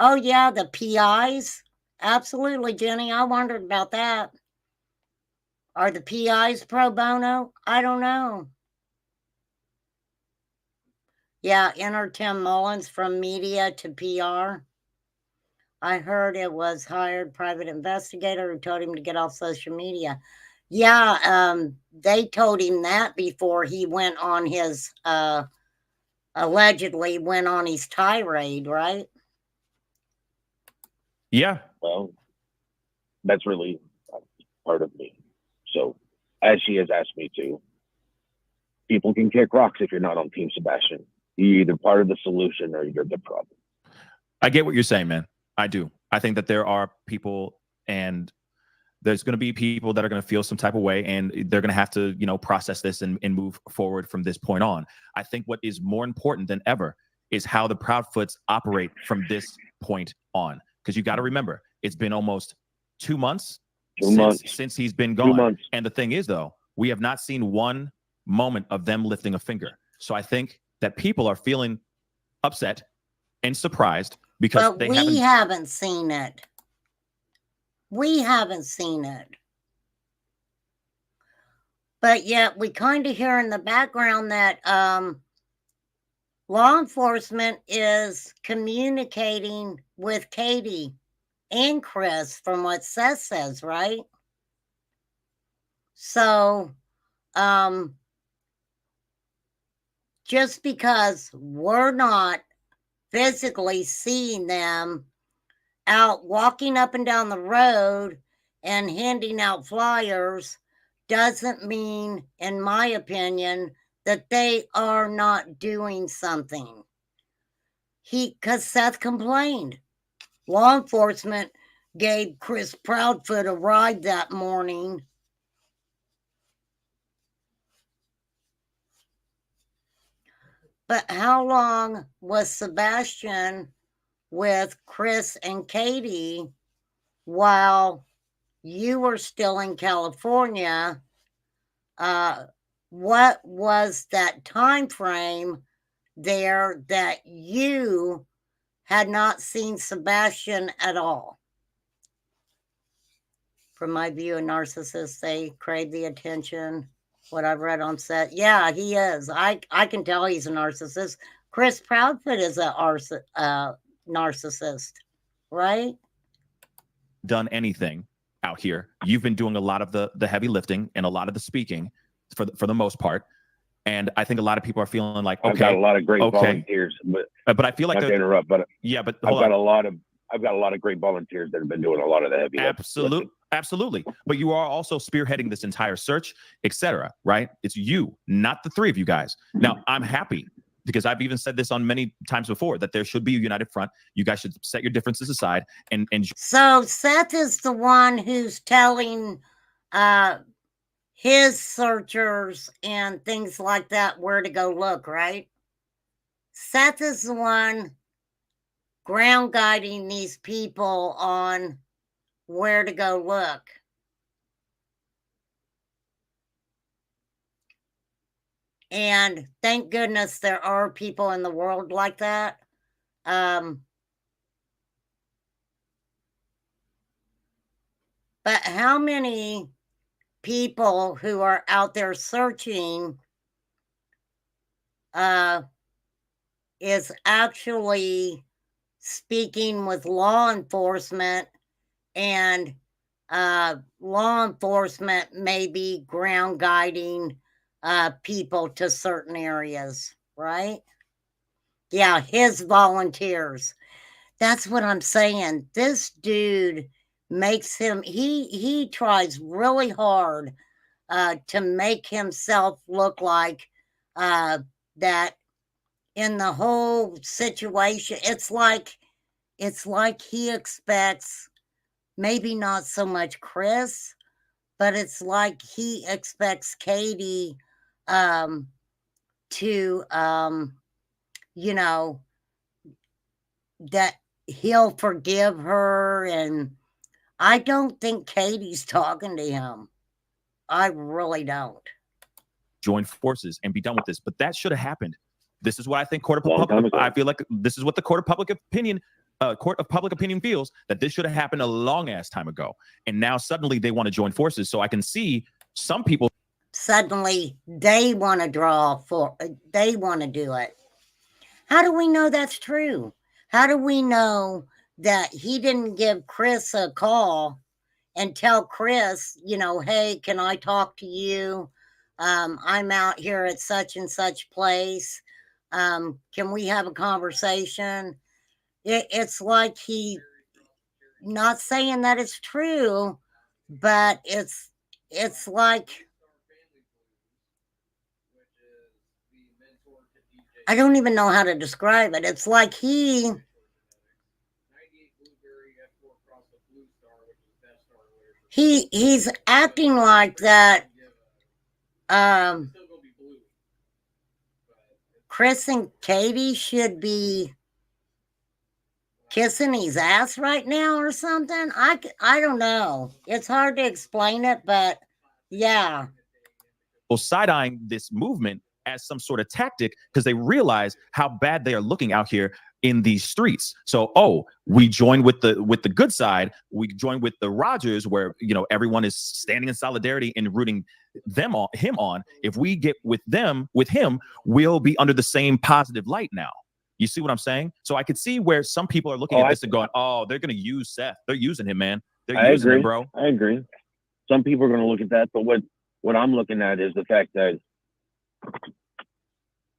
Oh yeah, the PIs. Absolutely, Jenny. I wondered about that. Are the PIs pro bono? I don't know. Yeah, enter Tim Mullins from media to PR. I heard it was hired private investigator who told him to get off social media. Yeah, they told him that before he went on his allegedly went on his tirade, right? Yeah. Well, that's really part of me. So, as she has asked me to, people can kick rocks if you're not on Team Sebastian. You're either part of the solution or you're the problem. I get what you're saying, man. I do. I think that there are people, and there's going to be people that are going to feel some type of way, and they're going to have to, process this and move forward from this point on. I think what is more important than ever is how the Proudfoots operate from this point on. Because you got to remember, it's been almost 2 months since he's been gone. And the thing is, though, we have not seen one moment of them lifting a finger. So I think that people are feeling upset and surprised because but we haven't seen it. We haven't seen it. But yet we kind of hear in the background that law enforcement is communicating with Katie and Chris from what Seth says, right? So just because we're not physically seeing them out walking up and down the road and handing out flyers doesn't mean, in my opinion, that they are not doing something. Because Seth complained. Law enforcement gave Chris Proudfoot a ride that morning. But how long was Sebastian with Chris and Katie while you were still in California? What was that time frame there that you had not seen Sebastian at all? From my view, a narcissist, they crave the attention. What I've read on set, yeah, he is. I can tell he's a narcissist. Chris Proudfoot is a narcissist, right? Done anything out here. You've been doing a lot of the heavy lifting and a lot of the speaking for the most part. And I think a lot of people are feeling like, okay, I've got a lot of great volunteers, but I feel like not to interrupt, but yeah, but I've got a lot of great volunteers that have been doing a lot of the heavy lifting. Absolutely. But you are also spearheading this entire search, etc. Right? It's you, not the three of you guys. Now, I'm happy because I've even said this on many times before that there should be a united front. You guys should set your differences aside and So Seth is the one who's telling his searchers and things like that where to go look, right? Seth is the one ground guiding these people on where to go look. And thank goodness there are people in the world like that. But how many people who are out there searching is actually speaking with law enforcement, and law enforcement may be ground guiding people to certain areas, right? Yeah, his volunteers. That's what I'm saying. This dude makes him, he tries really hard to make himself look like that in the whole situation. It's like he expects, maybe not so much Chris, but it's like he expects Katie to you know, that he'll forgive her. And I don't think Katie's talking to him. I really don't. Join forces and be done with this. But that should have happened. This is what I think I feel like this is what the court of public opinion feels, that this should have happened a long ass time ago. And now suddenly they want to join forces. So I can see some people suddenly they want to they want to do it. How do we know that's true? How do we know that he didn't give Chris a call and tell Chris, hey, can I talk to you? I'm out here at such and such place. Can we have a conversation? It's like he, not saying that it's true, but it's like, I don't even know how to describe it. It's like he's acting like that. Chris and Katie should be kissing his ass right now or something. I don't know. It's hard to explain it, but yeah. Well, side-eyeing this movement as some sort of tactic because they realize how bad they are looking out here in these streets. So, we join with the good side. We join with the Rogers, where everyone is standing in solidarity and rooting him on. If we get with him, we'll be under the same positive light now. You see what I'm saying? So I could see where some people are looking at this and going, they're going to use Seth. They're using him, man. They're using him, bro. I agree. Some people are going to look at that, but what I'm looking at is the fact that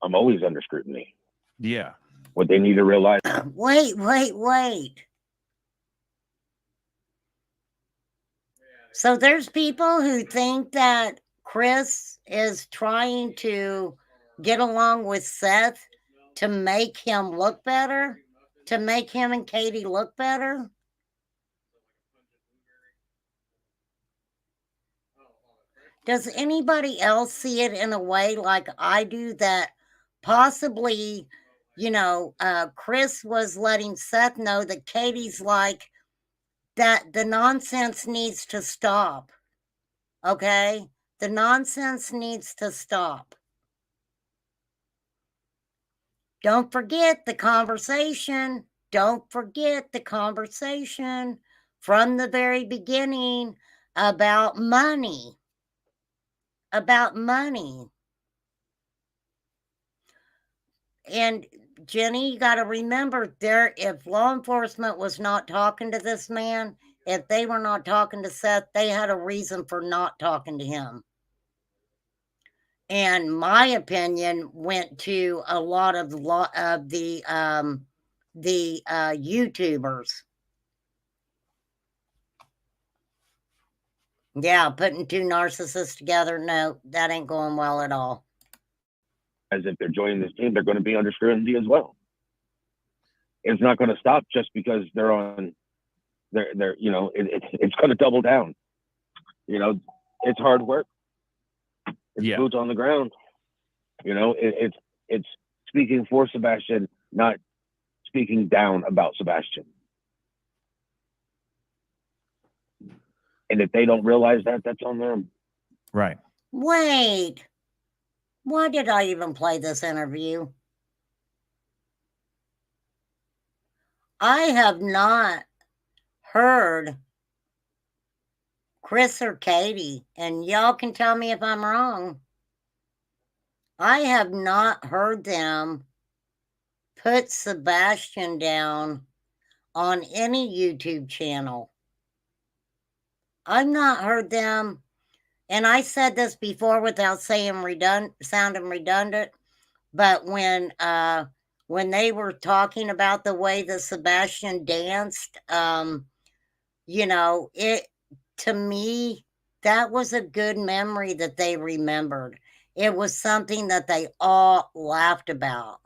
I'm always under scrutiny. Yeah. What they need to realize. Wait. So there's people who think that Chris is trying to get along with Seth to make him look better, to make him and Katie look better. Does anybody else see it in a way like I do, that possibly, Chris was letting Seth know that Katie's like, that the nonsense needs to stop. Okay? The nonsense needs to stop. Don't forget the conversation. Don't forget the conversation from the very beginning about money. About money. And Jenny, you got to remember, if law enforcement was not talking to this man, if they were not talking to Seth, they had a reason for not talking to him. And my opinion went to a lot of the YouTubers. Yeah, putting two narcissists together, no, that ain't going well at all. As if they're joining this team, they're going to be under scrutiny as well. It's not going to stop just because they're on. They're it's going to double down. It's hard work. It's boots on the ground. It's speaking for Sebastian, not speaking down about Sebastian. And if they don't realize that, that's on them. Right. Wait. Why did I even play this interview? I have not heard Chris or Katie, and y'all can tell me if I'm wrong. I have not heard them put Sebastian down on any YouTube channel. I've not heard them, and I said this before without sounding redundant, but when they were talking about the way that Sebastian danced, you know, it, to me, that was a good memory that they remembered. It was something that they all laughed about.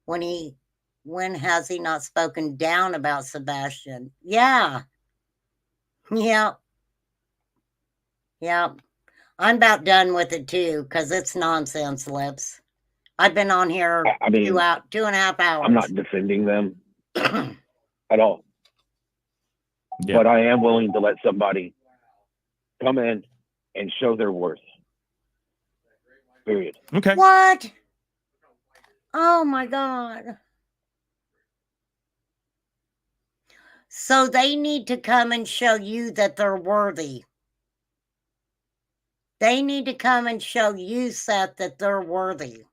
When has he not spoken down about Sebastian? Yeah. Yep. Yep. I'm about done with it too, because it's nonsense, Lips. I've been on here I mean, 2.5 hours. I'm not defending them at all. Yeah. But I am willing to let somebody come in and show their worth. Period. Okay. What? Oh my God. So they need to come and show you that they're worthy. They need to come and show you, Seth, that they're worthy.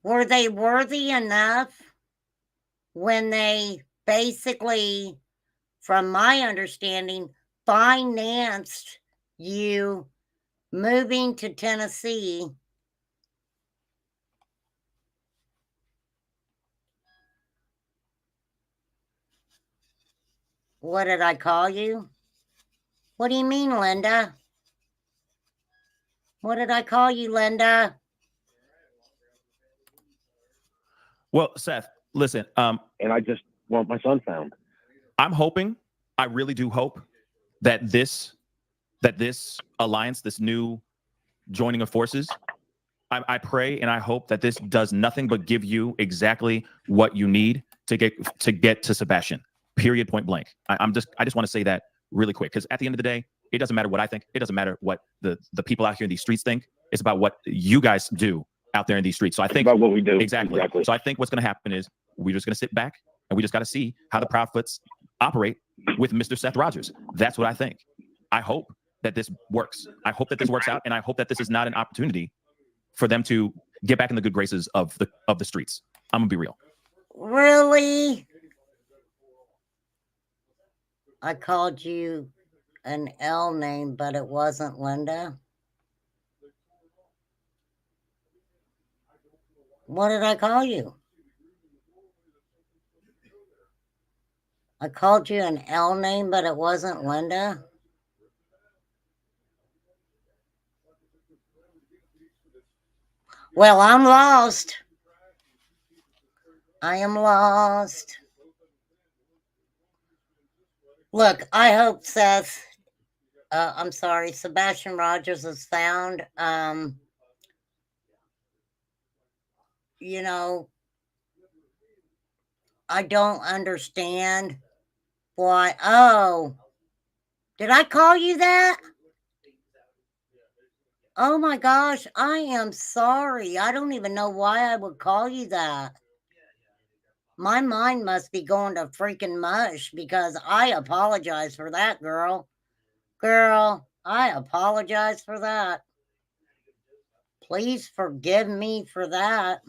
Were they worthy enough when they basically, from my understanding, financed you moving to Tennessee? What did I call you? What do you mean, Linda? What did I call you, Linda? Well, Seth, listen, and I just want my son found. I'm hoping, I really do hope that this alliance, this new joining of forces, I pray and I hope that this does nothing but give you exactly what you need to get to Sebastian. Period. Point blank. I just want to say that really quick, because at the end of the day, it doesn't matter what I think. It doesn't matter what the people out here in these streets think. It's about what you guys do out there in these streets. So I think about what we do. Exactly. So I think what's going to happen is we're just going to sit back and we just got to see how the Proudfoots operate with Mr. Seth Rogers. That's what I think. I hope that this works. I hope that this works out, and I hope that this is not an opportunity for them to get back in the good graces of the streets. I'm gonna be real. Really? I called you an L name, but it wasn't Linda. What did I call you? I called you an L name, but it wasn't Linda. Well, I'm lost. I am lost. Look, I hope Sebastian Rogers is found. You know, I don't understand why. Oh, did I call you that? Oh my gosh, I am sorry. I don't even know why I would call you that. My mind must be going to freaking mush, because I apologize for that, girl. Girl, I apologize for that. Please forgive me for that.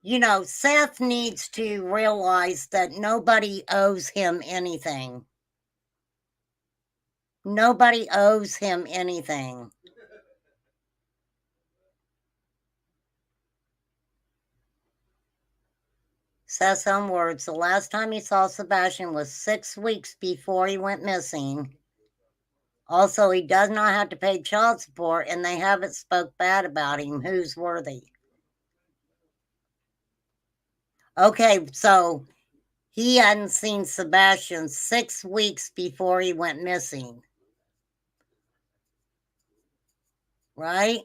You know, Seth needs to realize that nobody owes him anything. Nobody owes him anything. Seth's own words, the last time he saw Sebastian was 6 weeks before he went missing. Also, he does not have to pay child support, and they haven't spoke bad about him. Who's worthy? Okay, so he hadn't seen Sebastian 6 weeks before he went missing. Right?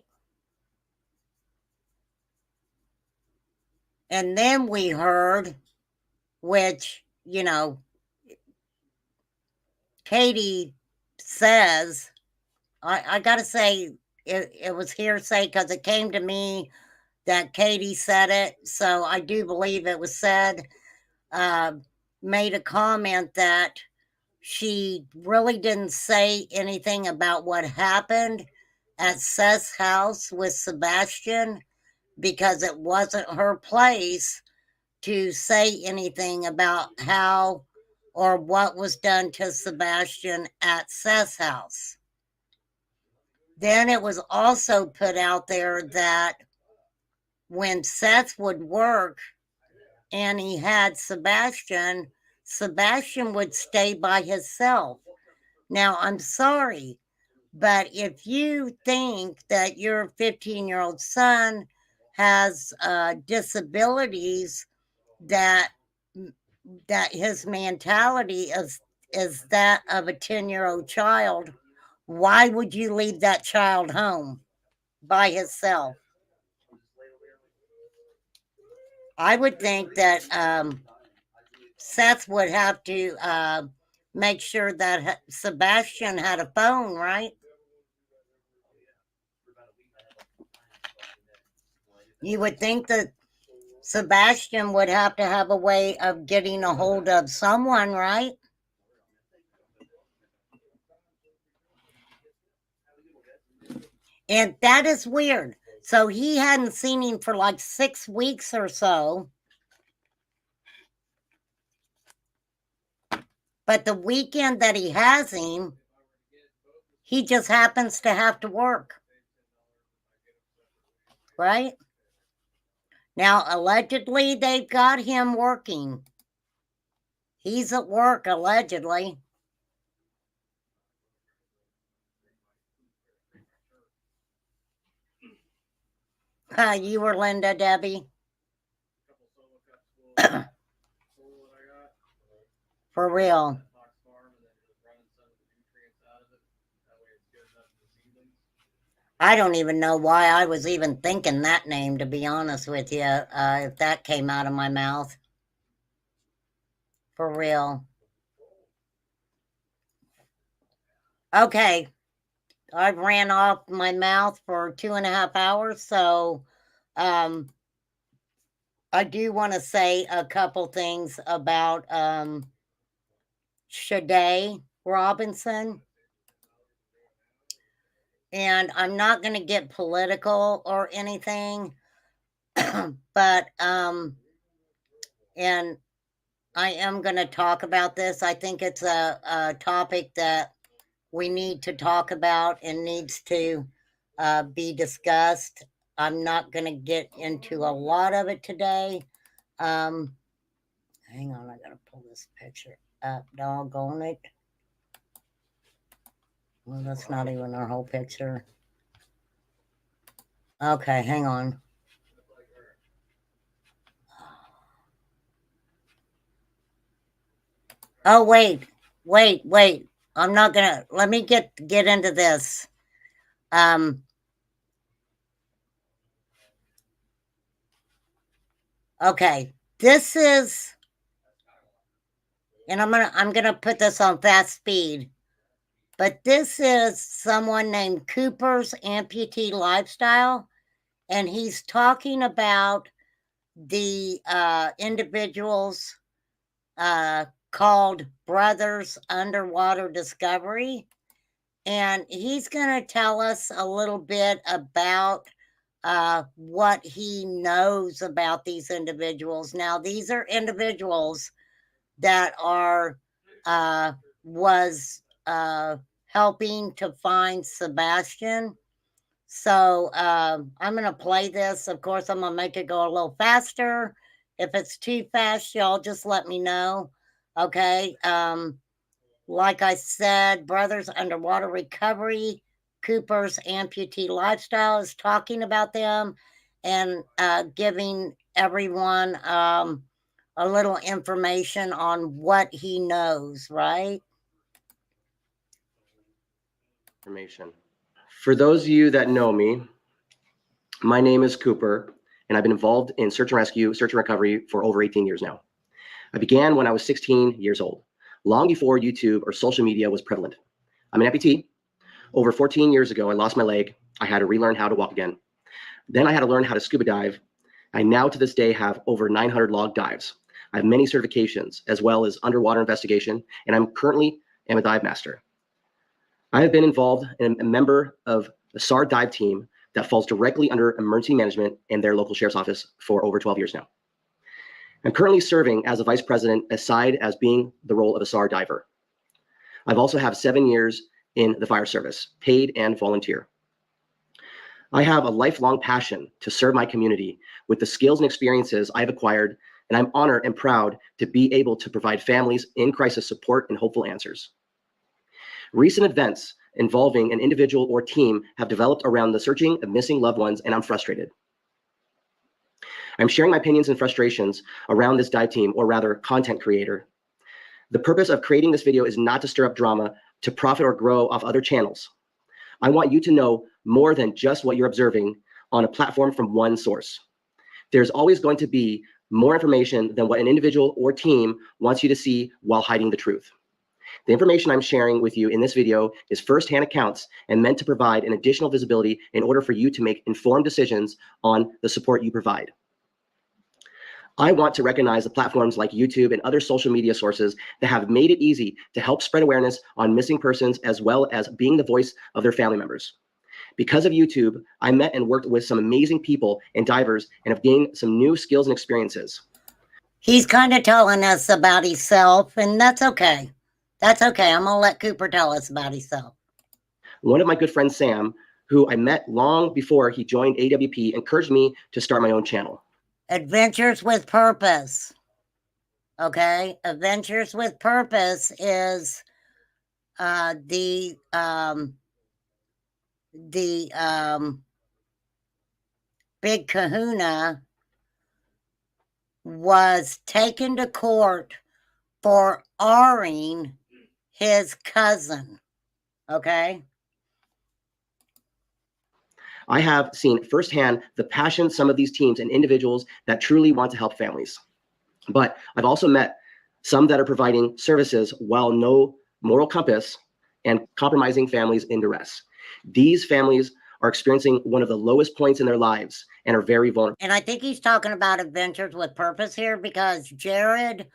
And then we heard, which, you know, Katie says I got to say, it was hearsay because it came to me that Katie said it. So I do believe it was said. Made a comment that she really didn't say anything about what happened at Seth's house with Sebastian because it wasn't her place to say anything about how or what was done to Sebastian at Seth's house. Then it was also put out there that when Seth would work and he had Sebastian, Sebastian would stay by himself. Now, I'm sorry, but if you think that your 15-year-old son has disabilities, that his mentality is that of a 10-year-old child, why would you leave that child home by himself? I would think that Seth would have to make sure that Sebastian had a phone, right? You would think that Sebastian would have to have a way of getting a hold of someone, right? And that is weird. So he hadn't seen him for like 6 weeks or so. But the weekend that he has him, he just happens to have to work. Right? Now, allegedly, they've got him working. He's at work, allegedly. You were Linda, Debbie. For real. I don't even know why I was even thinking that name, to be honest with you, if that came out of my mouth. For real. Okay. I've ran off my mouth for 2.5 hours, so I do want to say a couple things about Shade Robinson. And I'm not going to get political or anything, but and I am going to talk about this. I think it's a topic that we need to talk about and needs to be discussed. I'm not going to get into a lot of it today. Hang on, I got to pull this picture up. Doggone it. Well, that's not even our whole picture. Okay, hang on. Oh, wait. I'm not gonna, let me get into this. Okay, this is, and I'm gonna put this on fast speed, but this is someone named Cooper's Amputee Lifestyle, and he's talking about the individuals called Brothers Underwater Discovery, and he's going to tell us a little bit about what he knows about these individuals. Now, these are individuals that are was helping to find Sebastian. So I'm going to play this. Of course, I'm going to make it go a little faster. If it's too fast, y'all just let me know. Okay. Like I said, Brothers Underwater Recovery, Cooper's Amputee Lifestyle is talking about them and giving everyone a little information on what he knows, right? Information. For those of you that know me, my name is Cooper, and I've been involved in search and rescue, search and recovery for over 18 years now. I began when I was 16 years old, long before YouTube or social media was prevalent. I'm an amputee. Over 14 years ago, I lost my leg. I had to relearn how to walk again. Then I had to learn how to scuba dive. I now to this day have over 900 log dives. I have many certifications as well as underwater investigation, and I'm currently a dive master. I have been involved in a member of the SAR dive team that falls directly under emergency management and their local sheriff's office for over 12 years now. I'm currently serving as a vice president aside as being the role of a SAR diver. I've also have 7 years in the fire service, paid and volunteer. I have a lifelong passion to serve my community with the skills and experiences I've acquired, and I'm honored and proud to be able to provide families in crisis support and hopeful answers. Recent events involving an individual or team have developed around the searching of missing loved ones, and I'm frustrated. I'm sharing my opinions and frustrations around this dive team, or rather content creator. The purpose of creating this video is not to stir up drama, to profit or grow off other channels. I want you to know more than just what you're observing on a platform from one source. There's always going to be more information than what an individual or team wants you to see while hiding the truth. The information I'm sharing with you in this video is firsthand accounts and meant to provide an additional visibility in order for you to make informed decisions on the support you provide. I want to recognize the platforms like YouTube and other social media sources that have made it easy to help spread awareness on missing persons as well as being the voice of their family members. Because of YouTube, I met and worked with some amazing people and divers and have gained some new skills and experiences. He's kind of telling us about himself, and that's okay. That's okay. I'm going to let Cooper tell us about himself. One of my good friends, Sam, who I met long before he joined AWP, encouraged me to start my own channel. Adventures with Purpose. Okay? Adventures with Purpose is the big kahuna was taken to court for R-ing his cousin. Okay? I have seen firsthand the passion some of these teams and individuals that truly want to help families. But I've also met some that are providing services while no moral compass and compromising families in duress. These families are experiencing one of the lowest points in their lives and are very vulnerable. And I think he's talking about Adventures with Purpose here, because Jared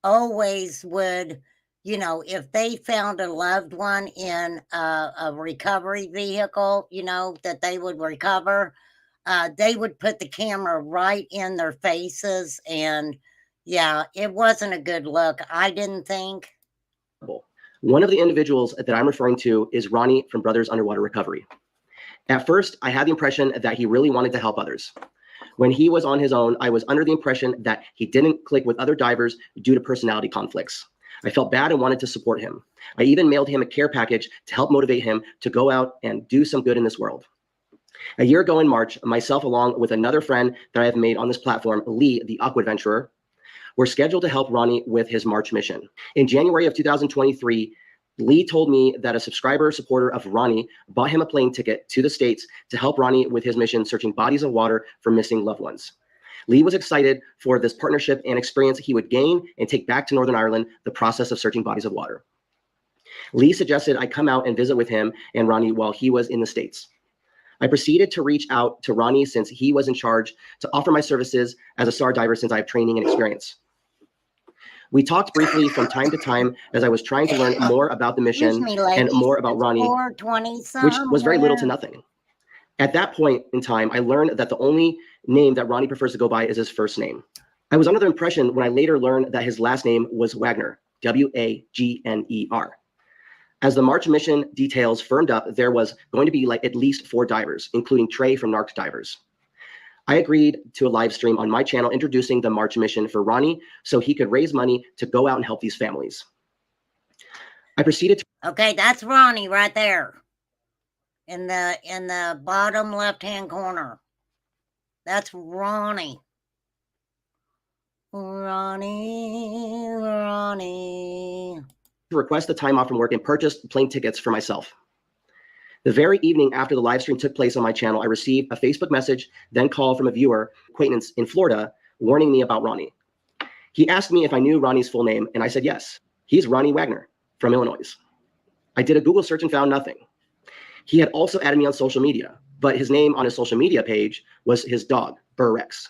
always would, you know, if they found a loved one in a recovery vehicle, you know, that they would recover, they would put the camera right in their faces. And yeah, it wasn't a good look, I didn't think. One of the individuals that I'm referring to is Ronnie from Brothers Underwater Recovery. At first, I had the impression that he really wanted to help others. When he was on his own, I was under the impression that he didn't click with other divers due to personality conflicts. I felt bad and wanted to support him. I even mailed him a care package to help motivate him to go out and do some good in this world. A year ago in March, myself along with another friend that I have made on this platform, Lee, the Aqua Adventurer, were scheduled to help Ronnie with his March mission. In January of 2023, Lee told me that a subscriber supporter of Ronnie bought him a plane ticket to the States to help Ronnie with his mission searching bodies of water for missing loved ones. Lee was excited for this partnership and experience he would gain and take back to Northern Ireland the process of searching bodies of water. Lee suggested I come out and visit with him and Ronnie while he was in the States. I proceeded to reach out to Ronnie since he was in charge to offer my services as a SAR diver since I have training and experience. We talked briefly from time to time as I was trying to learn more about the mission and more about Ronnie, which was very little to nothing. At that point in time, I learned that the only name that Ronnie prefers to go by is his first name. I was under the impression when I later learned that his last name was Wagner, W-A-G-N-E-R. As the March mission details firmed up, there was going to be like at least 4 divers, including Trey from Narc Divers. I agreed to a live stream on my channel introducing the March mission for Ronnie so he could raise money to go out and help these families. I proceeded to— Okay, that's Ronnie right there. In the bottom left-hand corner. That's Ronnie. Ronnie. To request the time off from work and purchased plane tickets for myself. The very evening after the live stream took place on my channel, I received a Facebook message, then call from a viewer, acquaintance in Florida, warning me about Ronnie. He asked me if I knew Ronnie's full name, and I said yes. He's Ronnie Wagner from Illinois. I did a Google search and found nothing. He had also added me on social media, but his name on his social media page was his dog, Burr Rex.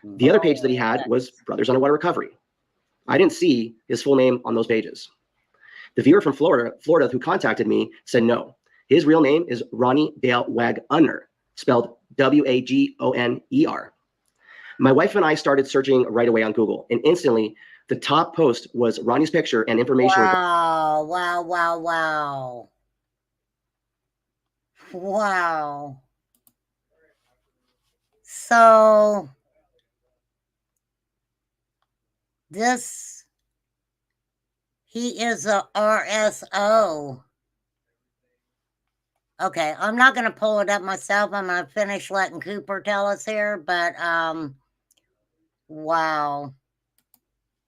The other page that he had was Brothers Underwater Recovery. I didn't see his full name on those pages. The viewer from Florida who contacted me said no. His real name is Ronnie Dale Wagoner, spelled Wagoner. My wife and I started searching right away on Google, and instantly the top post was Ronnie's picture and information. Wow, wow, wow, wow. Wow. So he is a RSO. Okay, I'm not going to pull it up myself. I'm going to finish letting Cooper tell us here, but wow.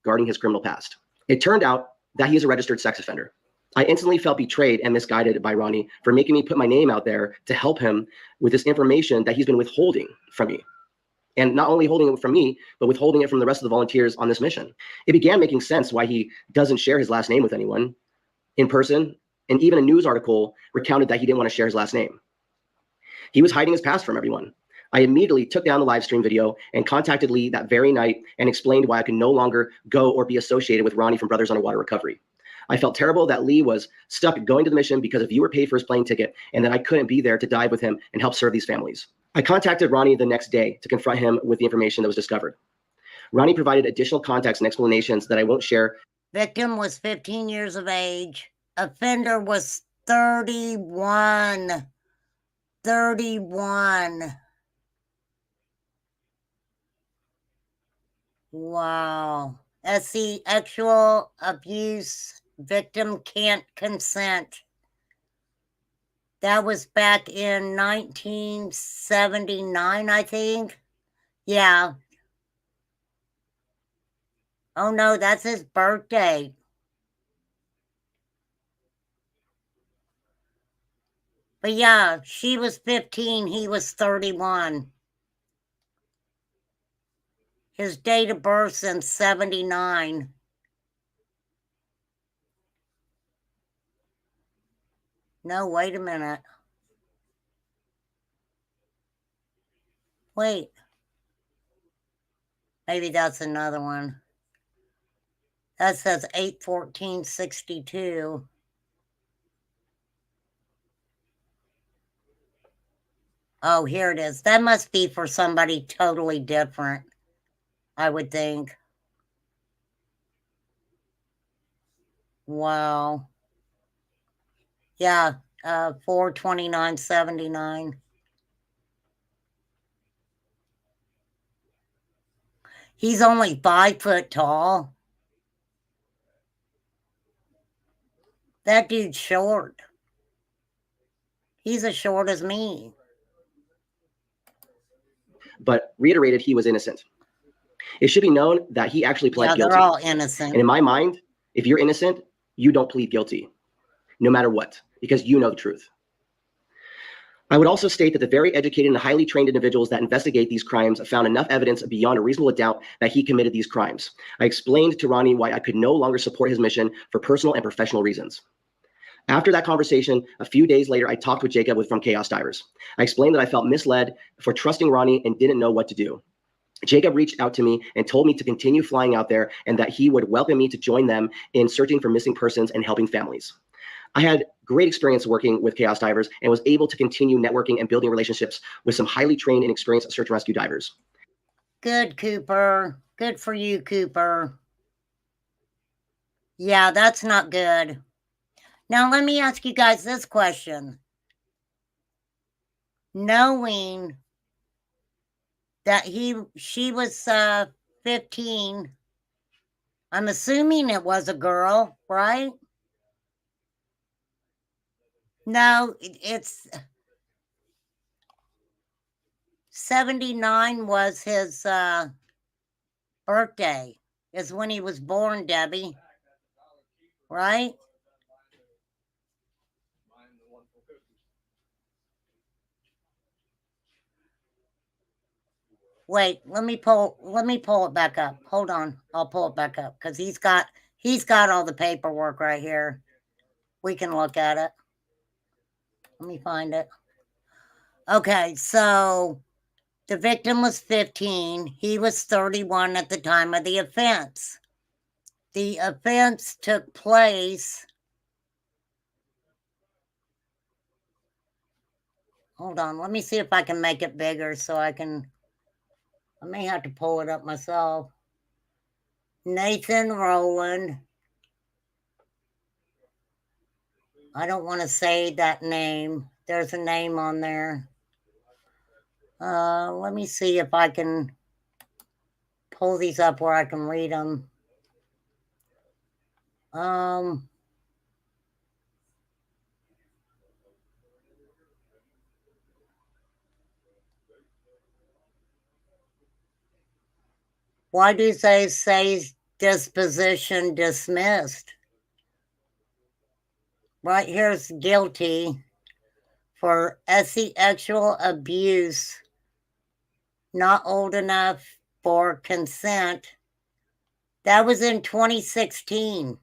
Regarding his criminal past. It turned out that he is a registered sex offender. I instantly felt betrayed and misguided by Ronnie for making me put my name out there to help him with this information that he's been withholding from me. And not only holding it from me, but withholding it from the rest of the volunteers on this mission. It began making sense why he doesn't share his last name with anyone in person, and even a news article recounted that he didn't want to share his last name. He was hiding his past from everyone. I immediately took down the live stream video and contacted Lee that very night and explained why I could no longer go or be associated with Ronnie from Brothers Underwater Recovery. I felt terrible that Lee was stuck going to the mission because a viewer paid for his plane ticket and that I couldn't be there to dive with him and help serve these families. I contacted Ronnie the next day to confront him with the information that was discovered. Ronnie provided additional context and explanations that I won't share. Victim was 15 years of age. Offender was 31. 31. Wow. SC, sexual abuse victim can't consent. That was back in 1979, I think. Yeah. Oh no, that's his birthday. But yeah, she was 15, he was 31. His date of birth's in 79. No, wait a minute. Wait. Maybe that's another one. That says 8/14/62. Oh, here it is. That must be for somebody totally different, I would think. Wow. Yeah, 4/29/79. He's only 5 foot tall. That dude's short. He's as short as me. But reiterated he was innocent. It should be known that he actually pled guilty. They're all innocent. And in my mind, if you're innocent, you don't plead guilty, no matter what, because you know the truth. I would also state that the very educated and highly trained individuals that investigate these crimes found enough evidence beyond a reasonable doubt that he committed these crimes. I explained to Ronnie why I could no longer support his mission for personal and professional reasons. After that conversation, a few days later, I talked with Jacob from Chaos Divers. I explained that I felt misled for trusting Ronnie and didn't know what to do. Jacob reached out to me and told me to continue flying out there and that he would welcome me to join them in searching for missing persons and helping families. I had great experience working with Chaos Divers and was able to continue networking and building relationships with some highly trained and experienced search and rescue divers. Good, Cooper. Good for you, Cooper. Yeah, that's not good. Now, let me ask you guys this question. Knowing that she was 15, I'm assuming it was a girl, right? No, it's 79 was his birthday, is when he was born, Debbie, right? Wait, let me pull it back up. Hold on. I'll pull it back up because he's got all the paperwork right here. We can look at it. Let me find it. Okay, so the victim was 15. He was 31 at the time of the offense. The offense took place. Hold on, let me see if I can make it bigger so I may have to pull it up myself. Nathan Rowland. I don't want to say that name. There's a name on there. Let me see if I can pull these up where I can read them. Why do they say disposition dismissed? Right here's guilty for sexual abuse, not old enough for consent. That was in 2016.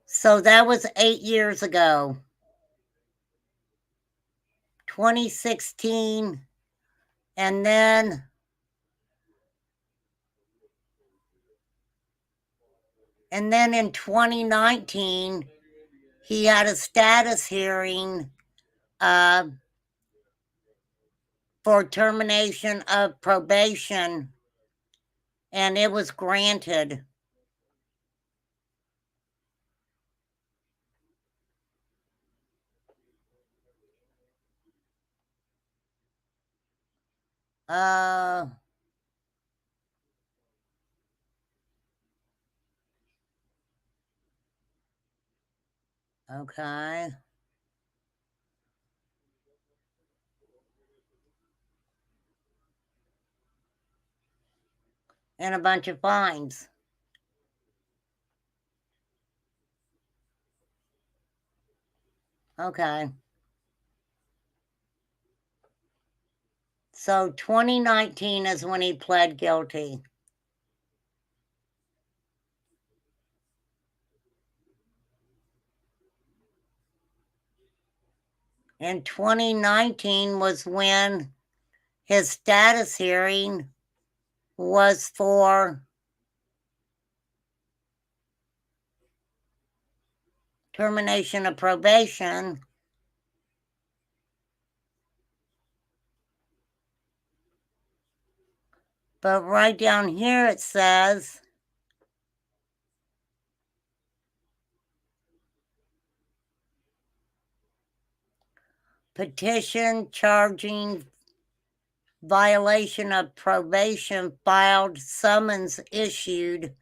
So that was 8 years ago. 2016. And then in 2019, he had a status hearing for termination of probation, and it was granted. Okay. And a bunch of fines. Okay. So 2019 is when he pled guilty. And 2019 was when his status hearing was for termination of probation. But right down here it says petition charging violation of probation filed, summons issued,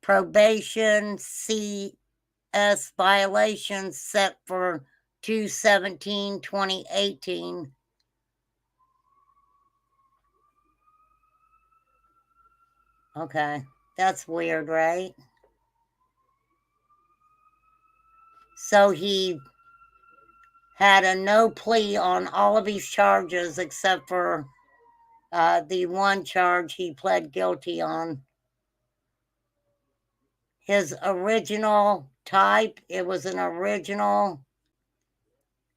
probation CS violation set for 2/17/2018. Okay, that's weird, right? So he had a no plea on all of his charges except for the one charge he pled guilty on. His original type, it was an original,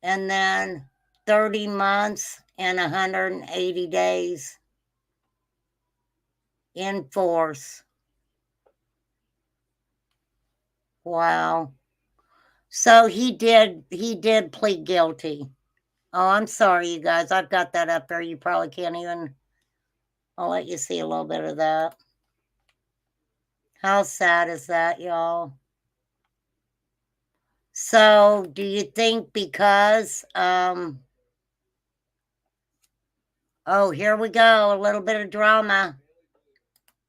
and then 30 months and 180 days in force. Wow. So he did plead guilty. Oh, I'm sorry, you guys. I've got that up there. You probably can't even. I'll let you see a little bit of that. How sad is that, y'all? So do you think because, oh, here we go. A little bit of drama.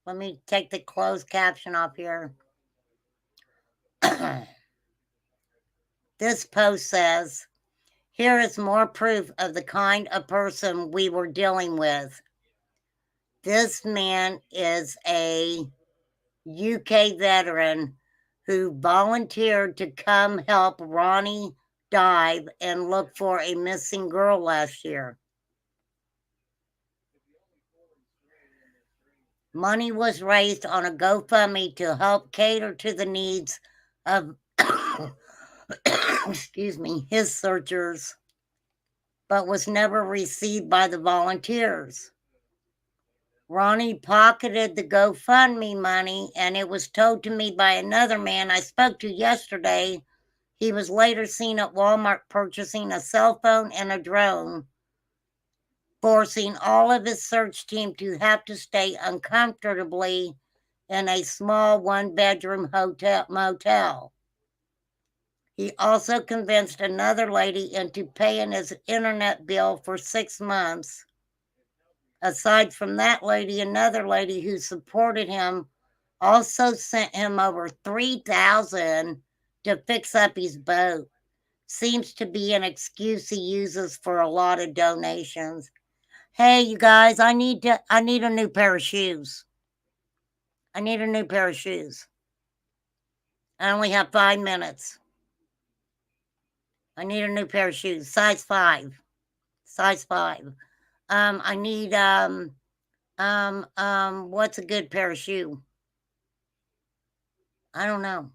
Let me take the closed caption off here. This post says, here is more proof of the kind of person we were dealing with. This man is a UK veteran who volunteered to come help Ronnie dive and look for a missing girl last year. Money was raised on a GoFundMe to help cater to the needs of, excuse me, his searchers, but was never received by the volunteers. Ronnie pocketed the GoFundMe money, and it was told to me by another man I spoke to yesterday. He was later seen at Walmart purchasing a cell phone and a drone, forcing all of his search team to have to stay uncomfortably in a small one-bedroom motel. He also convinced another lady into paying his internet bill for 6 months. Aside from that lady, another lady who supported him also sent him over $3,000 to fix up his boat. Seems to be an excuse he uses for a lot of donations. Hey, you guys, I need a new pair of shoes. I need a new pair of shoes. I only have 5 minutes. I need a new pair of shoes, size 5. Size 5. I need what's a good pair of shoe? I don't know.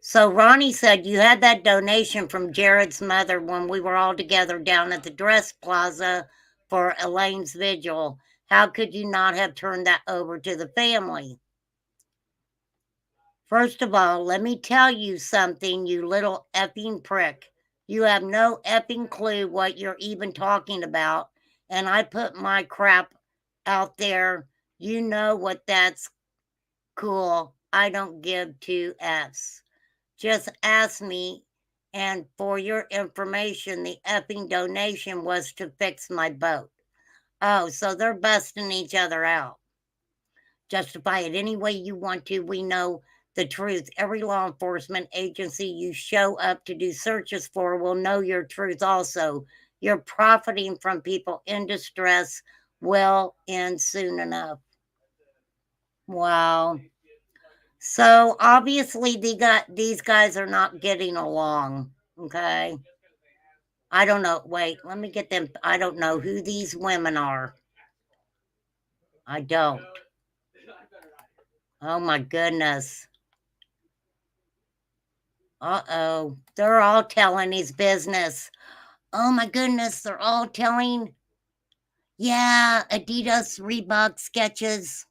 So Ronnie said you had that donation from Jared's mother when we were all together down at the Dress Plaza for Elaine's vigil. How could you not have turned that over to the family? First of all, let me tell you something, you little effing prick. You have no effing clue what you're even talking about, and I put my crap out there. You know what that's cool. I don't give 2 Fs. Just ask me, and for your information, the effing donation was to fix my boat. Oh, so they're busting each other out. Justify it any way you want to. We know the truth. Every law enforcement agency you show up to do searches for will know your truth also. You're profiting from people in distress. Will end soon enough. Wow. So obviously these guys are not getting along. Okay. I don't know. Wait, let me get them. I don't know who these women are. I don't. Oh my goodness. Uh-oh. They're all telling his business. Oh my goodness. They're all telling. Yeah, Adidas Reebok sketches.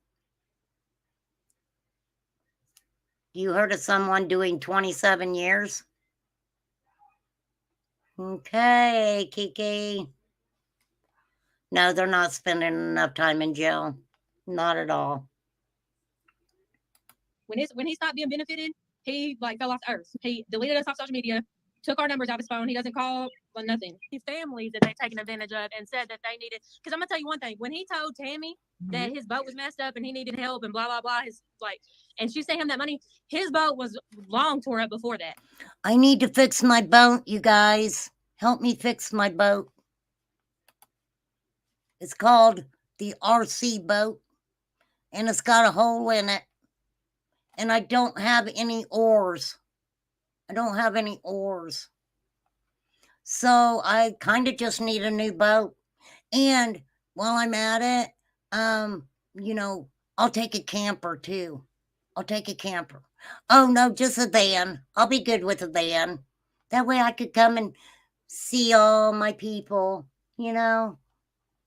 You heard of someone doing 27 years? Okay, Kiki. No, they're not spending enough time in jail. Not at all. When he stopped being benefited, he like fell off the earth. He deleted us off social media, took our numbers out of his phone. He doesn't call, but nothing. These families that they've taken advantage of and said that they needed. Because I'm gonna tell you one thing: when he told Tammy that his boat was messed up and he needed help and blah blah blah, and she sent him that money, his boat was long tore up before that. I need to fix my boat, you guys. Help me fix my boat. It's called the RC boat, and it's got a hole in it. And I don't have any oars. So I kind of just need a new boat. And while I'm at it, I'll take a camper too. Oh, no, just a van. I'll be good with a van. That way I could come and see all my people,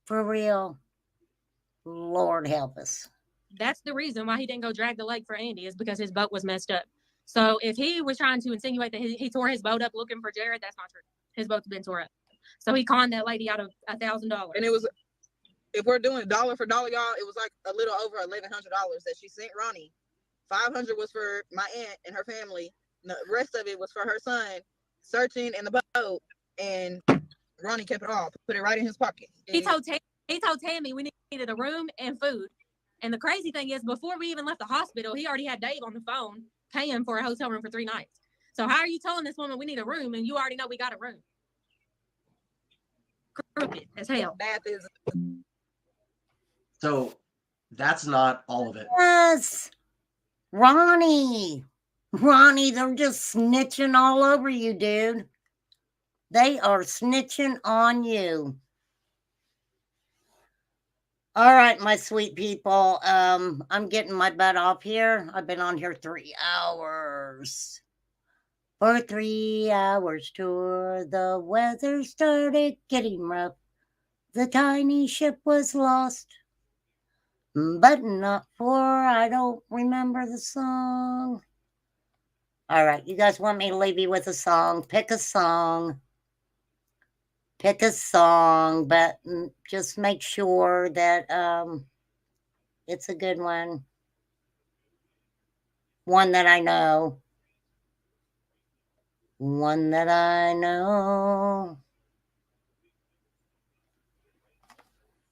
for real. Lord help us. That's the reason why he didn't go drag the lake for Andy, is because his boat was messed up. So if he was trying to insinuate that he tore his boat up looking for Jared, that's not true. His boat's been tore up. So he conned that lady out of $1,000. And it was, if we're doing dollar for dollar, y'all, it was like a little over $1,100 that she sent Ronnie. $500 was for my aunt and her family. The rest of it was for her son searching in the boat, and Ronnie kept it all, put it right in his pocket. He told Tammy we needed a room and food. And the crazy thing is, before we even left the hospital, he already had Dave on the phone paying for a hotel room for 3 nights. So how are you telling this woman we need a room and you already know we got a room? Crooked as hell. So that's not all of it. Yes. Ronnie, they're just snitching all over you, dude. They are snitching on you. All right, my sweet people. I'm getting my butt off here. I've been on here 3 hours. For 3 hours tour, the weather started getting rough. The tiny ship was lost, but not for I don't remember the song. All right, you guys want me to leave you with a song? Pick a song. Pick a song, but just make sure that it's a good one. One that I know. One that I know.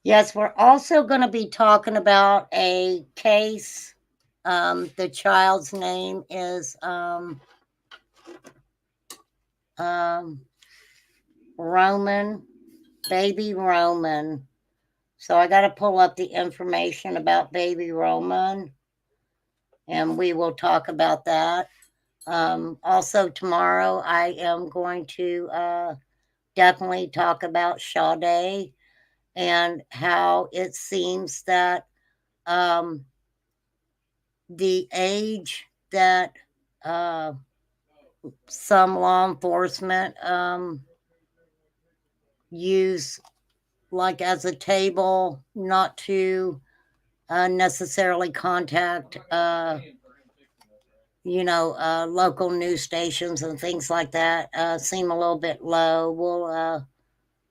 Yes, we're also going to be talking about a case. The child's name is Roman, baby Roman. So I got to pull up the information about baby Roman, and we will talk about that. Also, tomorrow I am going to definitely talk about Sade and how it seems that the age that some law enforcement use, like as a table, not to necessarily contact, local news stations and things like that, seem a little bit low.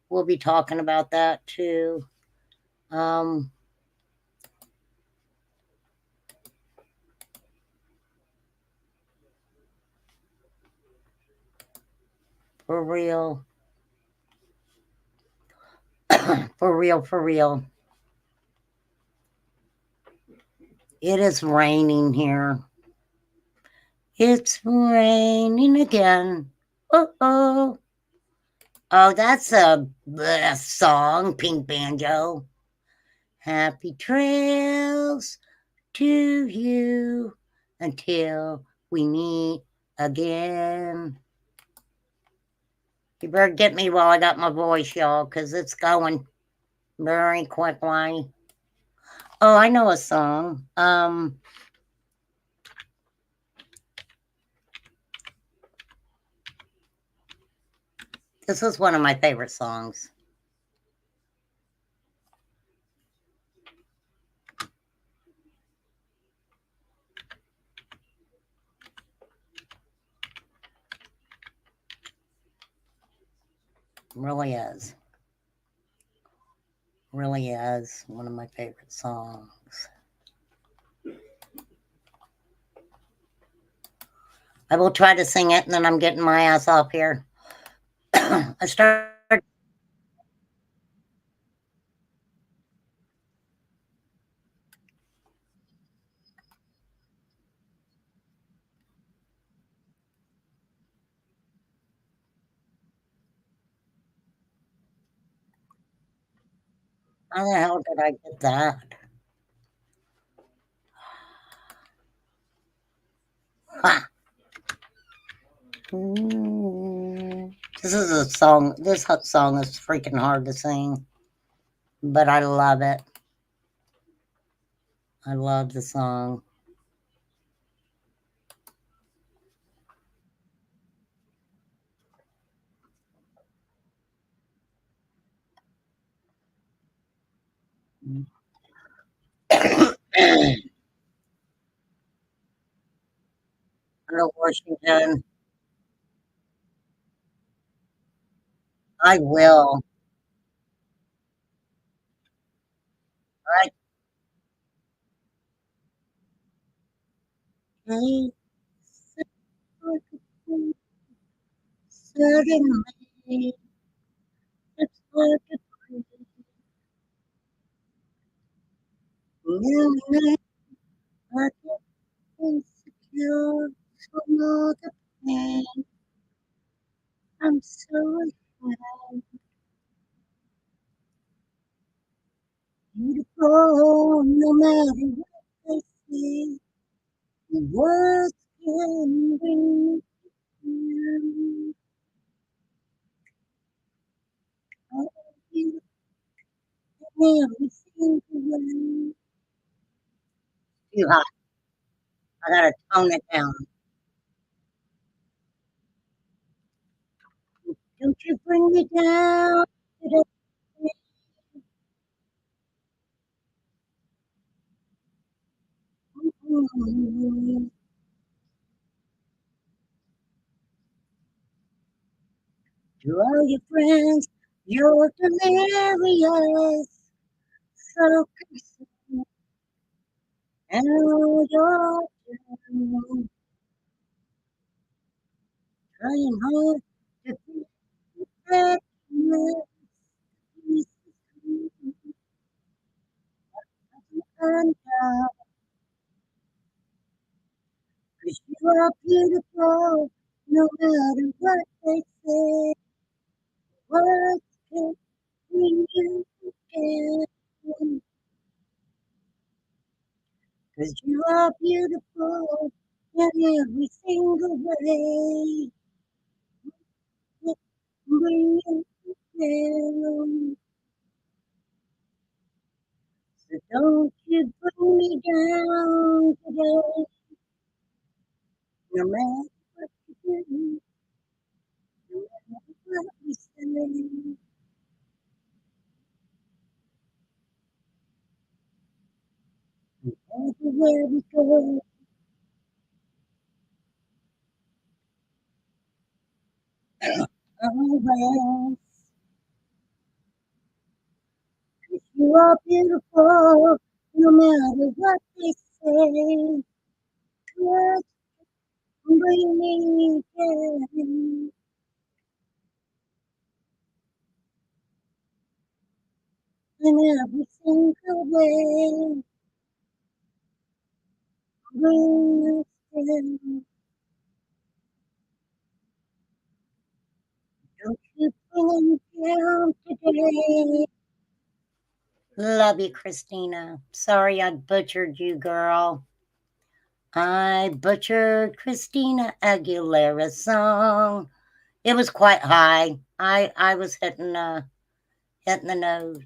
We'll be talking about that too. For real. For real, for real. It is raining here. It's raining again. Uh-oh. Oh, that's a song, Pink Banjo. Happy trails to you until we meet again. You better get me while I got my voice, y'all, because it's going very quickly. Oh, I know a song. This is one of my favorite songs. Really is. Really is one of my favorite songs. I will try to sing it, and then I'm getting my ass off here. I started. How the hell did I get that? Ha! This is a song. This song is freaking hard to sing, but I love it. I love the song. Hello, Washington. I will. I can't suddenly. It's hard to breathe. I get insecure from all the pain. I'm so ashamed. Beautiful, no matter what they say. Words can bring me down. Oh, beautiful, everything Too hot. I gotta tone it down. Don't you bring me down today. To all your friends, you're delirious, so concerned, and all your time, trying hard to keep that undone. 'Cause you are beautiful, no matter what they say. Words can bring you down. 'Cause you are beautiful in every single way. Bring you down. So don't you bring me down today. No matter what you do, no matter what we say. Everywhere we go, always. 'Cause you are beautiful, no matter what they say. Words bring me down. In every single way, bring us down. Don't you bring me down today. Love you, Christina. Sorry I butchered you, girl. I butchered Christina Aguilera's song. It was quite high. I was hitting the note.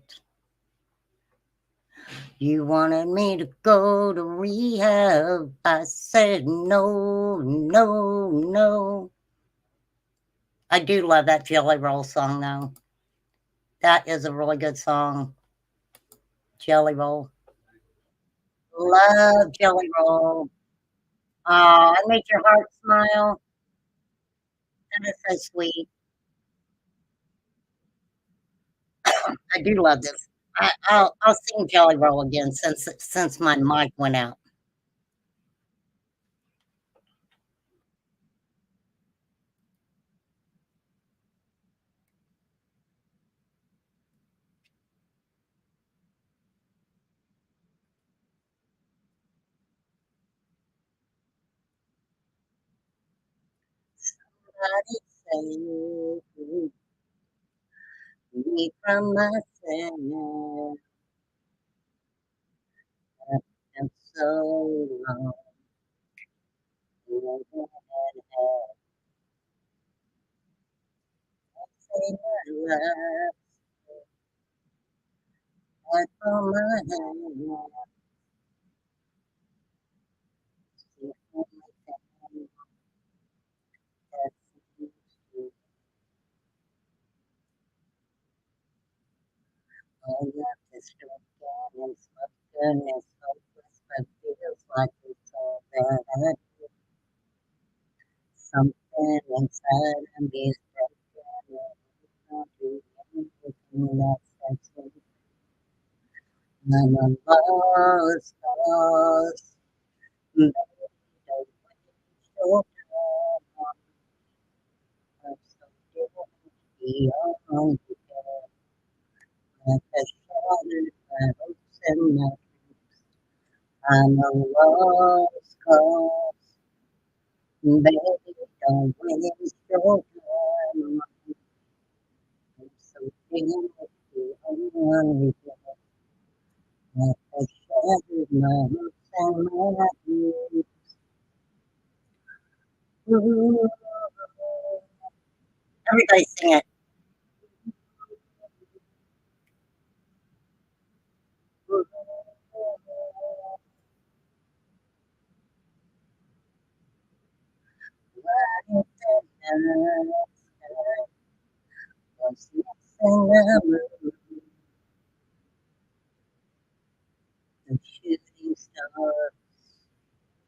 You wanted me to go to rehab. I said no, no, no. I do love that Jelly Roll song, though. That is a really good song. Jelly Roll. Love Jelly Roll. Oh, I made your heart smile. That is so sweet. I do love this. I'll sing Jelly Roll again since my mic went out. Somebody save me from myself. I've been so long. Say my love, I throw my hand up. See only thing that seems to all left is broken and spoken is hopeless, but feels like it's all that I do. Something inside of me is broken and it's not doing anything that sets me free. I'm a lost cause. Baby, don't waste your time. I'm so beyond repair. Like a shattered my hopes and my dreams. I'm a lost cause. Baby, don't waste your time. I'm so beyond repair. Like a shattered my hopes and my dreams. Ooh. Everybody sing it. The shooting stars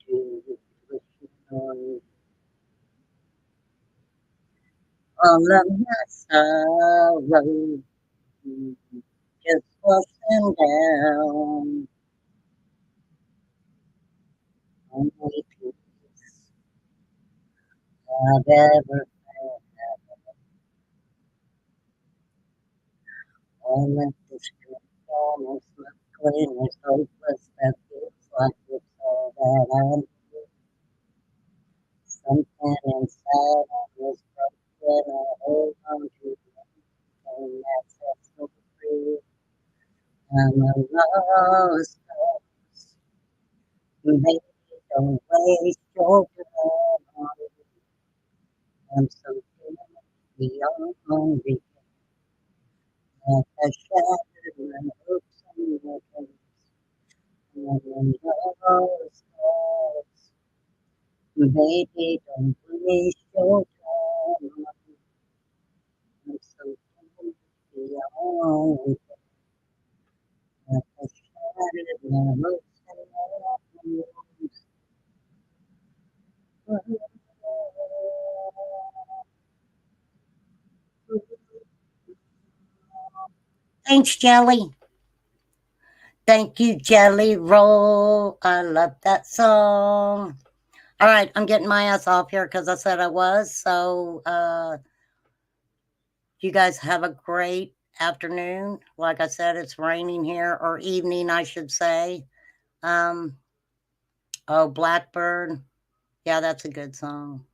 to on all of my sorrow just washing down on me peace I've ever had. All of this good almost left clean is hopeless that feels like it's all that I need. Something inside of me is broken. I hold on to anything that sets me free. I'm a lost cause. Baby, don't waste your time on me. I'm so beyond repair. Like a shattered my hopes and my dreams. I'm a lost cause. Baby, don't waste your time on me. I'm so beyond repair. Like a shattered my hopes and my dreams. Thanks, Jelly. Thank you, Jelly Roll. I love that song. All right, I'm getting my ass off here because I said I was. So you guys have a great afternoon. Like I said, it's raining here, or evening, I should say. Oh, Blackbird. Yeah, that's a good song.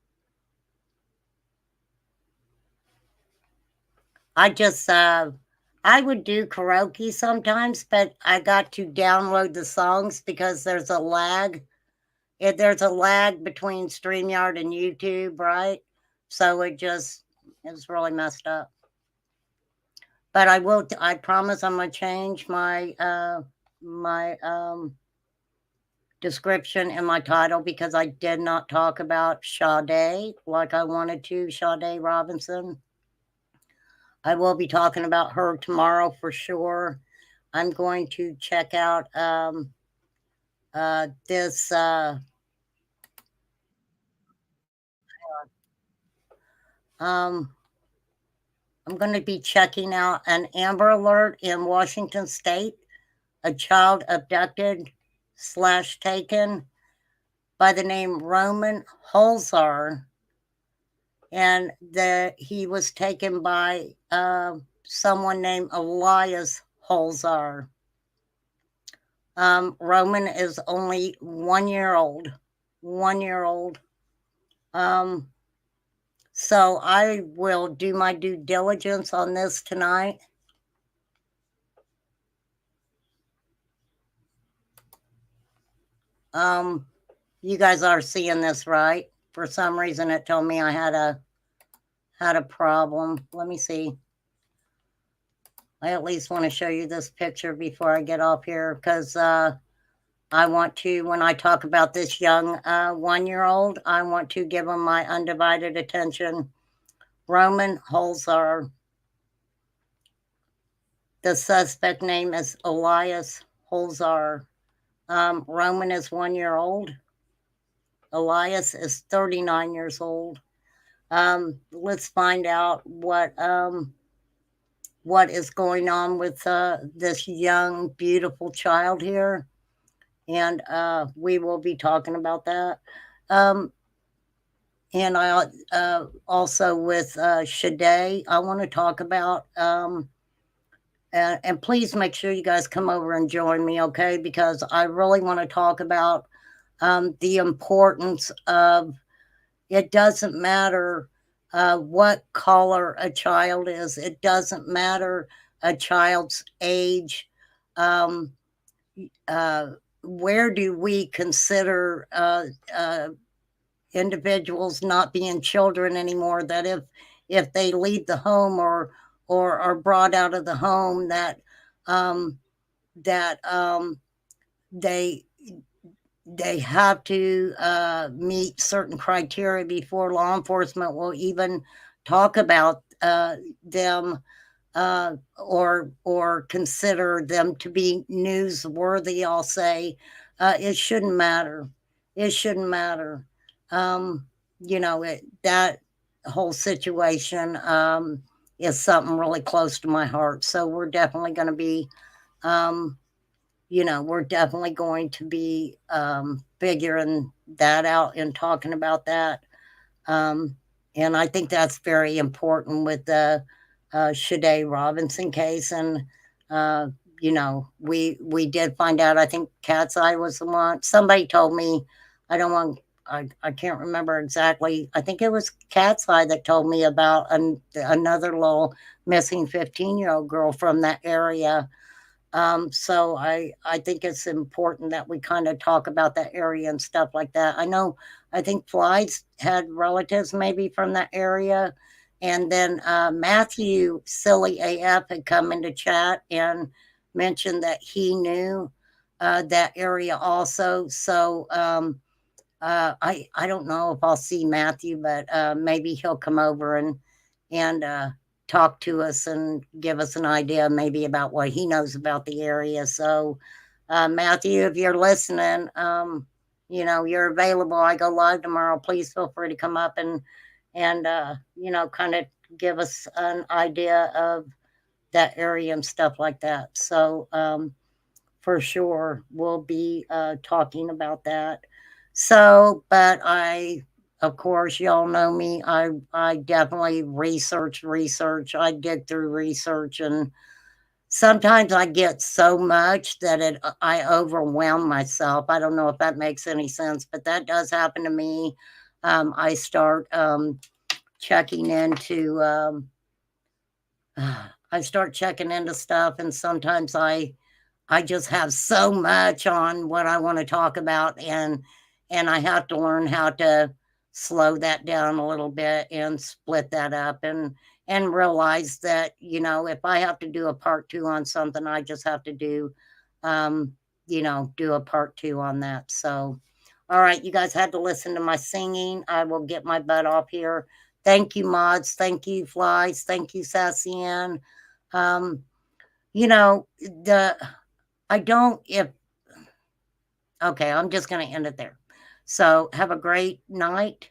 I just I would do karaoke sometimes, but I got to download the songs because there's a lag. There's a lag between StreamYard and YouTube, right? So it's really messed up. But I promise I'm gonna change my description and my title because I did not talk about Sade like I wanted to, Sade Robinson. I will be talking about her tomorrow for sure. I'm going to check out this I'm going to be checking out an Amber Alert in Washington State, a child abducted / taken by the name Roman Holzar, and he was taken by someone named Elias Holzar. Roman is only 1 year old. 1 year old. So I will do my due diligence on this tonight. You guys are seeing this, right? For some reason, it told me I had a problem. Let me see. I at least want to show you this picture before I get off here because I want to, when I talk about this young 1 year old, I want to give him my undivided attention. Roman Holzar. The suspect name is Elias Holzar. Roman is 1 year old. Elias is 39 years old. Let's find out what is going on with this young, beautiful child here. And we will be talking about that. And I also with Sade, I want to talk about, and please make sure you guys come over and join me, okay? Because I really want to talk about the importance of, it doesn't matter what color a child is. It doesn't matter a child's age. Where do we consider individuals not being children anymore? That if they leave the home or are brought out of the home, that they they have to meet certain criteria before law enforcement will even talk about them or consider them to be newsworthy. I'll say it shouldn't matter. It shouldn't matter. That whole situation is something really close to my heart. So we're definitely going to be figuring that out and talking about that. And I think that's very important with the Shade Robinson case. And, we did find out, I think Cat's Eye was the one. Somebody told me, I can't remember exactly. I think it was Cat's Eye that told me about another little missing 15-year-old girl from that area. So I think it's important that we kind of talk about that area and stuff like that. I think Fly's had relatives maybe from that area. And then Matthew, silly AF, had come into chat and mentioned that he knew that area also. So I don't know if I'll see Matthew, but maybe he'll come over and talk to us and give us an idea maybe about what he knows about the area. So Matthew, if you're listening, you're available. I go live tomorrow. Please feel free to come up and kind of give us an idea of that area and stuff like that. So for sure, we'll be talking about that. So, but of course, y'all know me. I definitely research. I dig through research, and sometimes I get so much that I overwhelm myself. I don't know if that makes any sense, but that does happen to me. I start checking into. I start checking into stuff, and sometimes I just have so much on what I want to talk about, and I have to learn how to slow that down a little bit and split that up and realize that, if I have to do a part 2 on something, I just have to do a part 2 on that. So, all right, you guys had to listen to my singing. I will get my butt off here. Thank you, mods. Thank you, Flies. Thank you, Sassian. Okay, I'm just going to end it there. So have a great night.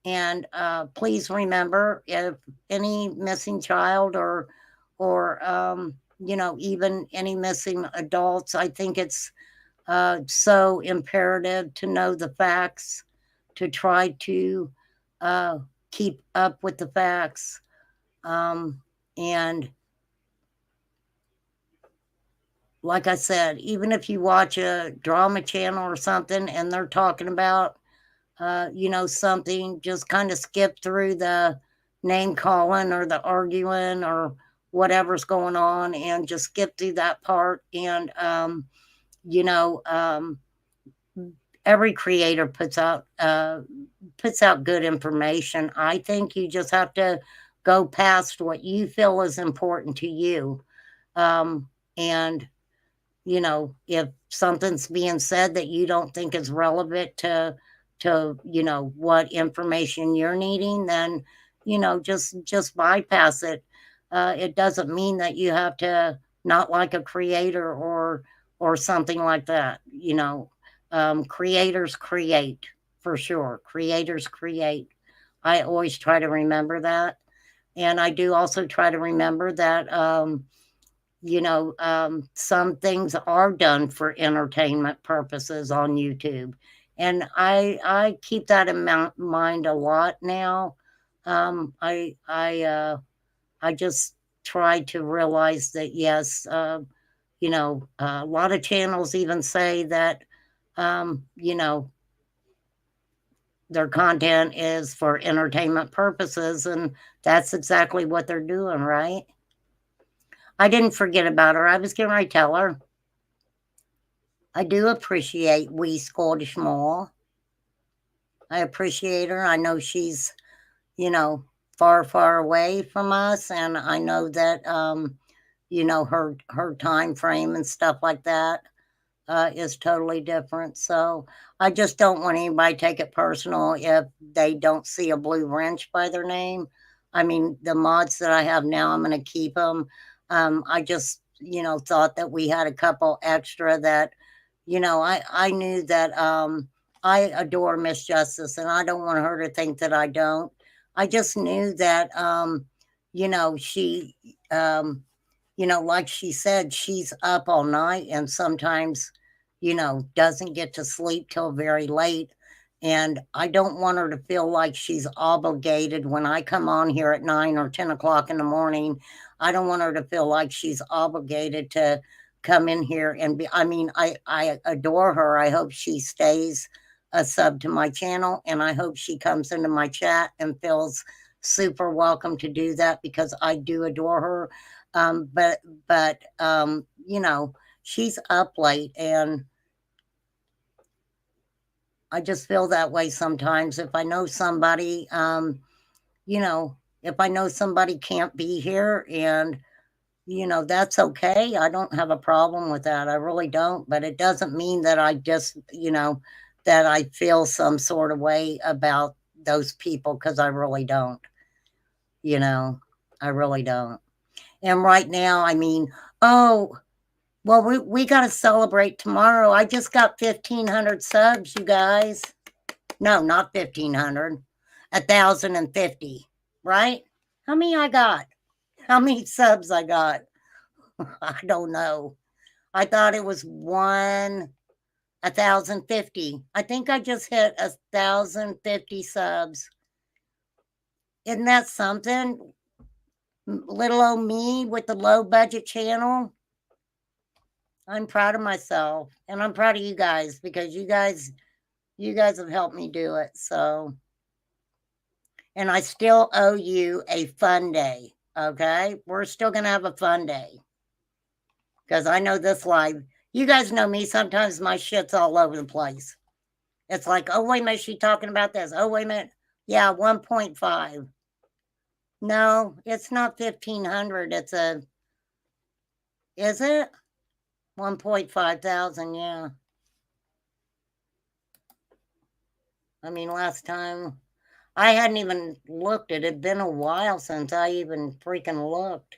And please remember, if any missing child or even any missing adults, I think it's so imperative to know the facts, to try to keep up with the facts. And like I said, even if you watch a drama channel or something and they're talking about, something, just kind of skip through the name calling or the arguing or whatever's going on and just skip through that part. And, every creator puts out good information. I think you just have to go past what you feel is important to you. And if something's being said that you don't think is relevant to what information you're needing, then just bypass it. It doesn't mean that you have to not like a creator or something like that. Creators create, for sure. Creators create. I always try to remember that. And I do also try to remember that some things are done for entertainment purposes on YouTube. And I keep that in mind a lot now. I just try to realize that, yes, a lot of channels even say that, their content is for entertainment purposes, and that's exactly what they're doing, right? I didn't forget about her. I was going to tell her. I do appreciate wee Scottish Mole. I appreciate her. I know she's, far, far away from us, and I know that, her time frame and stuff like that. is totally different. So I just don't want anybody to take it personal if they don't see a blue wrench by their name. I mean, the mods that I have now, I'm going to keep them. I just, thought that we had a couple extra that, I knew that I adore Miss Justice, and I don't want her to think that I don't. I just knew that, she, like she said, she's up all night and sometimes, doesn't get to sleep till very late. And I don't want her to feel like she's obligated when I come on here at 9 or 10 o'clock in the morning. I don't want her to feel like she's obligated to come in here and be. I mean, I adore her. I hope she stays a sub to my channel, and I hope she comes into my chat and feels super welcome to do that because I do adore her. But she's up late, and I just feel that way sometimes. If I know somebody, if I know somebody can't be here, and that's okay. I don't have a problem with that. I really don't. But it doesn't mean that I just, that I feel some sort of way about those people, because I really don't. I really don't. And right now, I mean, oh, well, we got to celebrate tomorrow. I just got 1,500 subs, you guys. No, not 1,500. 1,050, right? How many I got? How many subs I got? I don't know. I thought it was 1,050. I think I just hit 1,050 subs. Isn't that something? Little old me with the low budget channel. I'm proud of myself, and I'm proud of you guys because you guys have helped me do it. So, and I still owe you a fun day. Okay, we're still gonna have a fun day because I know this live. You guys know me. Sometimes my shit's all over the place. It's like, oh wait a minute, she talking about this. Oh wait a minute, yeah, 1.5. No, it's not 1,500. It's a. Is it 1.5 thousand? Yeah. I mean, last time I hadn't even looked. It had been a while since I even freaking looked.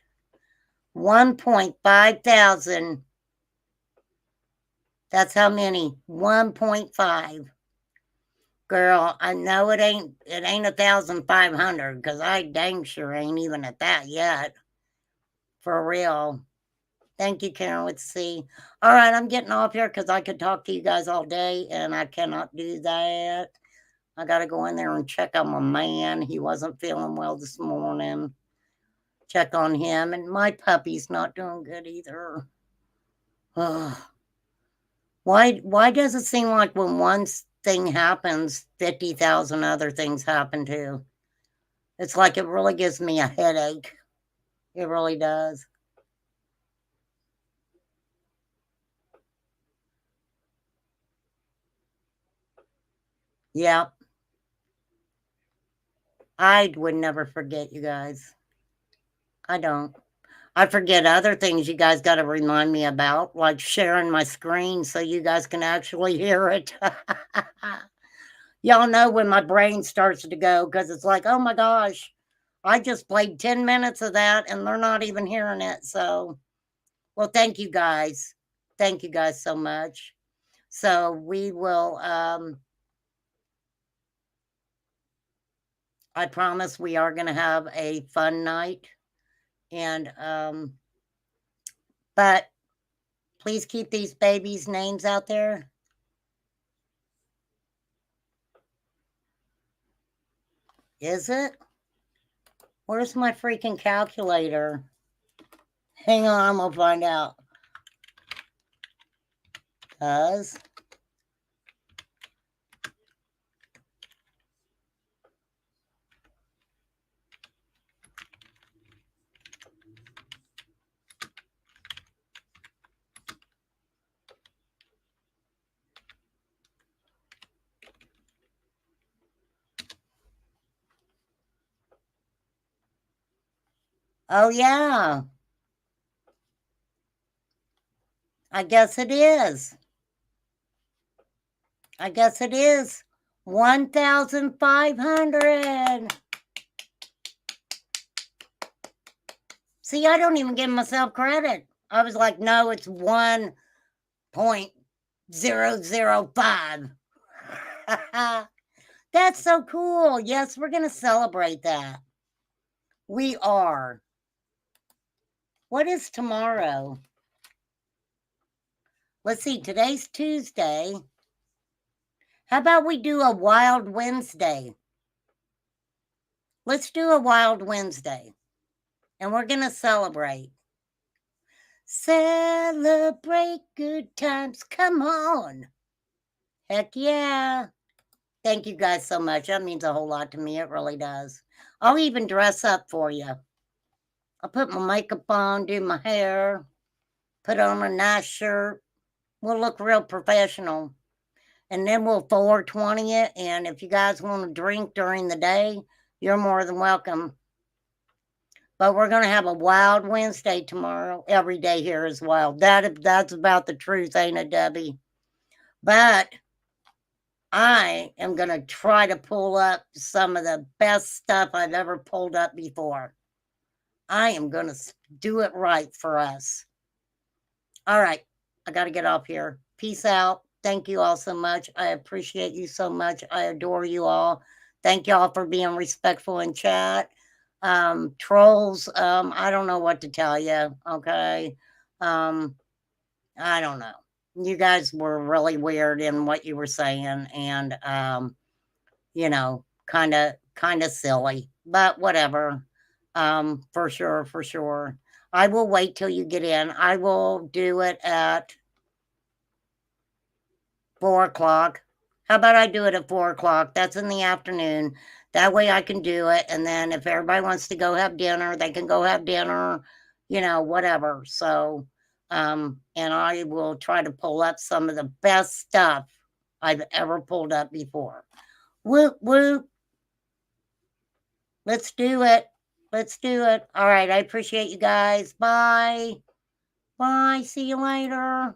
1.5 thousand. That's how many? 1.5. Girl, I know it ain't 1,500 because I dang sure ain't even at that yet. For real. Thank you, Karen with C. All right, I'm getting off here because I could talk to you guys all day, and I cannot do that. I got to go in there and check on my man. He wasn't feeling well this morning. Check on him. And my puppy's not doing good either. Why does it seem like when one thing happens, 50,000 other things happen too? It's like it really gives me a headache. It really does. Yep. I would never forget, you guys. I don't. I forget other things you guys got to remind me about, like sharing my screen so you guys can actually hear it. Y'all know when my brain starts to go because it's like, oh my gosh, I just played 10 minutes of that and they're not even hearing it. So, well, thank you guys. Thank you guys so much. So we will, I promise we are going to have a fun night. And, but please keep these babies' names out there. Is it? Where's my freaking calculator? Hang on, I'm gonna find out. Cause oh yeah. I guess it is. I guess it is 1,500. See, I don't even give myself credit. I was like, no, it's 1.005. That's so cool. Yes, we're going to celebrate that. We are. What is tomorrow? Let's see, today's Tuesday. How about we do a Wild Wednesday? Let's do a Wild Wednesday. And we're going to celebrate. Celebrate good times. Come on. Heck yeah. Thank you guys so much. That means a whole lot to me. It really does. I'll even dress up for you. I'll put my makeup on, do my hair, put on a nice shirt. We'll look real professional. And then we'll 420 it. And if you guys want to drink during the day, you're more than welcome. But we're going to have a Wild Wednesday tomorrow. Every day here is wild. That's about the truth, ain't it, Debbie? But I am going to try to pull up some of the best stuff I've ever pulled up before. I am going to do it right for us. All right. I got to get off here. Peace out. Thank you all so much. I appreciate you so much. I adore you all. Thank you all for being respectful in chat. Trolls, I don't know what to tell you. Okay. I don't know. You guys were really weird in what you were saying, and you know, kind of silly, but whatever. For sure. I will wait till you get in. I will do it at 4 o'clock. How about I do it at 4 o'clock? That's in the afternoon. That way I can do it. And then if everybody wants to go have dinner, they can go have dinner, you know, whatever. So, and I will try to pull up some of the best stuff I've ever pulled up before. Whoop, whoop. Let's do it. Let's do it. All right. I appreciate you guys. Bye. Bye. See you later.